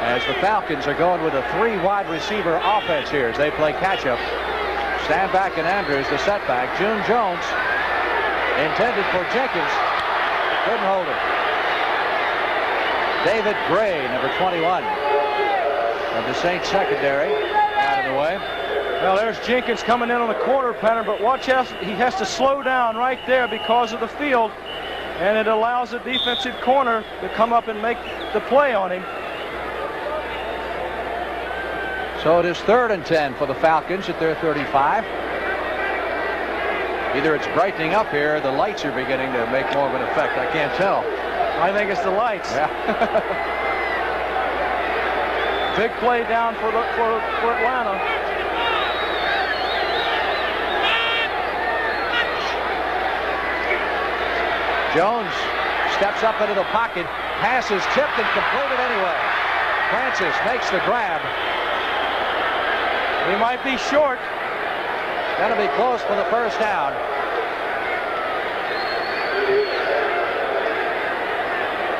A: as the Falcons are going with a 3 wide receiver offense here as they play catch-up. Standback and Andrews, the setback. June Jones intended for Jenkins. Couldn't hold it. David Gray, number 21 of the Saints secondary, out of the way.
B: Well, there's Jenkins coming in on the corner pattern, but watch out, he has to slow down right there because of the field. And it allows the defensive corner to come up and make the play on him.
A: So it is 3rd and 10 for the Falcons at their 35.
H: Either it's brightening up here, the lights are beginning to make more of an effect. I can't tell.
B: I think it's the lights.
H: Yeah.
B: Big play down for Atlanta.
A: Jones steps up into the pocket. Pass is tipped and completed anyway. Francis makes the grab.
B: He might be short.
A: Going to be close for the first down.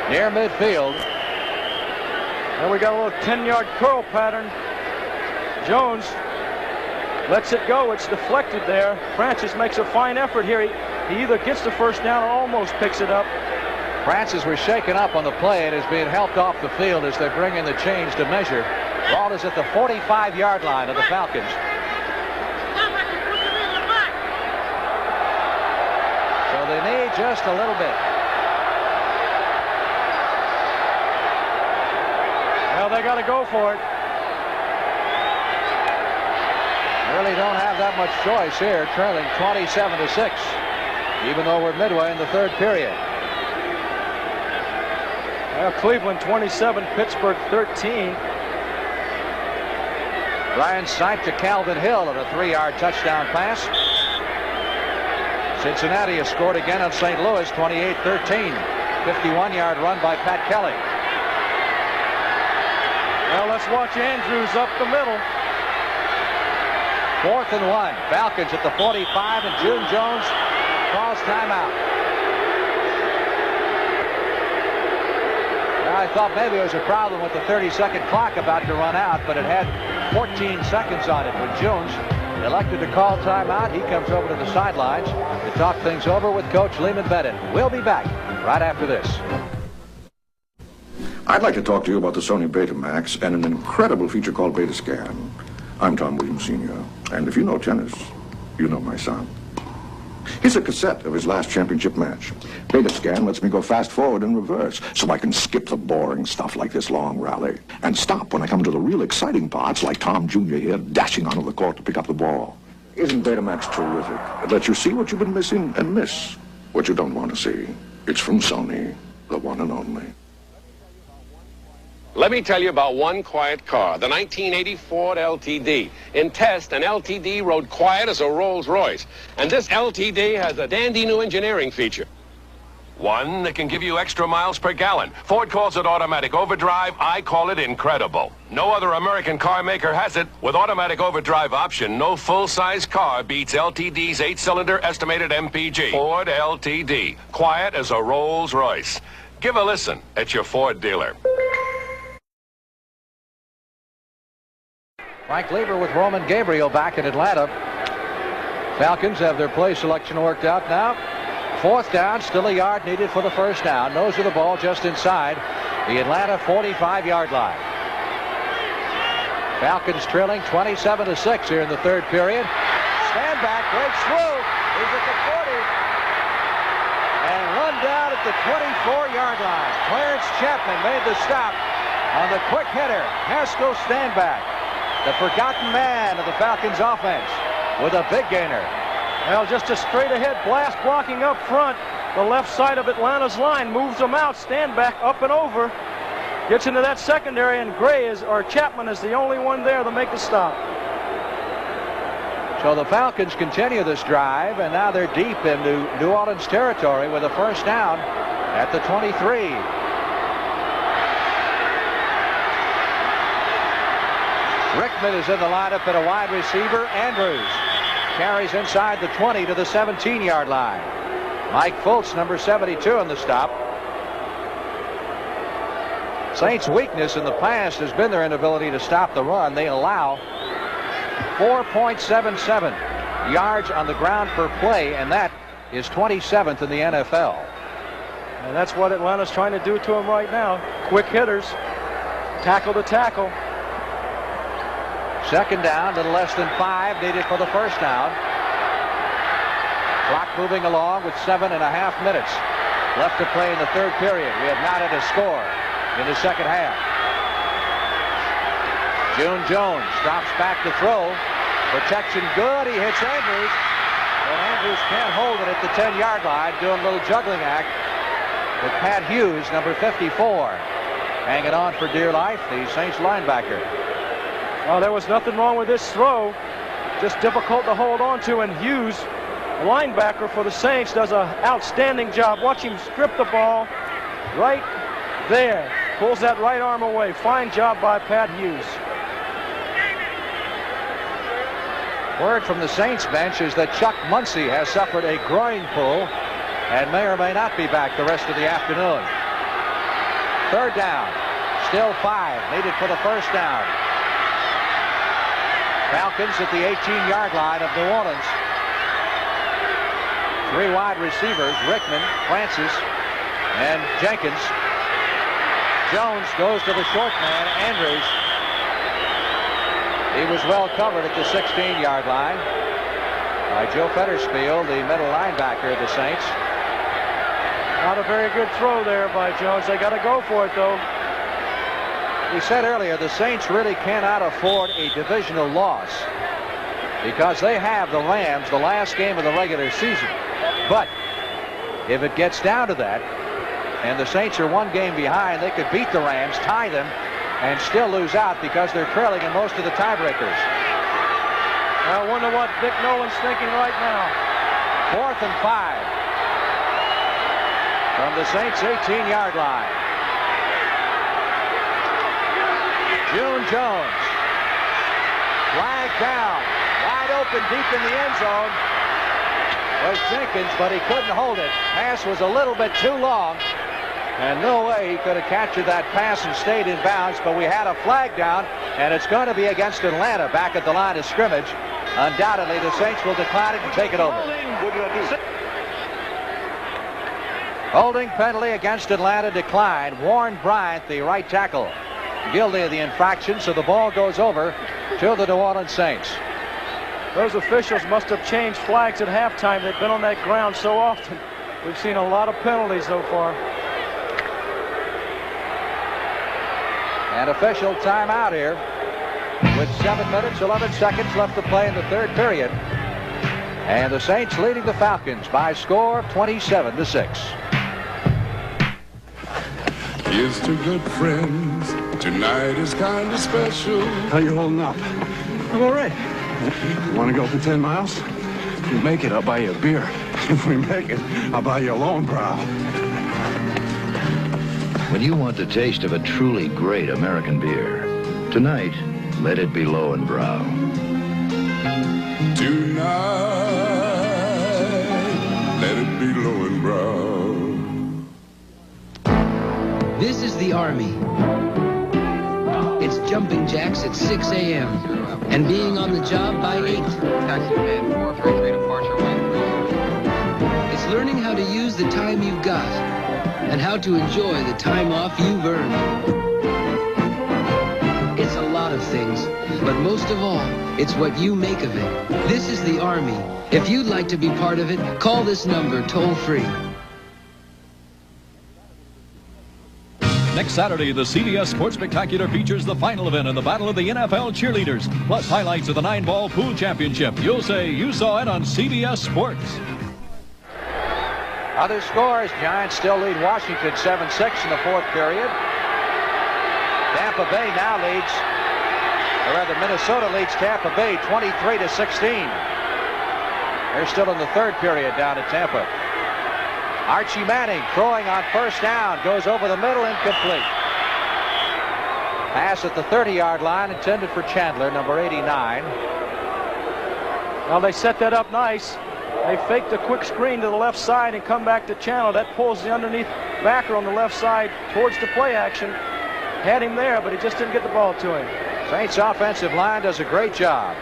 A: Near midfield.
B: And we got a little 10-yard curl pattern. Jones lets it go. It's deflected there. Francis makes a fine effort here. He either gets the first down or almost picks it up.
A: Francis was shaken up on the play and is being helped off the field as they bring in the change to measure. Ball is at the 45-yard line of the Falcons. So they need just a little bit.
B: Well, they got to go for it.
A: Really don't have that much choice here, trailing 27-6, even though we're midway in the third period.
B: Well, Cleveland 27, Pittsburgh 13.
A: Ryan Sipe to Calvin Hill on a 3-yard touchdown pass. Cincinnati has scored again on St. Louis, 28-13. 51-yard run by Pat Kelly.
B: Well, let's watch Andrews up the middle.
A: 4th and 1. Falcons at the 45, and June Jones calls timeout. I thought maybe there was a problem with the 30-second clock about to run out, but it had 14 seconds on it when Jones elected to call timeout. He comes over to the sidelines to talk things over with Coach Lehman Bennett. We'll be back right after this.
G: I'd like to talk to you about the Sony Betamax and an incredible feature called Betascan. I'm Tom Williams Sr., and if you know tennis, you know my son. Here's a cassette of his last championship match. Betascan lets me go fast forward and reverse, so I can skip the boring stuff like this long rally and stop when I come to the real exciting parts, like Tom Jr. here dashing onto the court to pick up the ball. Isn't Betamax terrific? It lets you see what you've been missing and miss what you don't want to see. It's from Sony, the one and only.
I: Let me tell you about one quiet car, the 1980 Ford LTD. In test, an LTD rode quiet as a Rolls Royce. And this LTD has a dandy new engineering feature.
J: One that can give you extra miles per gallon. Ford calls it automatic overdrive. I call it incredible. No other American car maker has it. With automatic overdrive option, no full-size car beats LTD's 8-cylinder estimated MPG. Ford LTD. Quiet as a Rolls Royce. Give a listen at your Ford dealer.
A: Frank Lieber with Roman Gabriel back in Atlanta. Falcons have their play selection worked out now. 4th down, still a yard needed for the first down. Nose of the ball just inside the Atlanta 45-yard line. Falcons trailing 27-6 here in the third period. Stand back, breaks through. He's at the 40. And run down at the 24-yard line. Clarence Chapman made the stop on the quick hitter. Haskell stand back. The forgotten man of the Falcons offense with a big gainer.
B: Well, just a straight ahead blast blocking up front. The left side of Atlanta's line moves them out. Stand back up and over. Gets into that secondary, and Chapman is the only one there to make the stop.
A: So the Falcons continue this drive, and now they're deep into New Orleans territory with a first down at the 23. Rickman is in the lineup at a wide receiver. Andrews carries inside the 20 to the 17-yard line. Mike Fultz, number 72, in the stop. Saints' weakness in the past has been their inability to stop the run. They allow 4.77 yards on the ground per play, and that is 27th in the NFL.
B: And that's what Atlanta's trying to do to them right now. Quick hitters, tackle to tackle.
A: Second down, a little less than 5 needed for the first down. Clock moving along with 7.5 minutes left to play in the third period. We have not had a score in the second half. June Jones drops back to throw. Protection good. He hits Andrews. And Andrews can't hold it at the 10-yard line, doing a little juggling act with Pat Hughes, number 54, hanging on for dear life, the Saints linebacker.
B: Well, there was nothing wrong with this throw. Just difficult to hold on to, and Hughes, the linebacker for the Saints, does an outstanding job. Watch him strip the ball right there. Pulls that right arm away. Fine job by Pat Hughes.
A: Word from the Saints bench is that Chuck Muncie has suffered a groin pull and may or may not be back the rest of the afternoon. Third down. Still 5 needed for the first down. Falcons at the 18-yard line of New Orleans. 3 wide receivers, Rickman, Francis, and Jenkins. Jones goes to the short man, Andrews. He was well covered at the 16-yard line by Joe Fettersfield, the middle linebacker of the Saints.
B: Not a very good throw there by Jones. They got to go for it, though.
A: We said earlier the Saints really cannot afford a divisional loss because they have the Rams the last game of the regular season. But if it gets down to that and the Saints are 1 game behind, they could beat the Rams, tie them, and still lose out because they're trailing in most of the tiebreakers.
B: I wonder what Dick Nolan's thinking right now.
A: 4th and 5 from the Saints' 18-yard line. June Jones, flag down, wide open deep in the end zone was Jenkins, but he couldn't hold it. Pass was a little bit too long, and no way he could have captured that pass and stayed in bounds, but we had a flag down, and it's going to be against Atlanta back at the line of scrimmage. Undoubtedly, the Saints will decline it and take it over. Holding penalty against Atlanta declined. Warren Bryant, the right tackle, guilty of the infraction, so the ball goes over to the New Orleans Saints.
B: Those officials must have changed flags at halftime. They've been on that ground so often. We've seen a lot of penalties so far.
A: An official timeout here with 7 minutes, 11 seconds left to play in the third period. And the Saints leading the Falcons by a score of 27-6.
M: Here's to good friends. Tonight is kind of special.
K: How you holding up? I'm all right. You want to go for 10 miles? If we make it, I'll buy you a beer. If we make it, I'll buy you a Lowenbrow.
R: When you want the taste of a truly great American beer, tonight, let it be Lowenbrow.
M: Tonight, let it be Lowenbrow.
P: This is the Army. It's jumping jacks at 6 a.m. and being on the job by 8. Taximan 433 departure 1. It's learning how to use the time you've got and how to enjoy the time off you've earned. It's a lot of things, but most of all, it's what you make of it. This is the Army. If you'd like to be part of it, call this number toll-free.
Q: Next Saturday, the CBS Sports Spectacular features the final event in the Battle of the NFL Cheerleaders, plus highlights of the 9-ball pool championship. You'll say you saw it on CBS Sports.
A: Other scores, Giants still lead Washington 7-6 in the fourth period. Tampa Bay now leads, or rather Minnesota leads Tampa Bay 23-16. They're still in the third period down at Tampa. Archie Manning throwing on first down, goes over the middle, incomplete. Pass at the 30-yard line intended for Chandler, number 89.
B: Well, they set that up nice. They faked a quick screen to the left side and come back to Chandler. That pulls the underneath backer on the left side towards the play action. Had him there, but he just didn't get the ball to him.
A: Saints offensive line does a great job.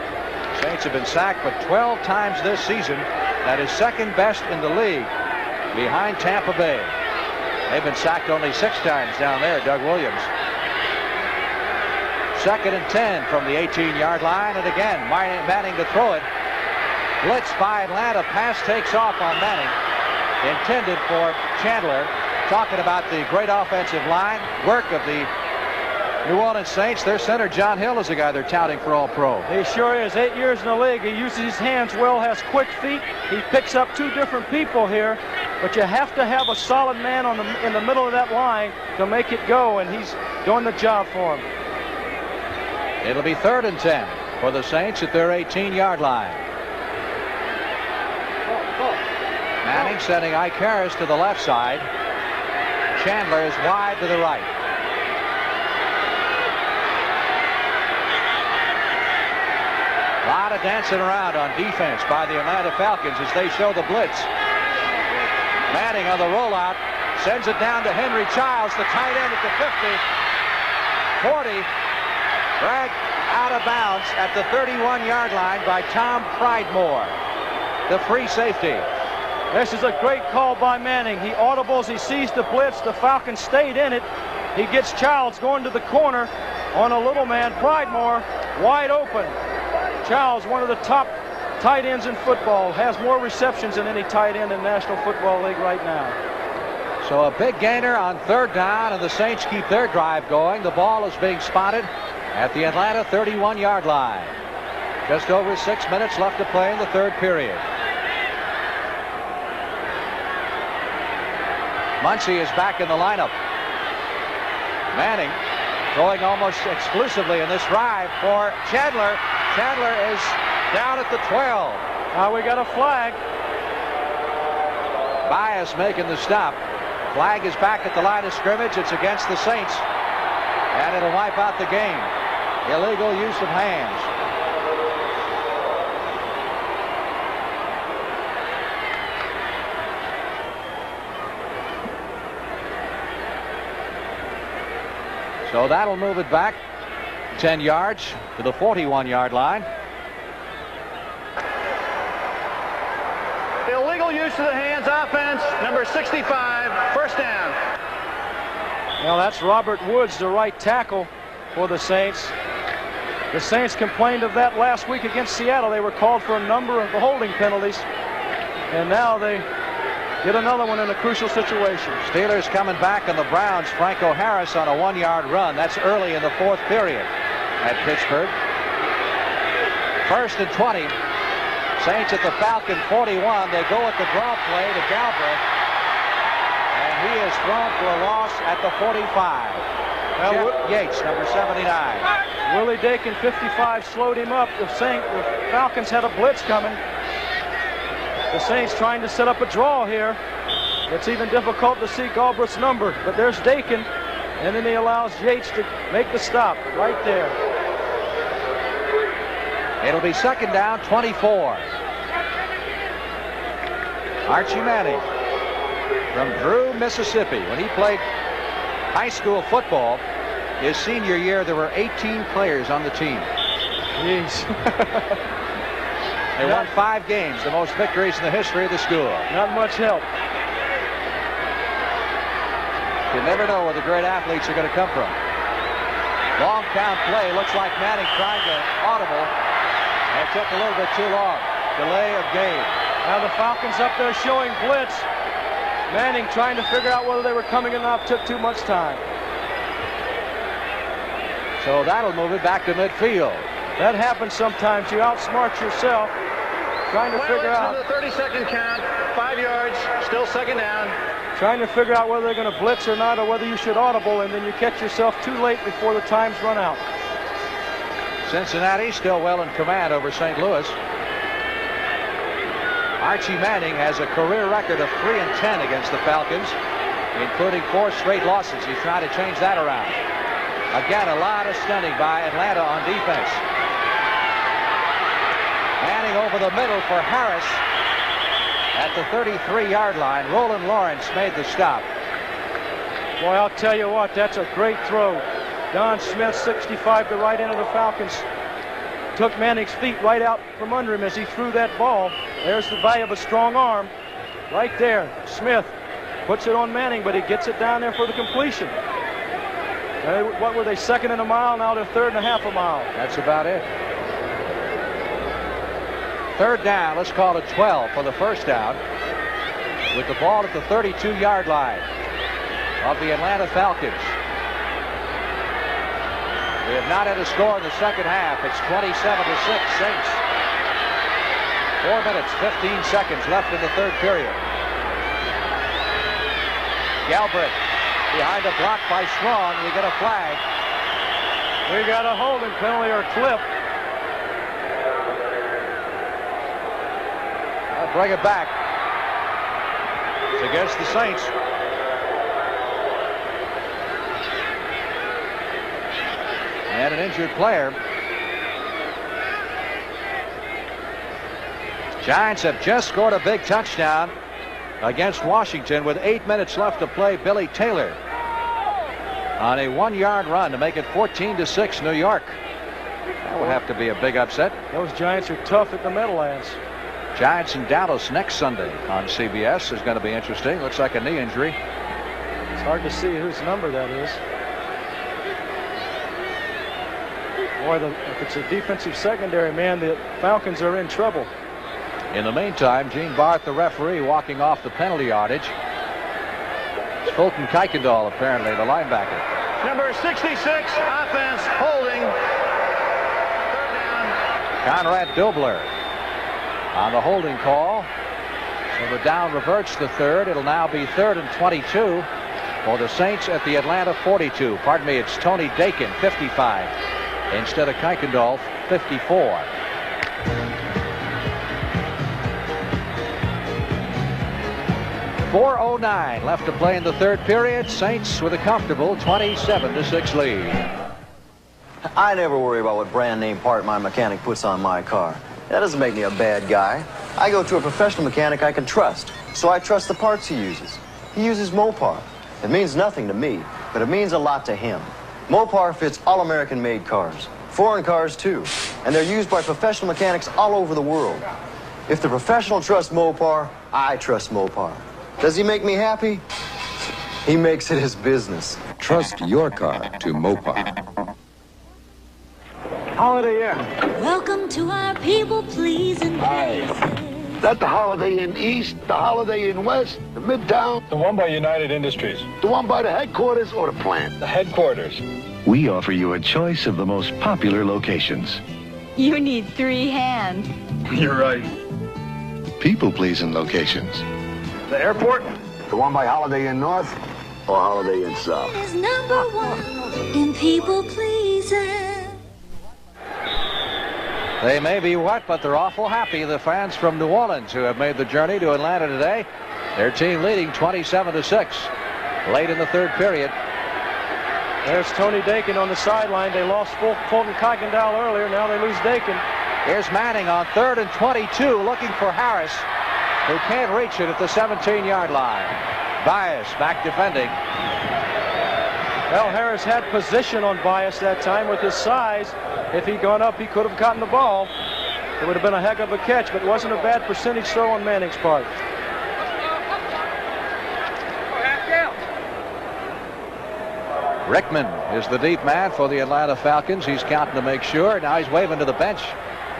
A: Saints have been sacked but 12 times this season. That is second best in the league, behind Tampa Bay. They've been sacked only 6 times down there, Doug Williams. 2nd and 10 from the 18-yard line, and again, Manning to throw it. Blitz by Atlanta, pass takes off on Manning. Intended for Chandler. Talking about the great offensive line, work of the New Orleans Saints, their center John Hill is a guy they're touting for All-Pro.
B: He sure is. 8 years in the league. He uses his hands well, has quick feet. He picks up 2 different people here, but you have to have a solid man in the middle of that line to make it go, and he's doing the job for him.
A: It'll be 3rd and 10 for the Saints at their 18-yard line. Manning sending Ike Harris to the left side. Chandler is wide to the right. A lot of dancing around on defense by the Atlanta Falcons as they show the blitz. Manning on the rollout sends it down to Henry Childs, the tight end at the 50, 40, dragged out of bounds at the 31-yard line by Tom Pridemore, the free safety.
B: This is a great call by Manning. He audibles, he sees the blitz. The Falcons stayed in it. He gets Childs going to the corner on a little man. Pridemore wide open. Childs, one of the top tight ends in football, has more receptions than any tight end in National Football League right now.
A: So a big gainer on 3rd down, and the Saints keep their drive going. The ball is being spotted at the Atlanta 31-yard line. Just over 6 minutes left to play in the 3rd period. Muncie is back in the lineup. Manning throwing almost exclusively in this drive for Chandler. Chandler is down at the 12.
B: Now we got a flag.
A: Bias making the stop. Flag is back at the line of scrimmage. It's against the Saints, and it'll wipe out the game. Illegal use of hands. So that'll move it back 10 yards to the 41-yard line.
E: Illegal use of the hands, offense, number 65, 1st down.
B: Well, that's Robert Woods, the right tackle for the Saints. The Saints complained of that last week against Seattle. They were called for a number of holding penalties, and now they get another one in a crucial situation.
A: Steelers coming back on the Browns. Franco Harris on a 1-yard run. That's early in the 4th period at Pittsburgh. 1st and 20. Saints at the Falcon 41. They go at the draw play to Galbraith, and he is thrown for a loss at the 45. Jeff Yates, number 79.
B: Willie Dakin, 55, slowed him up. The Falcons had a blitz coming. The Saints trying to set up a draw here. It's even difficult to see Galbraith's number, but there's Dakin, and then he allows Yates to make the stop right there.
A: It'll be 2nd down, 24. Archie Manning from Drew, Mississippi. When he played high school football, his senior year, there were 18 players on the team.
B: Jeez.
A: They won 5 games, the most victories in the history of the school.
B: Not much help.
A: You never know where the great athletes are going to come from. Long count play. Looks like Manning trying to audible. And it took a little bit too long. Delay of game.
B: Now the Falcons up there showing blitz. Manning trying to figure out whether they were coming or not. Took too much time.
A: So that'll move it back to midfield.
B: That happens sometimes. You outsmart yourself trying to figure out.
E: The 30-second count, 5 yards, still 2nd down.
B: Trying to figure out whether they're going to blitz or not, or whether you should audible, and then you catch yourself too late before the time's run out.
A: Cincinnati still well in command over St. Louis. Archie Manning has a career record of 3-10 against the Falcons, including 4 straight losses. He's trying to change that around. Again, a lot of stunning by Atlanta on defense. Manning over the middle for Harris at the 33-yard line. Roland Lawrence made the stop.
B: Boy, I'll tell you what, that's a great throw. Don Smith, 65, the right end of the Falcons, took Manning's feet right out from under him as he threw that ball. There's the value of a strong arm. Right there, Smith puts it on Manning, but he gets it down there for the completion. What were they, 2nd and a mile? Now they're 3rd and a half a mile.
A: That's about it. 3rd down, let's call it 12 for the 1st down, with the ball at the 32-yard line of the Atlanta Falcons. We have not had a score in the second half. It's 27-6 Saints. 4 minutes, 15 seconds left in the third period. Galbraith behind a block by Strong. We get a flag.
B: We got a holding penalty or clip.
A: I'll bring it back. It's against the Saints. And an injured player. Giants have just scored a big touchdown against Washington with 8 minutes left to play. Billy Taylor on a 1-yard run to make it 14-6 New York. That will have to be a big upset.
B: Those Giants are tough at the Meadowlands.
A: Giants in Dallas next Sunday on CBS is going to be interesting. Looks like a knee injury.
B: It's hard to see whose number that is. Boy, if it's a defensive secondary, man, the Falcons are in trouble.
A: In the meantime, Gene Barth, the referee, walking off the penalty yardage. It's Fulton Kuykendall, apparently, the linebacker.
E: Number 66, offense, holding. Third down.
A: Conrad Dobler on the holding call. So the down reverts to third. It'll now be 3rd and 22 for the Saints at the Atlanta 42. Pardon me, it's Tony Dakin, 55, instead of Kuykendall, 54. .409 left to play in the third period. Saints with a comfortable 27-6 lead.
L: I never worry about what brand name part my mechanic puts on my car. That doesn't make me a bad guy. I go to a professional mechanic I can trust, so I trust the parts he uses. He uses Mopar. It means nothing to me, but it means a lot to him. Mopar fits all American-made cars, foreign cars too, and they're used by professional mechanics all over the world. If the professional trusts Mopar, I trust Mopar. Does he make me happy? He makes it his business.
G: Trust your car to Mopar.
E: Holiday Inn.
D: Welcome to our people-pleasing place.
F: That the Holiday Inn East, the Holiday Inn West, the Midtown?
K: The one by United Industries.
F: The one by the headquarters or the plant?
K: The headquarters.
N: We offer you a choice of the most popular locations.
D: You need 3 hands.
N: You're right. People-pleasing locations.
F: The airport? The one by Holiday Inn North or Holiday Inn South?
D: Is #1 in people-pleasing.
A: They may be wet, but they're awful happy, the fans from New Orleans who have made the journey to Atlanta today. Their team leading 27-6 late in the third period.
B: There's Tony Dakin on the sideline. They lost Fulton Kuykendall earlier. Now they lose Dakin.
A: Here's Manning on 3rd and 22 looking for Harris, who can't reach it at the 17-yard line. Bias back defending.
B: Well, Harris had position on Bias that time with his size. If he'd gone up, he could have gotten the ball. It would have been a heck of a catch, but it wasn't a bad percentage throw on Manning's part.
A: Rickman is the deep man for the Atlanta Falcons. He's counting to make sure. Now he's waving to the bench.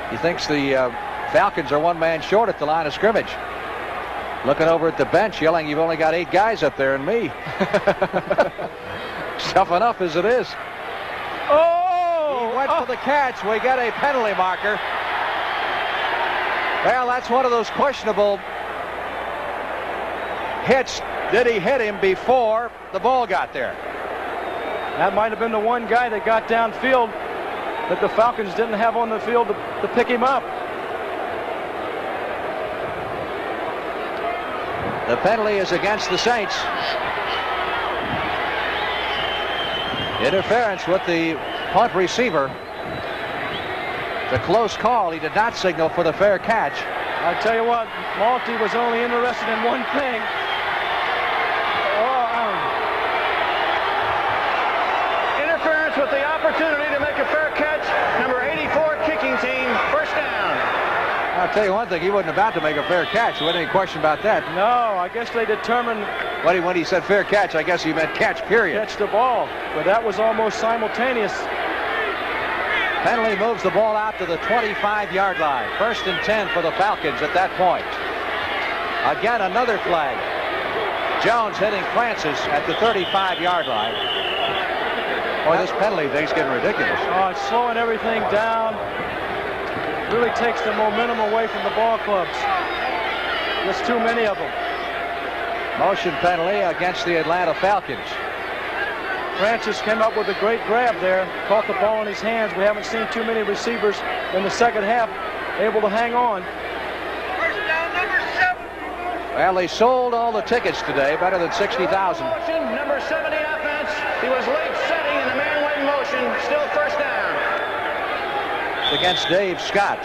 A: He thinks the Falcons are 1 man short at the line of scrimmage. Looking over at the bench, yelling, "You've only got 8 guys up there and me." Tough enough as it is.
B: Oh!
A: He went for the catch. We get a penalty marker. Well, that's one of those questionable hits. Did he hit him before the ball got there?
B: That might have been the one guy that got downfield that the Falcons didn't have on the field to pick him up.
A: The penalty is against the Saints. Interference with the punt receiver. It's a close call. He did not signal for the fair catch.
B: I tell you what, Malty was only interested in one thing.
E: Interference with the opportunity to make a fair catch. Number 84 kicking team, first down.
A: I'll tell you one thing, he wasn't about to make a fair catch. There wasn't any question about that.
B: No, I guess they determined.
A: When he said fair catch, I guess he meant catch, period.
B: Catch the ball, but that was almost simultaneous.
A: Penalty moves the ball out to the 25-yard line. 1st and 10 for the Falcons at that point. Again, another flag. Jones hitting Francis at the 35-yard line. Boy, this penalty thing's getting ridiculous.
B: Oh, it's slowing everything down. Really takes the momentum away from the ball clubs. There's too many of them.
A: Motion penalty against the Atlanta Falcons.
B: Francis came up with a great grab there, caught the ball in his hands. We haven't seen too many receivers in the second half able to hang on.
A: Well, they sold all the tickets today, better than 60,000.
E: Number 70 offense. He was late setting in the man-wing motion. Still first down.
A: It's against Dave Scott,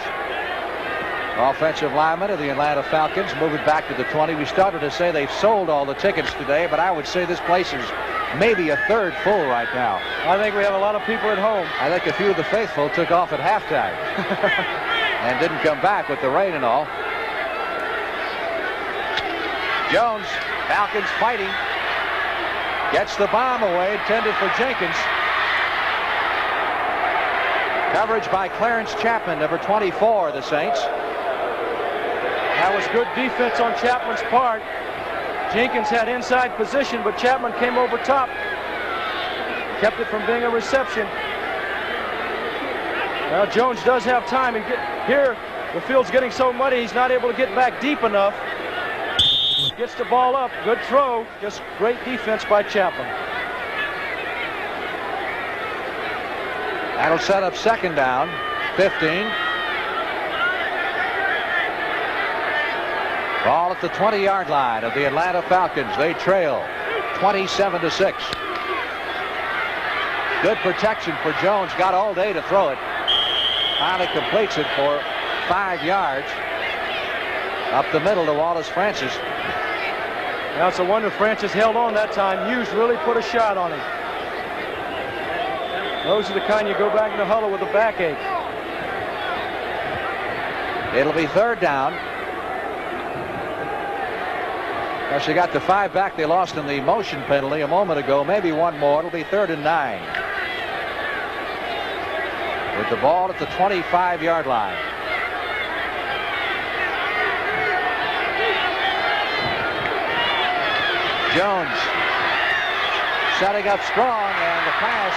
A: offensive lineman of the Atlanta Falcons, moving back to the 20. We started to say they've sold all the tickets today, but I would say this place is maybe a third full right now.
B: I think we have a lot of people at home.
A: I think a few of the faithful took off at halftime and didn't come back with the rain and all. Jones, Falcons fighting, gets the bomb away, intended for Jenkins. Coverage by Clarence Chapman, number 24 of the Saints.
B: That was good defense on Chapman's part. Jenkins had inside position, but Chapman came over top. Kept it from being a reception. Well, Jones does have time. And here, the field's getting so muddy, he's not able to get back deep enough. Gets the ball up. Good throw. Just great defense by Chapman.
A: That'll set up second down, 15. Ball at the 20-yard line of the Atlanta Falcons. They trail 27-6. Good protection for Jones. Got all day to throw it. Finally completes it for 5 yards. Up the middle to Wallace Francis.
B: Now it's a wonder Francis held on that time. Hughes really put a shot on him. Those are the kind you go back in the huddle with a backache.
A: It'll be third down. Well, she got the 5 back they lost in the motion penalty a moment ago. Maybe one more. It'll be 3rd and 9. With the ball at the 25-yard line. Jones setting up strong, and the pass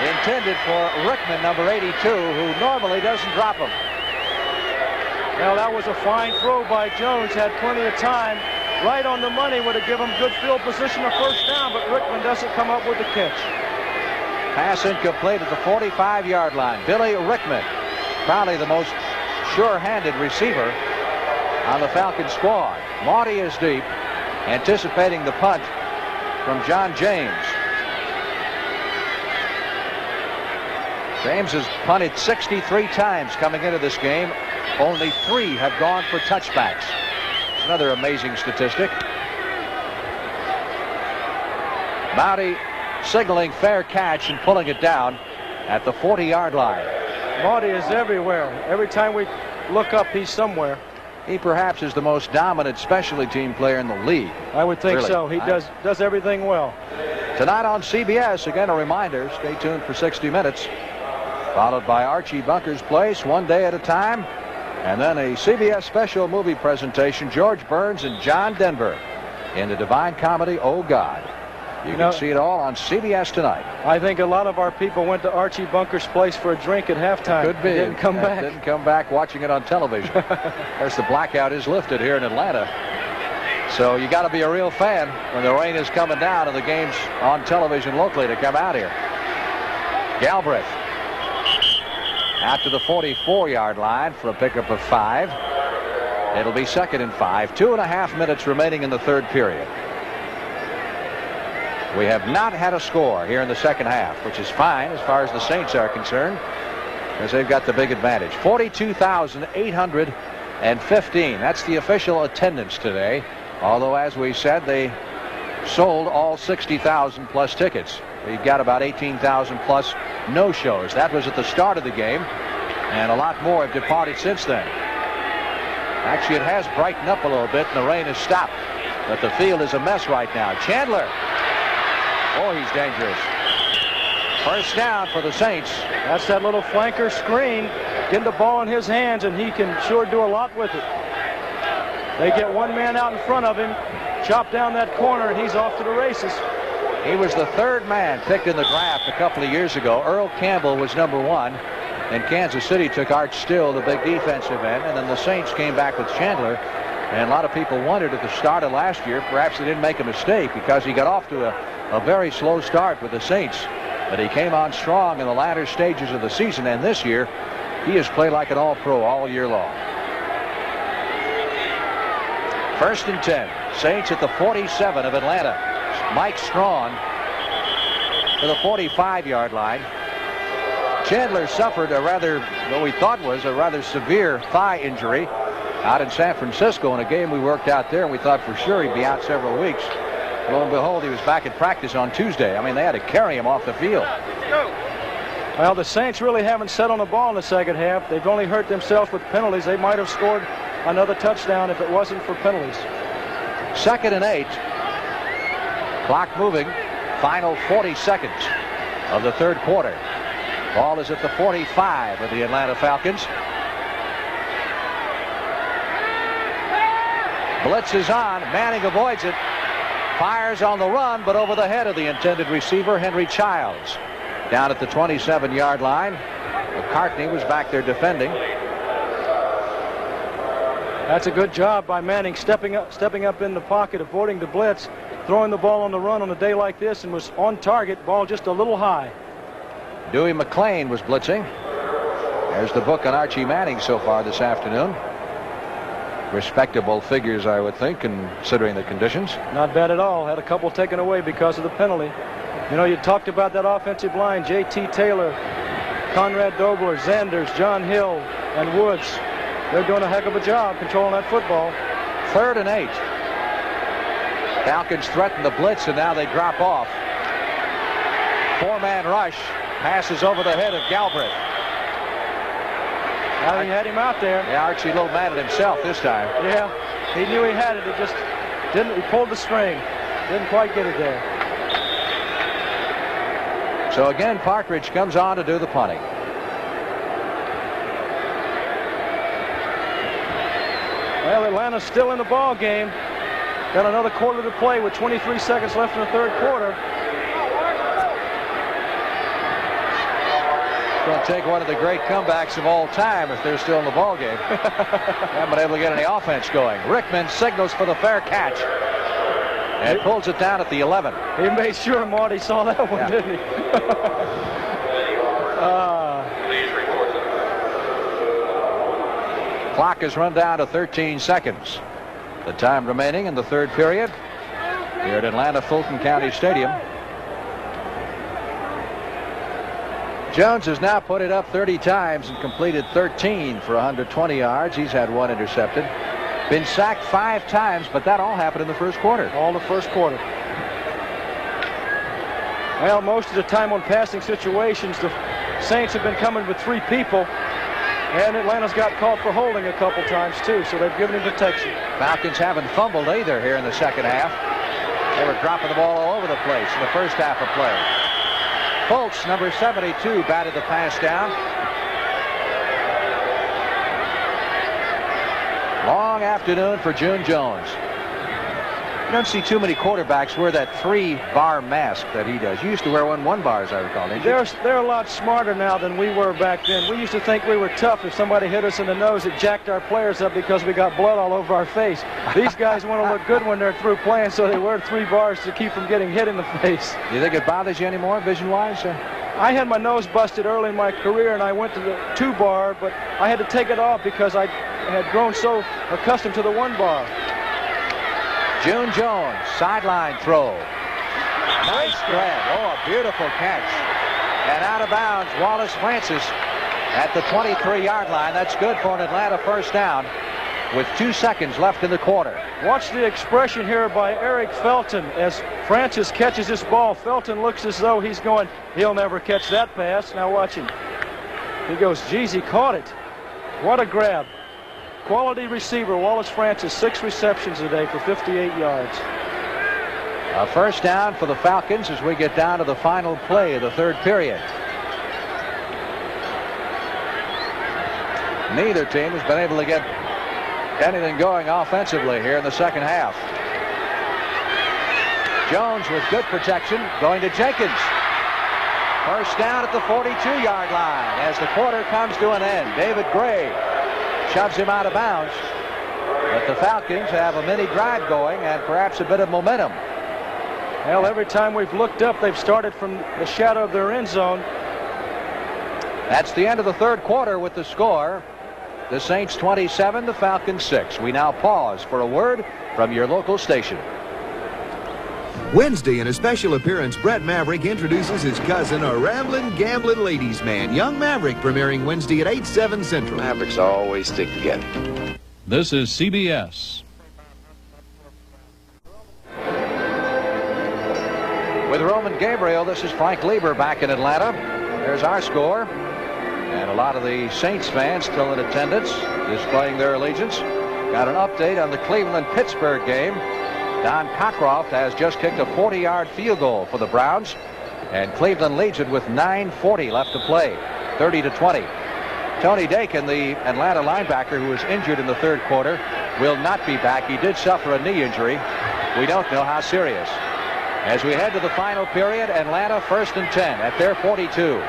A: intended for Rickman, number 82, who normally doesn't drop him.
B: Well, that was a fine throw by Jones. Had plenty of time. Right on the money. Would have given him good field position, a first down, but Rickman doesn't come up with the catch.
A: Pass incomplete at the 45-yard line. Billy Rickman, probably the most sure-handed receiver on the Falcons squad. Maudie is deep, anticipating the punt from John James. James has punted 63 times coming into this game. Only 3 have gone for touchbacks. Another amazing statistic. Maudie signaling fair catch and pulling it down at the 40-yard line.
B: Maudie is everywhere. Every time we look up, he's somewhere.
A: He perhaps is the most dominant specialty team player in the league.
B: I would think
A: really.
B: so. He does everything well.
A: Tonight on CBS, again a reminder, stay tuned for 60 Minutes, followed by Archie Bunker's Place, One Day at a Time, and then a CBS special movie presentation, George Burns and John Denver in the divine comedy, Oh God. You can see it all on CBS tonight.
B: I think a lot of our people went to Archie Bunker's Place for a drink at halftime.
A: Could be.
B: They didn't come back.
A: Didn't come back watching it on television. Of course, the blackout is lifted here in Atlanta. So you got to be a real fan when the rain is coming down and the game's on television locally to come out here. Galbraith out to the 44-yard line for a pickup of 5. It'll be 2nd and 5. 2.5 minutes remaining in the third period. We have not had a score here in the second half, which is fine as far as the Saints are concerned, because they've got the big advantage. 42,815. That's the official attendance today. Although, as we said, they sold all 60,000 plus tickets. We've got about 18,000 plus no-shows. That was at the start of the game, and a lot more have departed since then. Actually, it has brightened up a little bit, and the rain has stopped. But the field is a mess right now. Chandler. Oh, he's dangerous. First down for the Saints.
B: That's that little flanker screen. Get the ball in his hands, and he can sure do a lot with it. They get one man out in front of him, chop down that corner, and he's off to the races.
A: He was the third man picked in the draft a couple of years ago. Earl Campbell was number 1. And Kansas City took Art Still, the big defensive end. And then the Saints came back with Chandler. And a lot of people wondered at the start of last year, perhaps they didn't make a mistake because he got off to a very slow start with the Saints. But he came on strong in the latter stages of the season. And this year, he has played like an all-pro all year long. 1st and 10. Saints at the 47 of Atlanta. Mike Strawn to the 45-yard line. Chandler suffered a rather, what we thought was a rather severe thigh injury out in San Francisco in a game we worked out there, and we thought for sure he'd be out several weeks. Lo and behold, he was back at practice on Tuesday. I mean, they had to carry him off the field.
B: Well, the Saints really haven't set on the ball in the second half. They've only hurt themselves with penalties. They might have scored another touchdown if it wasn't for penalties.
A: 2nd and 8. Clock moving. Final 40 seconds of the third quarter. Ball is at the 45 of the Atlanta Falcons. Blitz is on. Manning avoids it. Fires on the run, but over the head of the intended receiver, Henry Childs. Down at the 27-yard line. McCartney was back there defending.
B: That's a good job by Manning, stepping up in the pocket, avoiding the blitz, throwing the ball on the run on a day like this, and was on target. Ball just a little high.
A: Dewey McClain was blitzing. There's the book on Archie Manning so far this afternoon. Respectable figures, I would think, considering the conditions.
B: Not bad at all. Had a couple taken away because of the penalty. You know, you talked about that offensive line. J.T. Taylor, Conrad Dobler, Zanders, John Hill, and Woods. They're doing a heck of a job controlling that football.
A: 3rd and 8. Falcons threaten the blitz, and now they drop off. 4-man rush. Passes over the head of Galbraith.
B: Now he had him out there.
A: Yeah, Archie a little mad at himself this time.
B: Yeah, he knew he had it. It just didn't. He pulled the string. Didn't quite get it there.
A: So again, Partridge comes on to do the punting.
B: Well, Atlanta's still in the ball game. Got another quarter to play with 23 seconds left in the third quarter.
A: Going to take one of the great comebacks of all time if they're still in the ball game. Haven't been able to get any offense going. Rickman signals for the fair catch and pulls it down at the 11.
B: He made sure Marty saw that one, didn't he?
A: Clock is run down to 13 seconds. The time remaining in the third period here at Atlanta Fulton County Stadium. Jones has now put it up 30 times and completed 13 for 120 yards. He's had 1 intercepted. Been sacked 5 times, but that all happened in the first quarter.
B: All the first quarter. Well, most of the time on passing situations, the Saints have been coming with 3 people, and Atlanta's got caught for holding a couple times, too, so they've given him protection.
A: Falcons haven't fumbled either here in the second half. They were dropping the ball all over the place in the first half of play. Fultz, number 72, batted the pass down. Long afternoon for June Jones. You don't see too many quarterbacks wear that 3-bar mask that he does. You used to wear one bar, as I recall, didn't you?
B: They're a lot smarter now than we were back then. We used to think we were tough. If somebody hit us in the nose, it jacked our players up because we got blood all over our face. These guys want to look good when they're through playing, so they wear 3 bars to keep from getting hit in the face.
A: Do you think it bothers you anymore, vision-wise?
B: I had my nose busted early in my career, and I went to the 2-bar, but I had to take it off because I had grown so accustomed to the 1-bar.
A: June Jones, sideline throw. Nice grab. Oh, a beautiful catch. And out of bounds, Wallace Francis at the 23-yard line. That's good for an Atlanta first down with 2 seconds left in the quarter.
B: Watch the expression here by Eric Felton as Francis catches this ball. Felton looks as though he's going, he'll never catch that pass. Now watch him. He goes, geez, he caught it. What a grab. Quality receiver, Wallace Francis, 6 receptions today for 58 yards.
A: A first down for the Falcons as we get down to the final play of the third period. Neither team has been able to get anything going offensively here in the second half. Jones with good protection, going to Jenkins. First down at the 42-yard line as the quarter comes to an end. David Gray shoves him out of bounds. But the Falcons have a mini drive going and perhaps a bit of momentum.
B: Well, every time we've looked up, they've started from the shadow of their end zone.
A: That's the end of the third quarter with the score. The Saints 27, the Falcons 6. We now pause for a word from your local station.
C: Wednesday, in a special appearance, Brett Maverick introduces his cousin, a ramblin', gamblin' ladies' man, Young Maverick, premiering Wednesday at 8, 7 Central.
I: Mavericks always stick together.
Q: This is CBS.
A: With Roman Gabriel, this is Frank Lieber back in Atlanta. There's our score. And a lot of the Saints fans still in attendance, displaying their allegiance. Got an update on the Cleveland-Pittsburgh game. Don Cockcroft has just kicked a 40-yard field goal for the Browns. And Cleveland leads it with 9:40 left to play, 30-20. Tony Dakin, the Atlanta linebacker who was injured in the third quarter, will not be back. He did suffer a knee injury. We don't know how serious. As we head to the final period, Atlanta 1st and 10 at their 42.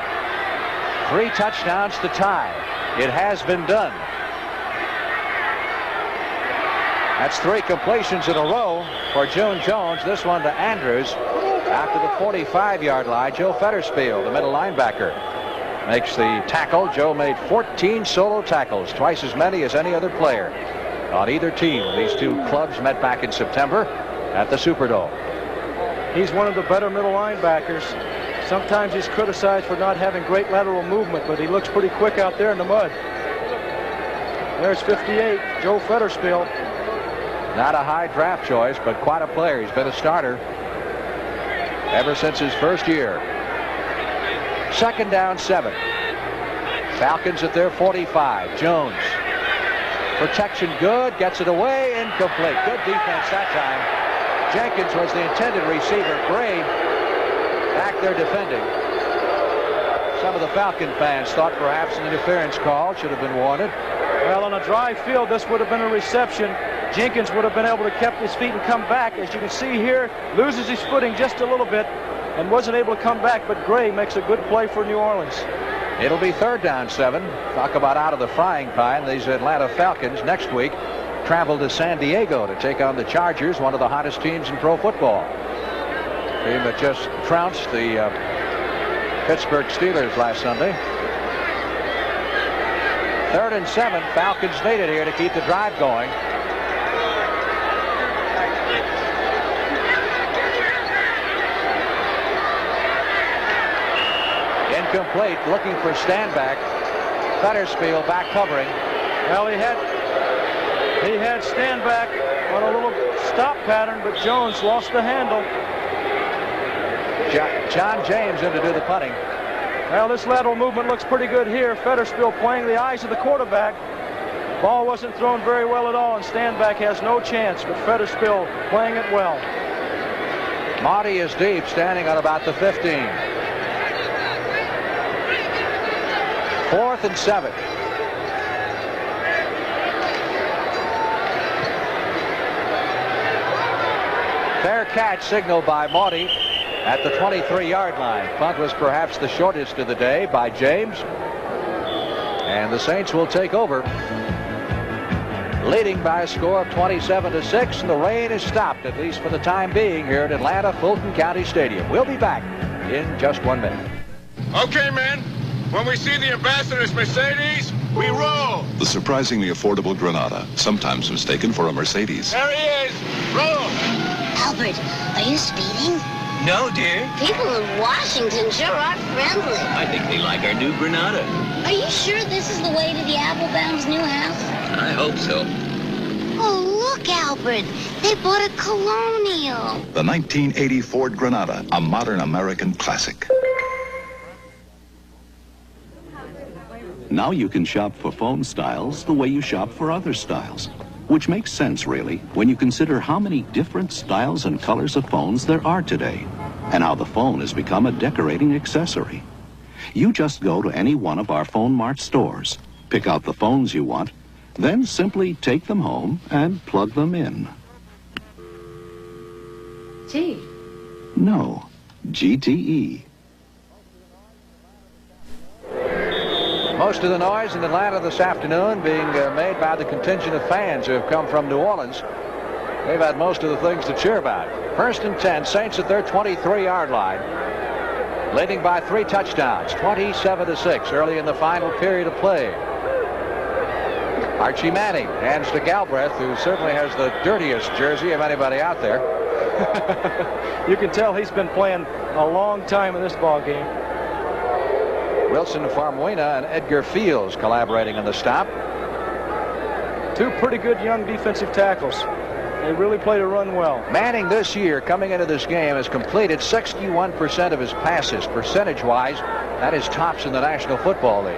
A: 3 touchdowns to tie. It has been done. That's 3 completions in a row for June Jones. This one to Andrews after the 45-yard line. Joe Fettersfield, the middle linebacker, makes the tackle. Joe made 14 solo tackles, twice as many as any other player on either team. These two clubs met back in September at the Superdome.
B: He's one of the better middle linebackers. Sometimes he's criticized for not having great lateral movement, but he looks pretty quick out there in the mud. There's 58, Joe Fettersfield.
A: Not a high draft choice, but quite a player. He's been a starter ever since his first year. 2nd down 7. Falcons at their 45. Jones. Protection good. Gets it away. Incomplete. Good defense that time. Jenkins was the intended receiver. Gray back there defending. Some of the Falcon fans thought perhaps an interference call should have been wanted.
B: Well, on a dry field, this would have been a reception. Jenkins would have been able to keep his feet and come back. As you can see here, loses his footing just a little bit and wasn't able to come back, but Gray makes a good play for New Orleans.
A: It'll be 3rd down 7. Talk about out of the frying pan. These Atlanta Falcons next week travel to San Diego to take on the Chargers, one of the hottest teams in pro football. Team that just trounced the Pittsburgh Steelers last Sunday. 3rd and 7. Falcons need it here to keep the drive going. Incomplete, looking for Standback. Fettersfield back covering.
B: Well, he had Standback on a little stop pattern, but Jones lost the handle.
A: John James in to do the punting.
B: Well, this lateral movement looks pretty good here. Fettersfield playing the eyes of the quarterback. Ball wasn't thrown very well at all, and Standback has no chance, but Fettersfield playing it well.
A: Marty is deep, standing on about the 15. 4th and 7. Fair catch signaled by Marty at the 23-yard line. Punt was perhaps the shortest of the day by James. And the Saints will take over, leading by a score of 27-6. And the rain is stopped, at least for the time being, here at Atlanta Fulton County Stadium. We'll be back in just 1 minute.
J: Okay, men. When we see the ambassador's Mercedes, we roll.
T: The surprisingly affordable Granada, sometimes mistaken for a Mercedes.
J: There he is. Roll.
S: Albert, are you speeding?
V: No, dear.
S: People in Washington sure are friendly.
V: I think they like our new Granada.
S: Are you sure this is the way to the Applebaum's new house?
V: I hope so.
S: Oh, look, Albert. They bought a Colonial.
T: The 1980 Ford Granada, a modern American classic. Now you can shop for phone styles the way you shop for other styles, which makes sense, really, when you consider how many different styles and colors of phones there are today, and how the phone has become a decorating accessory. You just go to any one of our Phone Mart stores, pick out the phones you want, then simply take them home and plug them in.
W: Gee,
N: No, GTE.
A: Most of the noise in Atlanta this afternoon being made by the contingent of fans who have come from New Orleans. They've had most of the things to cheer about. 1st and 10, Saints at their 23-yard line, leading by 3 touchdowns, 27-6 early in the final period of play. Archie Manning hands to Galbraith, who certainly has the dirtiest jersey of anybody out there.
B: You can tell he's been playing a long time in this ball game.
A: Wilson Farmuina and Edgar Fields collaborating on the stop.
B: 2 pretty good young defensive tackles. They really play to run well.
A: Manning this year, coming into this game, has completed 61% of his passes. Percentage-wise, that is tops in the National Football League.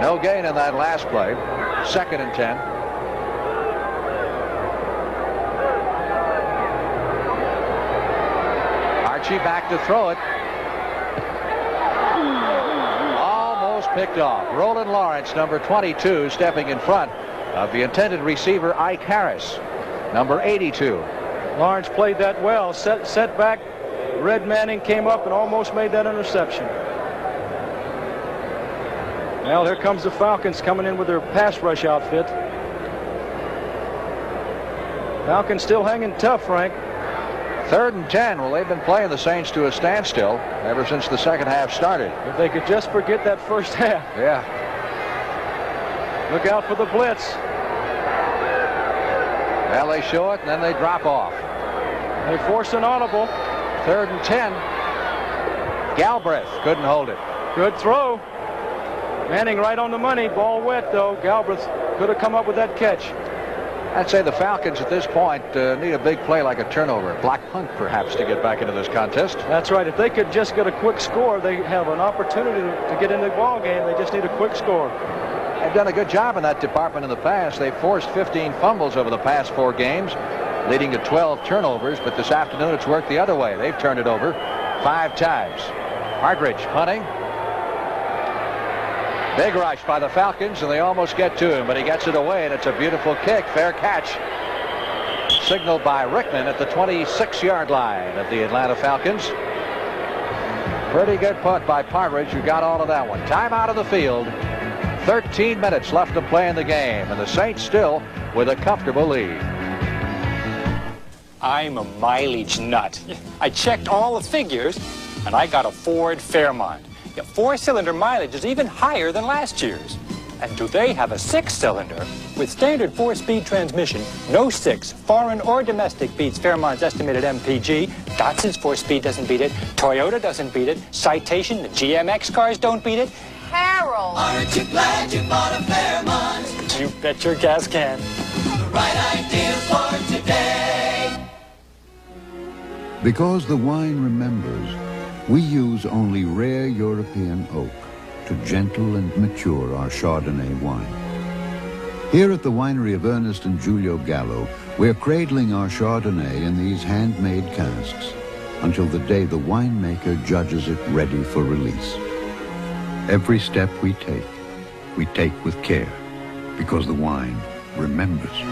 A: No gain in that last play. 2nd and 10. Archie back to throw it. Almost picked off. Roland Lawrence, number 22, stepping in front of the intended receiver, Ike Harris, number 82.
B: Lawrence played that well. Set back. Red Manning came up and almost made that interception. Well, here comes the Falcons coming in with their pass rush outfit. Falcons still hanging tough, Frank.
A: 3rd and 10. Well, they've been playing the Saints to a standstill ever since the second half started.
B: If they could just forget that first half.
A: Yeah.
B: Look out for the blitz.
A: Well, they show it and then they drop off.
B: They force an audible.
A: 3rd and 10. Galbraith couldn't hold it.
B: Good throw. Manning right on the money. Ball wet, though. Galbraith could have come up with that catch.
A: I'd say the Falcons at this point need a big play like a turnover. A block punt, perhaps, to get back into this contest.
B: That's right. If they could just get a quick score, they have an opportunity to get into the ball game. They just need a quick score.
A: They've done a good job in that department in the past. They've forced 15 fumbles over the past 4 games, leading to 12 turnovers. But this afternoon, it's worked the other way. They've turned it over 5 times. Partridge punting. Big rush by the Falcons, and they almost get to him, but he gets it away, and it's a beautiful kick. Fair catch. Signaled by Rickman at the 26-yard line of the Atlanta Falcons. Pretty good punt by Partridge, who got all of that one. Time out of the field. 13 minutes left to play in the game, and the Saints still with a comfortable lead.
O: I'm a mileage nut. I checked all the figures, and I got a Ford Fairmont. 4-cylinder mileage is even higher than last year's. And do they have a 6-cylinder? With standard 4-speed transmission, no 6, foreign or domestic, beats Fairmont's estimated MPG. Datsun's 4-speed doesn't beat it. Toyota doesn't beat it. Citation, the GMX cars don't beat it.
U: Harold!
O: Aren't you glad you bought a Fairmont? You bet your gas can. The right idea for today.
R: Because the wine remembers, we use only rare European oak to gentle and mature our Chardonnay wine. Here at the winery of Ernest and Giulio Gallo, we're cradling our Chardonnay in these handmade casks until the day the winemaker judges it ready for release. Every step we take with care, because the wine remembers.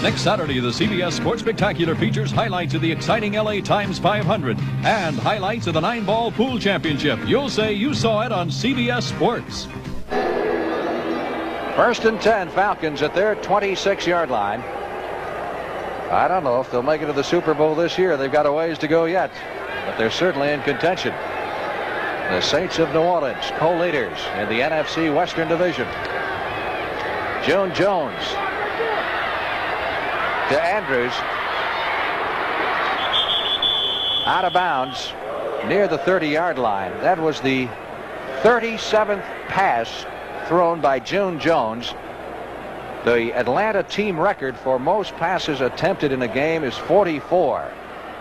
Q: Next Saturday, the CBS Sports Spectacular features highlights of the exciting LA Times 500 and highlights of the 9-ball pool championship. You'll say you saw it on CBS Sports.
A: 1st and 10, Falcons at their 26-yard line. I don't know if they'll make it to the Super Bowl this year. They've got a ways to go yet, but they're certainly in contention. The Saints of New Orleans, co-leaders in the NFC Western Division. June Jones to Andrews, out of bounds near the 30-yard line. That was the 37th pass thrown by June Jones. The Atlanta team record for most passes attempted in a game is 44.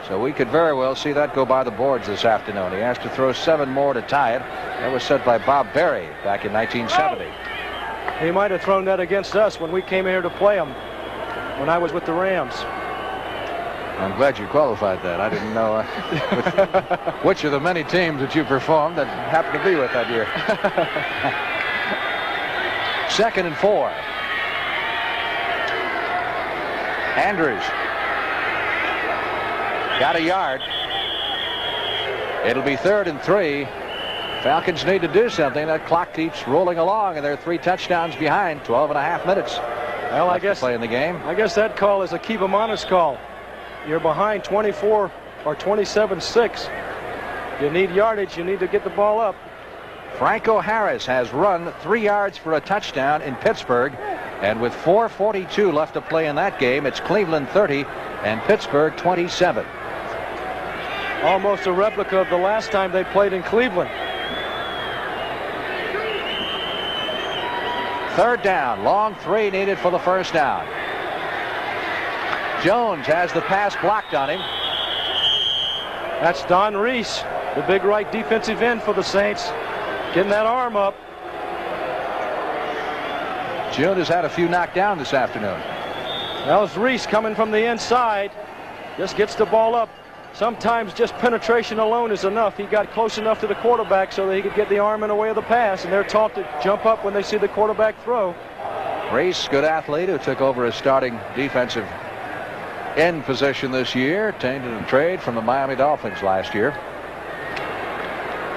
A: So we could very well see that go by the boards this afternoon. He has to throw 7 more to tie it. That was set by Bob Berry back in 1970.
B: He might have thrown that against us when we came here to play him, when I was with the Rams.
A: I'm glad you qualified that. I didn't know which of the many teams that you performed that happened to be with that year. 2nd and 4. Andrews got a yard. It'll be 3rd and 3. Falcons need to do something. That clock keeps rolling along, and they're 3 touchdowns behind. 12.5 minutes.
B: Well, I guess
A: play in the game.
B: I guess that call is a keep 'em honest call. You're behind 24 or 27-6. You need yardage. You need to get the ball up.
A: Franco Harris has run 3 yards for a touchdown in Pittsburgh, and with 4:42 left to play in that game, it's Cleveland 30 and Pittsburgh 27.
B: Almost a replica of the last time they played in Cleveland.
A: 3rd down, long 3 needed for the 1st down. Jones has the pass blocked on him.
B: That's Don Reese, the big right defensive end for the Saints, getting that arm up.
A: June has had a few knocked down this afternoon.
B: That was Reese coming from the inside. Just gets the ball up. Sometimes just penetration alone is enough. He got close enough to the quarterback so that he could get the arm in the way of the pass, and they're taught to jump up when they see the quarterback throw.
A: Reese, good athlete who took over his starting defensive end position this year, obtained in a trade from the Miami Dolphins last year.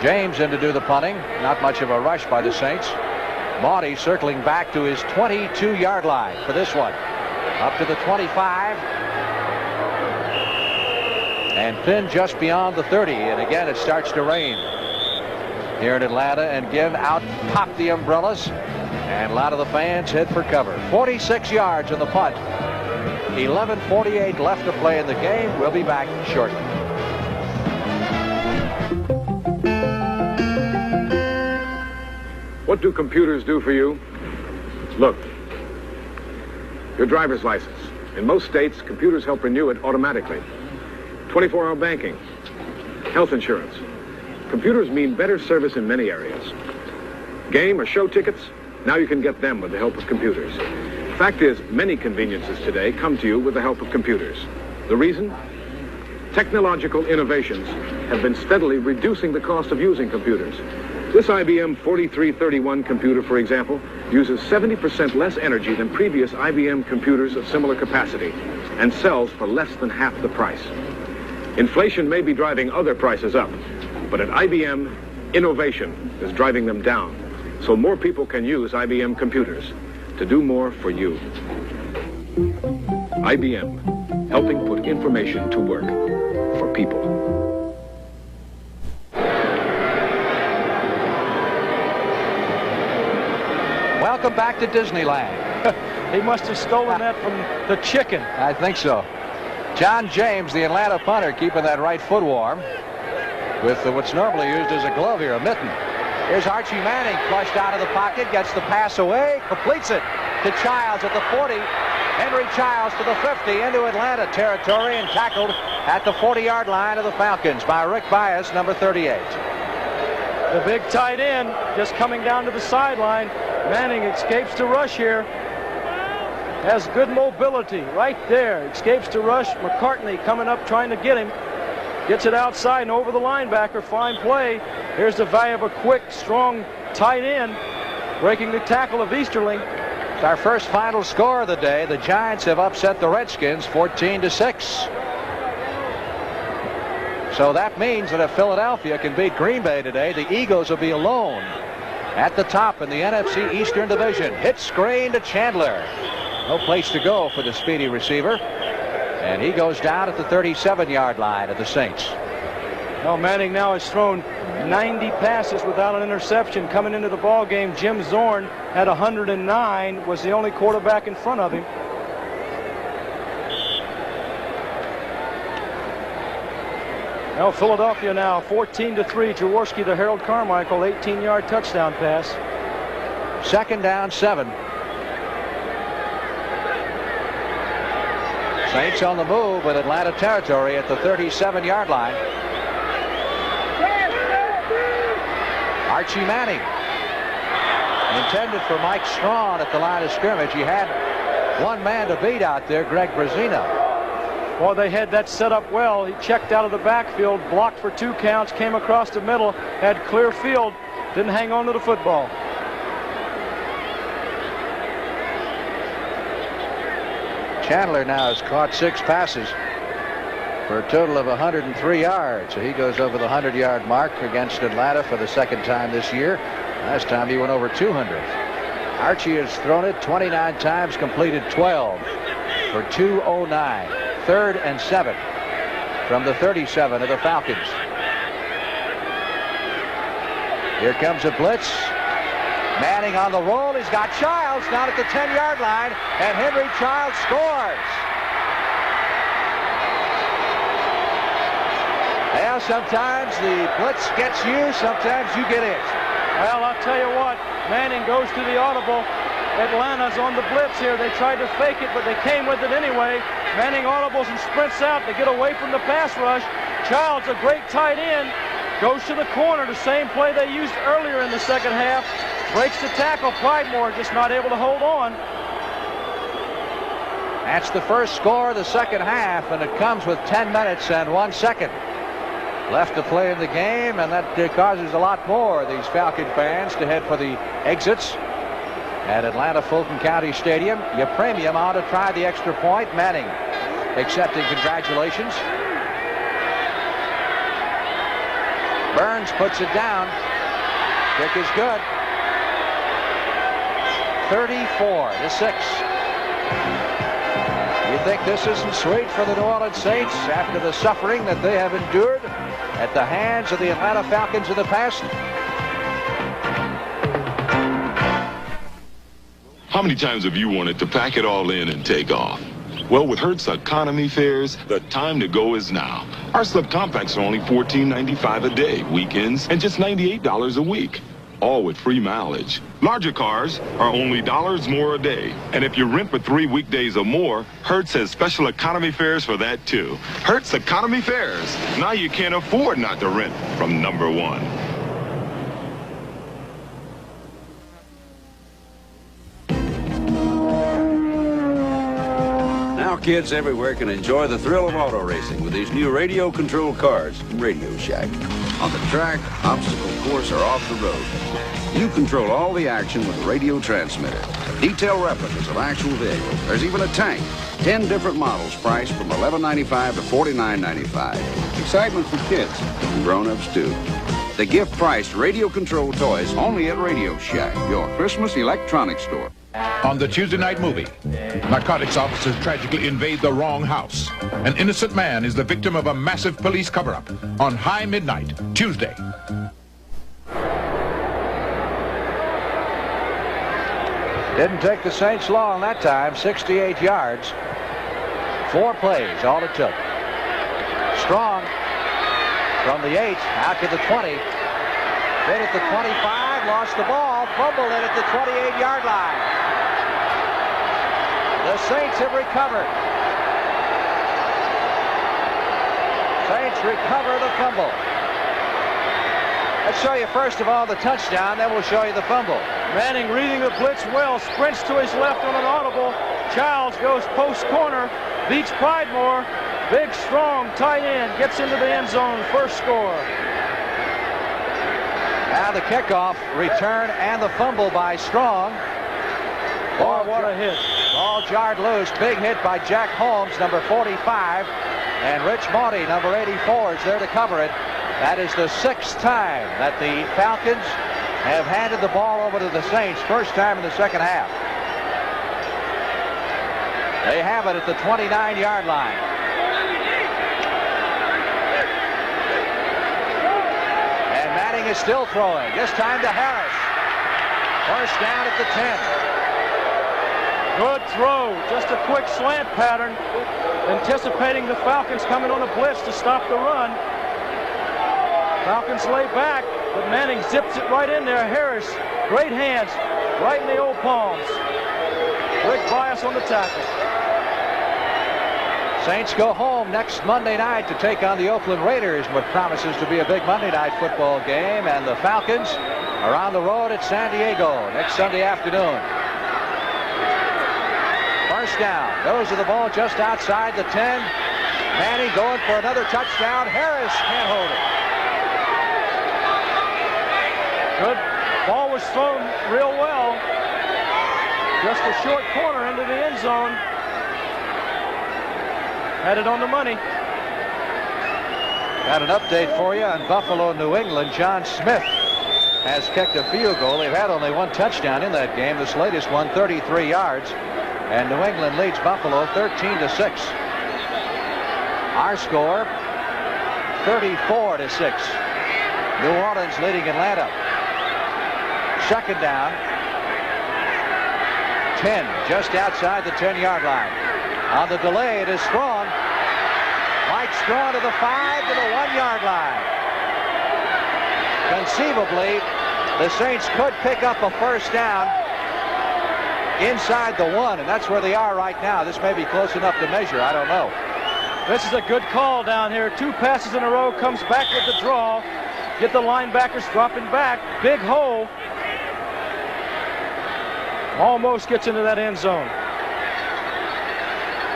A: James in to do the punting. Not much of a rush by the Saints. Maudie circling back to his 22-yard line for this one. Up to the 25. And pinned just beyond the 30. And again, it starts to rain here in Atlanta. And again, out pop the umbrellas. And a lot of the fans head for cover. 46 yards on the punt. 11:48 left to play in the game. We'll be back shortly.
K: What do computers do for you? Look, your driver's license. In most states, computers help renew it automatically. 24-hour banking, health insurance. Computers mean better service in many areas. Game or show tickets, now you can get them with the help of computers. Fact is, many conveniences today come to you with the help of computers. The reason? Technological innovations have been steadily reducing the cost of using computers. This IBM 4331 computer, for example, uses 70% less energy than previous IBM computers of similar capacity and sells for less than half the price. Inflation may be driving other prices up, but at IBM, innovation is driving them down, so more people can use IBM computers to do more for you. IBM, helping put information to work for people.
A: Welcome back to Disneyland.
B: He must have stolen that from the chicken.
A: I think so. John James, the Atlanta punter, keeping that right foot warm with what's normally used as a glove here, a mitten. Here's Archie Manning, flushed out of the pocket, gets the pass away, completes it to Childs at the 40. Henry Childs to the 50 into Atlanta territory and tackled at the 40-yard line of the Falcons by Rick Bias, number 38.
B: The big tight end just coming down to the sideline. Manning escapes to rush here. Has good mobility right there. Escapes to rush. McCartney coming up trying to get him. Gets it outside and over the linebacker. Fine play. Here's the value of a quick, strong tight end breaking the tackle of Easterling.
A: It's our first final score of the day. The Giants have upset the Redskins 14-6. So that means that if Philadelphia can beat Green Bay today, the Eagles will be alone at the top in the NFC Eastern Division. Hit screen to Chandler. No place to go for the speedy receiver. And he goes down at the 37-yard line of the Saints.
B: Well, Manning now has thrown 90 passes without an interception. Coming into the ball game, Jim Zorn had 109, was the only quarterback in front of him. Now Philadelphia now 14-3. Jaworski to Harold Carmichael, 18-yard touchdown pass.
A: 2nd down, 7. Saints on the move with Atlanta territory at the 37-yard line. Archie Manning, intended for Mike Strawn at the line of scrimmage. He had one man to beat out there, Greg Brazino.
B: Well, they had that set up well. He checked out of the backfield, blocked for 2 counts, came across the middle, had clear field, didn't hang on to the football.
A: Chandler now has caught 6 passes for a total of 103 yards. So he goes over the 100-yard mark against Atlanta for the second time this year. Last time he went over 200. Archie has thrown it 29 times, completed 12 for 209. 3rd and 7 from the 37 of the Falcons. Here comes a blitz. Manning on the roll. He's got Childs down at the 10-yard line, and Henry Childs scores. Well, sometimes the blitz gets you, sometimes you get it.
B: Well, I'll tell you what, Manning goes to the audible. Atlanta's on the blitz here. They tried to fake it, but they came with it anyway. Manning audibles and sprints out to get away from the pass rush. Childs, a great tight end, goes to the corner, the same play they used earlier in the second half. Breaks the tackle. Pridemore just not able to hold on.
A: That's the first score of the second half, and it comes with 10 minutes and 1 second left to play in the game, and that causes a lot more of these Falcon fans to head for the exits at Atlanta Fulton County Stadium. You premium on to try the extra point. Manning accepting congratulations. Burns puts it down. Kick is good. 34-6. You think this isn't sweet for the New Orleans Saints after the suffering that they have endured at the hands of the Atlanta Falcons in the past?
M: How many times have you wanted to pack it all in and take off? Well, with Hertz Economy Fares, the time to go is now. Our subcompacts are only $14.95 a day, weekends, and just $98 a week. All with free mileage. Larger cars are only $1 more a day. And if you rent for 3 weekdays or more, Hertz has special economy fares for that too. Hertz Economy Fares. Now you can't afford not to rent from number one.
H: Now kids everywhere can enjoy the thrill of auto racing with these new radio-controlled cars from Radio Shack. On the track, obstacle course, or off the road, you control all the action with a radio transmitter. Detailed replicas of actual vehicles. There's even a tank. 10 different models priced from $11.95 to $49.95. Excitement for kids and grown-ups too. The gift-priced radio-controlled toys only at Radio Shack, your Christmas electronics store.
U: On the Tuesday night movie, narcotics officers tragically invade the wrong house. An innocent man is the victim of a massive police cover-up on High Midnight, Tuesday.
A: Didn't take the Saints long that time. 68 yards. 4 plays, all it took. Strong from the 8 out to the 20. Hit at the 25, lost the ball, fumbled it at the 28-yard line. The Saints have recovered. Saints recover the fumble. Let's show you first of all the touchdown, then we'll show you the fumble.
B: Manning reading the blitz well, sprints to his left on an audible. Childs goes post corner, beats Pridemore. Big, strong tight end gets into the end zone. First score.
A: Now the kickoff, return, and the fumble by Strong.
B: Boy, what a hit.
A: Ball jarred loose. Big hit by Jack Holmes, number 45. And Rich Monty, number 84, is there to cover it. That is the 6th time that the Falcons have handed the ball over to the Saints. First time in the second half. They have it at the 29-yard line. And Manning is still throwing. This time to Harris. First down at the 10.
B: Good throw. Just a quick slant pattern. Anticipating the Falcons coming on a blitz to stop the run. Falcons lay back, but Manning zips it right in there. Harris, great hands, right in the old palms. Rick Bias on the tackle.
A: Saints go home next Monday night to take on the Oakland Raiders, what promises to be a big Monday night football game. And the Falcons are on the road at San Diego next Sunday afternoon. First down. Goes to the ball just outside the 10. Manning going for another touchdown. Harris can't hold it.
B: Good. Ball was thrown real well. Just a short corner into the end zone. Had it on the money.
A: Got an update for you on Buffalo, New England. John Smith has kicked a field goal. They've had only one touchdown in that game. This latest one, 33 yards. And New England leads Buffalo 13-6. Our score, 34-6. New Orleans leading Atlanta. Second down. 10, just outside the 10-yard line. On the delay, it is Strong. Mike Strong to the 5, to the 1-yard line. Conceivably, the Saints could pick up a first down inside the 1, and that's where they are right now. This may be close enough to measure. I don't know.
B: This is a good call down here. 2 passes in a row, comes back with the draw. Get the linebackers dropping back. Big hole. Almost gets into that end zone.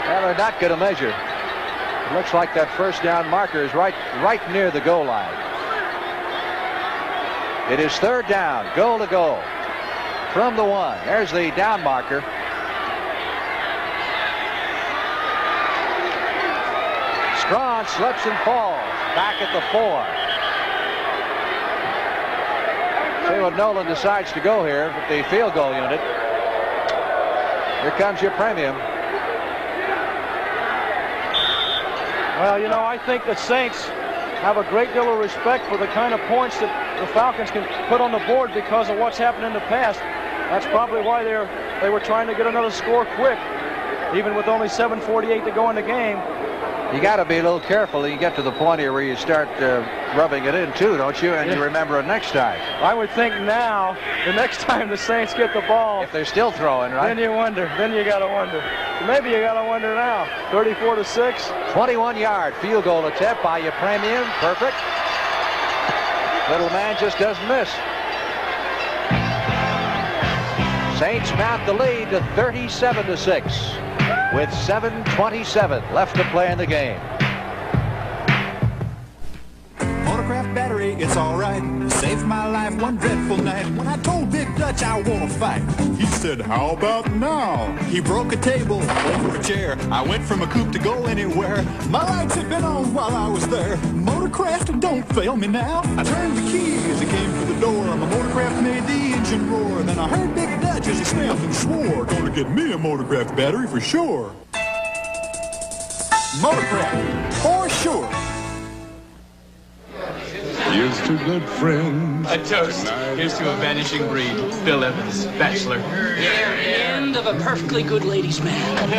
A: Well, they're not going to measure. It looks like that first down marker is right near the goal line. It is third down, goal to goal from the 1. There's the down marker. Strong slips and falls back at the 4. See what Nolan decides to go here with the field goal unit. Here comes your premium.
B: Well, you know, I think the Saints have a great deal of respect for the kind of points that the Falcons can put on the board because of what's happened in the past. That's probably why they were trying to get another score quick, even with only 7:48 to go in the game.
A: You got to be a little careful. You get to the point here where you start rubbing it in too, don't you? And you remember it next time.
B: I would think now, the next time the Saints get the ball,
A: if they're still throwing, right?
B: Then you wonder. Then you got to wonder. Maybe you got to wonder now. 34-6.
A: 21-yard field goal attempt by your premium. Perfect. Little man just doesn't miss. Saints mount the lead to 37-6. With 7:27 left to play in the game.
L: Motorcraft battery, it's alright. Saved my life one dreadful night when I told Big Dutch I want to fight. He said, how about now? He broke a table over a chair. I went from a coupe to go anywhere. My lights had been on while I was there. Motorcraft, don't fail me now. I turned the key as I came to the door. My Motorcraft made the engine roar. Then I heard Big Dutch as he snapped and swore. Gonna get me a Motorcraft battery for sure. Motorcraft, for sure.
M: Here's to good friends.
P: A toast. Here's to a vanishing breed. Bill Evans, bachelor.
W: End of a perfectly good ladies' man.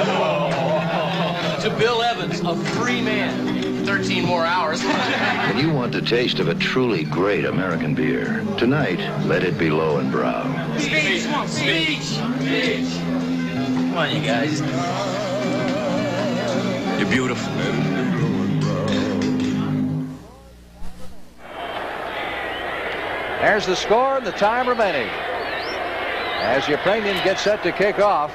P: To Bill Evans, a free man. 13 more hours.
R: If you want the taste of a truly great American beer, tonight, let it be Low and Brow.
W: Speech! Speech! Speech!
P: Come on, you guys. You're beautiful.
A: There's the score and the time remaining. As your premium gets set to kick off,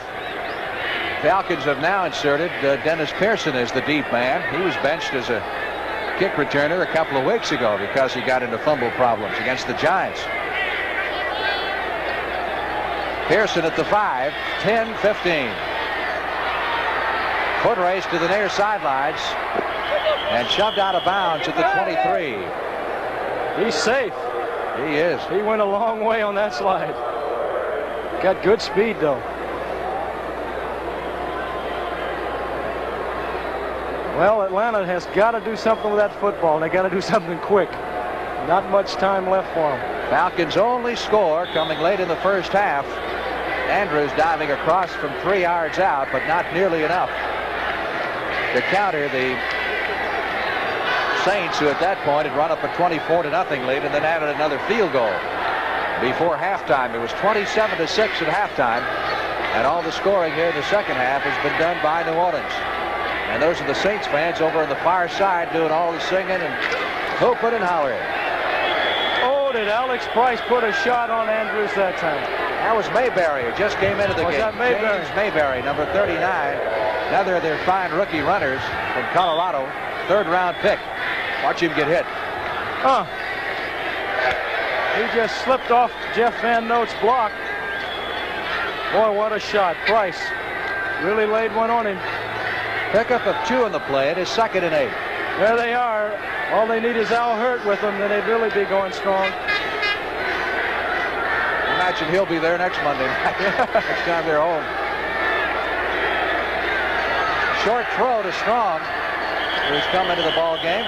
A: Falcons have now inserted Dennis Pearson as the deep man. He was benched as a kick returner a couple of weeks ago because he got into fumble problems against the Giants. Pearson at the 5, 10-15. Foot race to the near sidelines and shoved out of bounds at the 23.
B: He's safe.
A: He is.
B: He went a long way on that slide. Got good speed, though. Well, Atlanta has got to do something with that football, and they got to do something quick. Not much time left for them.
A: Falcons' only score coming late in the first half. Andrews diving across from 3 yards out, but not nearly enough to counter the Saints, who at that point had run up a 24-0 lead and then added another field goal before halftime. It was 27-6 at halftime, and all the scoring here in the second half has been done by New Orleans. And those are the Saints fans over on the far side doing all the singing and hooping and hollering.
B: Oh, did Alex Price put a shot on Andrews that time?
A: That was Mayberry, who just came into the game.
B: That Mayberry?
A: James Mayberry, number 39. Another of their fine rookie runners from Colorado, third-round pick. Watch him get hit.
B: He just slipped off Jeff Van Note's block. Boy, what a shot. Price really laid one on him.
A: Pickup of 2 in the play. It is 2nd and 8.
B: There they are. All they need is Al Hurt with them, then they'd really be going strong.
A: Imagine he'll be there next Monday night. Next time they're home. Short throw to Strong, who's come into the ball game.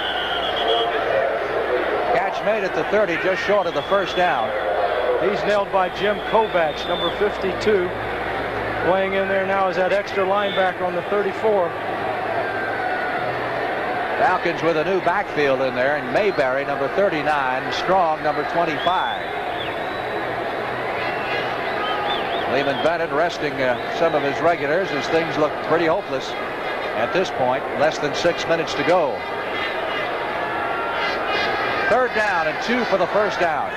A: Catch made at the 30, just short of the first down.
B: He's nailed by Jim Kovach, number 52. Playing in there now is that extra linebacker on the 34.
A: Falcons with a new backfield in there, and Mayberry, number 39, Strong, number 25. Lehman Bennett resting some of his regulars as things look pretty hopeless at this point. Less than 6 minutes to go. 3rd down and 2 for the first down.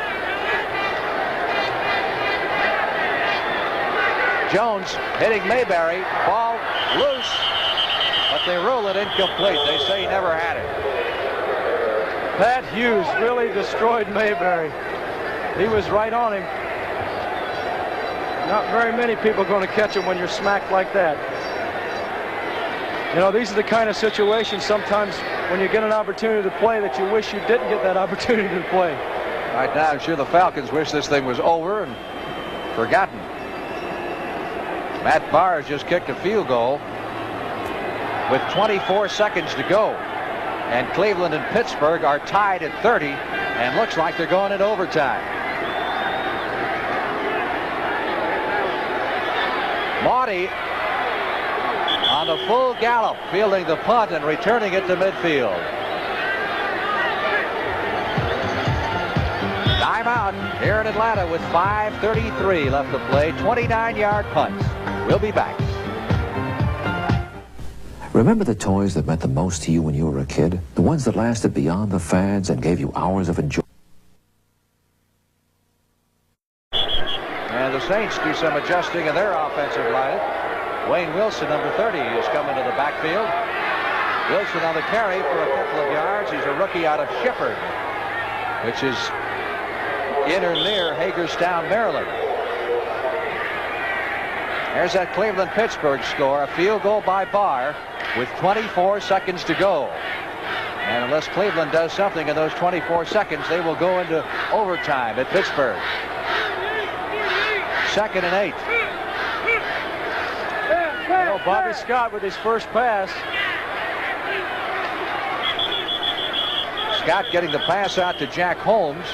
A: Jones hitting Mayberry. Ball loose, but they rule it incomplete. They say he never had it.
B: Pat Hughes really destroyed Mayberry. He was right on him. Not very many people going to catch him when you're smacked like that. You know, these are the kind of situations sometimes when you get an opportunity to play that you wish you didn't get that opportunity to play.
A: Right now, I'm sure the Falcons wish this thing was over and forgotten. Matt Barr just kicked a field goal with 24 seconds to go. And Cleveland and Pittsburgh are tied at 30 and looks like they're going into overtime. Maudie on a full gallop, fielding the punt and returning it to midfield. Timeout here in Atlanta with 5:33 left to play. 29-yard punt. We'll be back.
D: Remember the toys that meant the most to you when you were a kid? The ones that lasted beyond the fads and gave you hours of enjoyment?
A: And the Saints do some adjusting in their offensive line. Wayne Wilson, number 30, is coming to the backfield. Wilson on the carry for a couple of yards. He's a rookie out of Shepherd, which is in or near Hagerstown, Maryland. There's that Cleveland-Pittsburgh score. A field goal by Barr with 24 seconds to go. And unless Cleveland does something in those 24 seconds, they will go into overtime at Pittsburgh. 2nd and 8.
B: You know, Bobby Scott with his first pass.
A: Scott getting the pass out to Jack Holmes.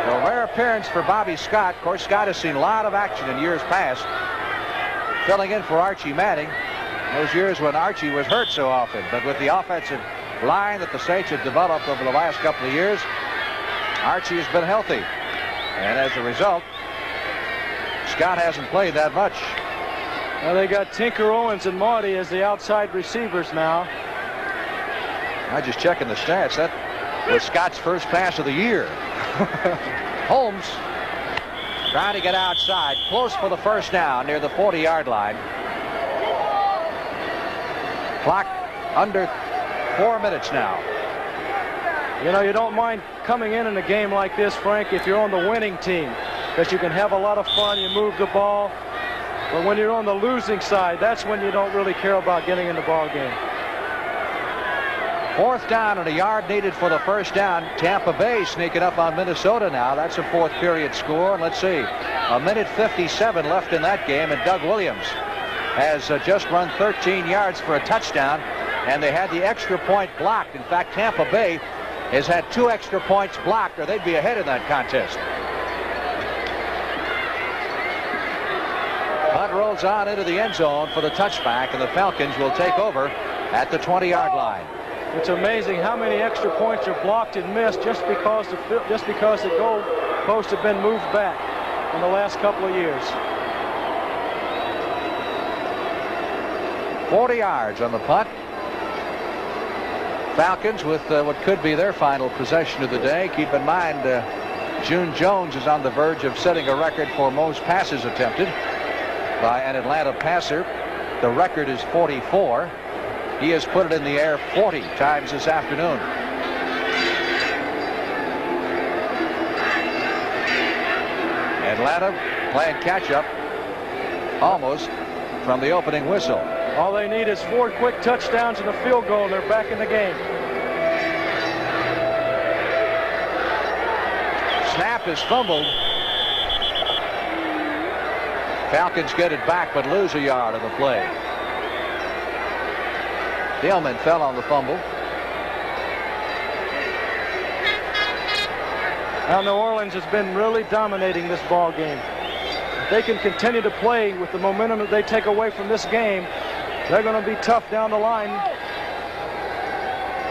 A: A rare appearance for Bobby Scott. Of course, Scott has seen a lot of action in years past, filling in for Archie Manning. Those years when Archie was hurt so often. But with the offensive line that the Saints have developed over the last couple of years, Archie has been healthy. And as a result, Scott hasn't played that much.
B: Well, they got Tinker Owens and Maudie as the outside receivers now.
A: I just checking the stats. That was Scott's first pass of the year. Holmes trying to get outside, close for the first down near the 40-yard line. Clock under 4 minutes now.
B: You know, you don't mind coming in a game like this, Frank, if you're on the winning team, because you can have a lot of fun, you move the ball. But when you're on the losing side, that's when you don't really care about getting in the ball game.
A: 4th down and a yard needed for the first down. Tampa Bay sneaking up on Minnesota now. That's a 4th period score. And let's see, 1:57 left in that game. And Doug Williams has just run 13 yards for a touchdown. And they had the extra point blocked. In fact, Tampa Bay has had 2 extra points blocked, or they'd be ahead in that contest. Punt rolls on into the end zone for the touchback, and the Falcons will take over at the 20-yard line.
B: It's amazing how many extra points are blocked and missed just because the goal posts have been moved back in the last couple of years.
A: 40 yards on the punt. Falcons with what could be their final possession of the day. Keep in mind, June Jones is on the verge of setting a record for most passes attempted by an Atlanta passer. The record is 44. He has put it in the air 40 times this afternoon. Atlanta playing catch-up almost from the opening whistle.
B: All they need is 4 quick touchdowns and a field goal, and they're back in the game.
A: Snap is fumbled. Falcons get it back, but lose a yard of the play. Dillman fell on the fumble.
B: Now New Orleans has been really dominating this ball game. If they can continue to play with the momentum that they take away from this game, they're going to be tough down the line.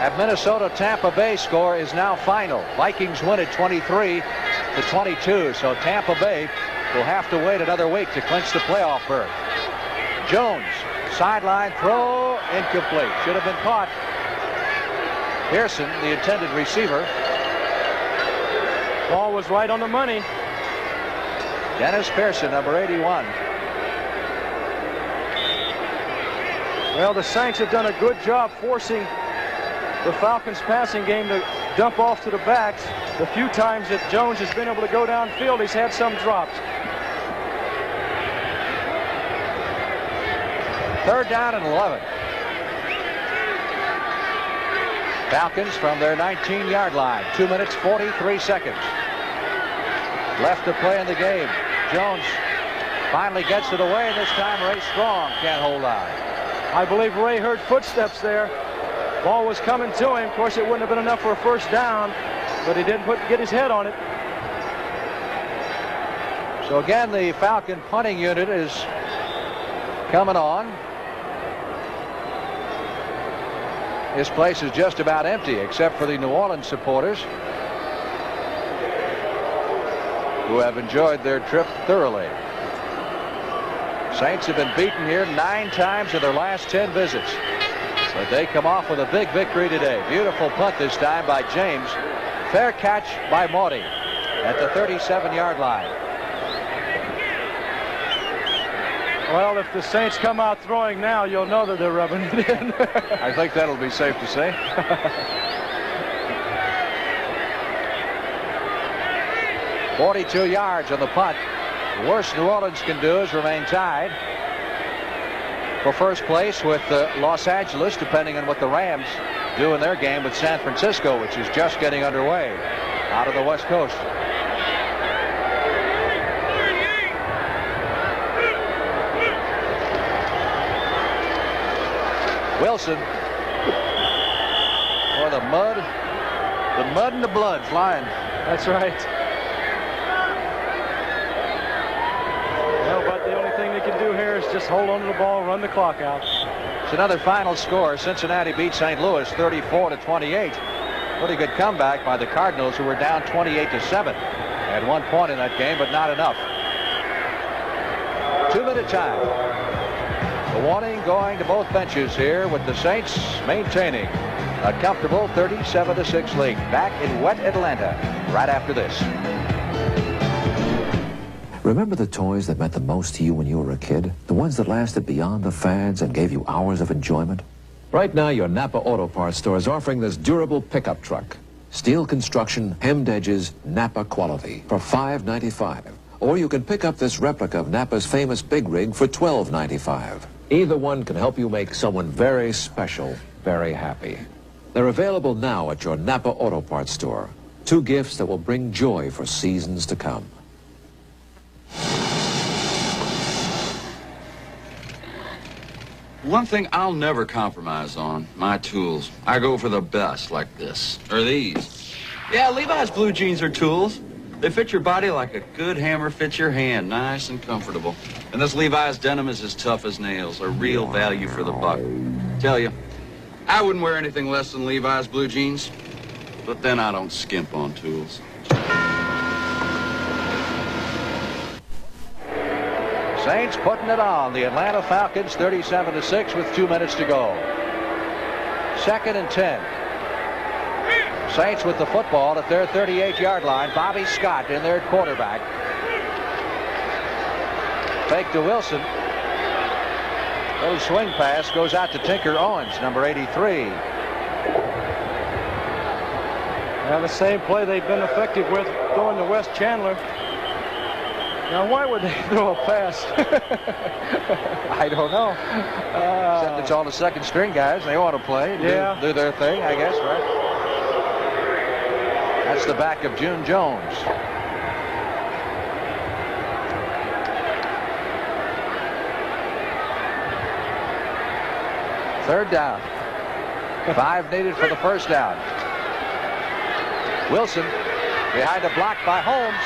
A: At Minnesota-Tampa Bay score is now final. Vikings win it 23-22, so Tampa Bay will have to wait another week to clinch the playoff berth. Jones, sideline throw, incomplete. Should have been caught. Pearson, the intended receiver.
B: Ball was right on the money.
A: Dennis Pearson, number 81.
B: Well, the Saints have done a good job forcing the Falcons passing game to dump off to the backs. The few times that Jones has been able to go downfield, he's had some drops.
A: 3rd down and 11. Falcons from their 19-yard line. 2 minutes, 43 seconds. Left to play in the game. Jones finally gets it away, and this time Ray Strong can't hold on.
B: I believe Ray heard footsteps there. Ball was coming to him. Of course, it wouldn't have been enough for a first down, but he didn't get his head on it.
A: So again, the Falcon punting unit is coming on. This place is just about empty, except for the New Orleans supporters, who have enjoyed their trip thoroughly. Saints have been beaten here 9 times in their last 10 visits. But they come off with a big victory today. Beautiful punt this time by James. Fair catch by Morty at the 37-yard line.
B: Well, if the Saints come out throwing now, you'll know that they're rubbing it in.
A: I think that'll be safe to say. "42 yards on the punt. The worst New Orleans can do is remain tied for first place with Los Angeles, depending on what the Rams do in their game with San Francisco, which is just getting underway out of the West Coast. Wilson for the mud and the blood flying.
B: That's right. Well, but the only thing they can do here is just hold on to the ball, run the clock out.
A: It's another final score. Cincinnati beat St. Louis 34-28. Pretty good comeback by the Cardinals, who were down 28-7 at one point in that game, but not enough. 2-minute time. The warning going to both benches here, with the Saints maintaining a comfortable 37-6 lead. Back in wet Atlanta right after this.
D: Remember the toys that meant the most to you when you were a kid? The ones that lasted beyond the fads and gave you hours of enjoyment? Right now, your Napa Auto Parts store is offering this durable pickup truck. Steel construction, hemmed edges, Napa quality for $5.95. Or you can pick up this replica of Napa's famous big rig for $12.95. Either one can help you make someone very special very happy. They're available now at your Napa Auto Parts store. 2 gifts that will bring joy for seasons to come.
H: One thing I'll never compromise on, my tools. I go for the best, like this, or these. Yeah, Levi's blue jeans are tools. They fit your body like a good hammer fits your hand, nice and comfortable. And this Levi's denim is as tough as nails, a real value for the buck. Tell you, I wouldn't wear anything less than Levi's blue jeans, but then I don't skimp on tools.
A: Saints putting it on the Atlanta Falcons 37-6 with 2 minutes to go. 2nd and 10. Saints with the football at their 38-yard line. Bobby Scott in their quarterback. Fake to Wilson. Little swing pass goes out to Tinker Owens, number 83.
B: Now the same play they've been effective with going to West Chandler. Now, why would they throw a pass?
A: I don't know. Except it's all the second string guys. They want to play, do their thing, I guess, right? That's the back of June Jones. Third down. 5 needed for the first down. Wilson behind a block by Holmes.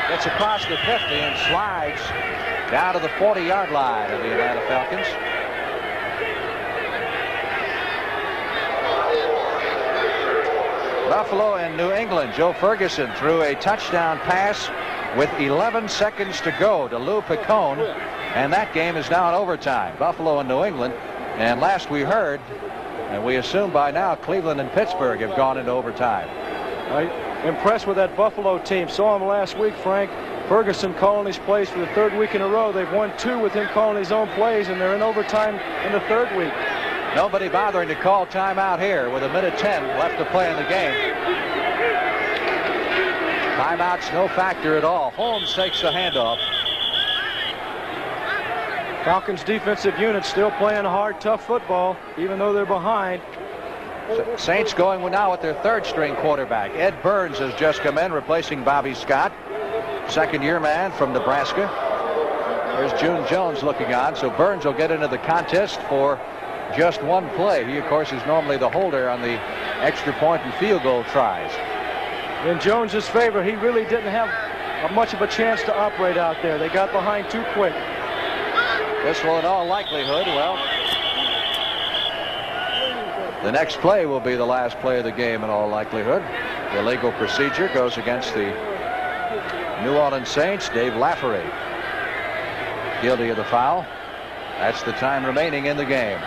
A: Gets across the 50 and slides down to the 40-yard line of the Atlanta Falcons. Buffalo and New England. Joe Ferguson threw a touchdown pass with 11 seconds to go to Lou Picone, and that game is now in overtime. Buffalo and New England. And last we heard, and we assume by now, Cleveland and Pittsburgh have gone into overtime.
B: I'm impressed with that Buffalo team. Saw him last week, Frank. Ferguson calling his plays for the 3rd week in a row. They've won 2 with him calling his own plays, and they're in overtime in the 3rd week.
A: Nobody bothering to call timeout here with 1:10 left to play in the game. Timeout's no factor at all. Holmes takes the handoff.
B: Falcons defensive unit still playing hard, tough football, even though they're behind.
A: Saints going now with their 3rd string quarterback. Ed Burns has just come in, replacing Bobby Scott, 2nd-year man from Nebraska. There's June Jones looking on, so Burns will get into the contest for just 1 play. He, of course, is normally the holder on the extra point and field goal tries.
B: In Jones's favor, he really didn't have much of a chance to operate out there. They got behind too quick.
A: This will, in all likelihood, well, the next play will be the last play of the game in all likelihood. The illegal procedure goes against the New Orleans Saints. Dave Lafferty guilty of the foul. That's the time remaining in the game.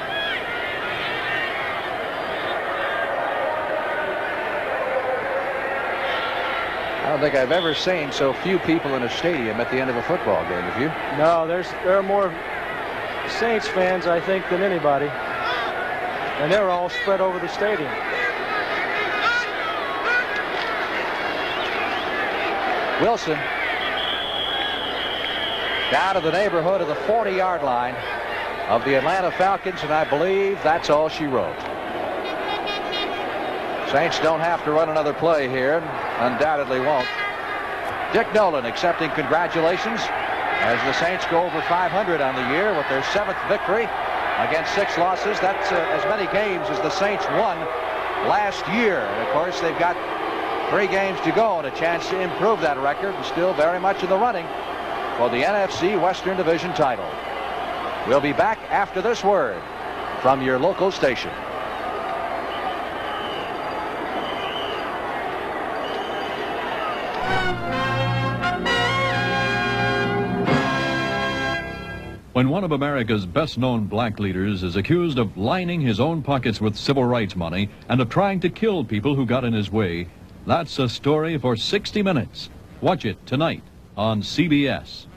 A: I don't think I've ever seen so few people in a stadium at the end of a football game. Have you?
B: No, there are more Saints fans, I think, than anybody. And they're all spread over the stadium.
A: Wilson down to the neighborhood of the 40-yard line of the Atlanta Falcons, and I believe that's all she wrote. Saints don't have to run another play here. Undoubtedly won't. Dick Nolan accepting congratulations as the Saints go over 500 on the year with their 7th victory against 6 losses. That's as many games as the Saints won last year. And of course, they've got 3 games to go and a chance to improve that record, and still very much in the running for the NFC Western Division title. We'll be back after this word from your local station.
Q: When one of America's best-known black leaders is accused of lining his own pockets with civil rights money and of trying to kill people who got in his way, that's a story for 60 Minutes. Watch it tonight on CBS.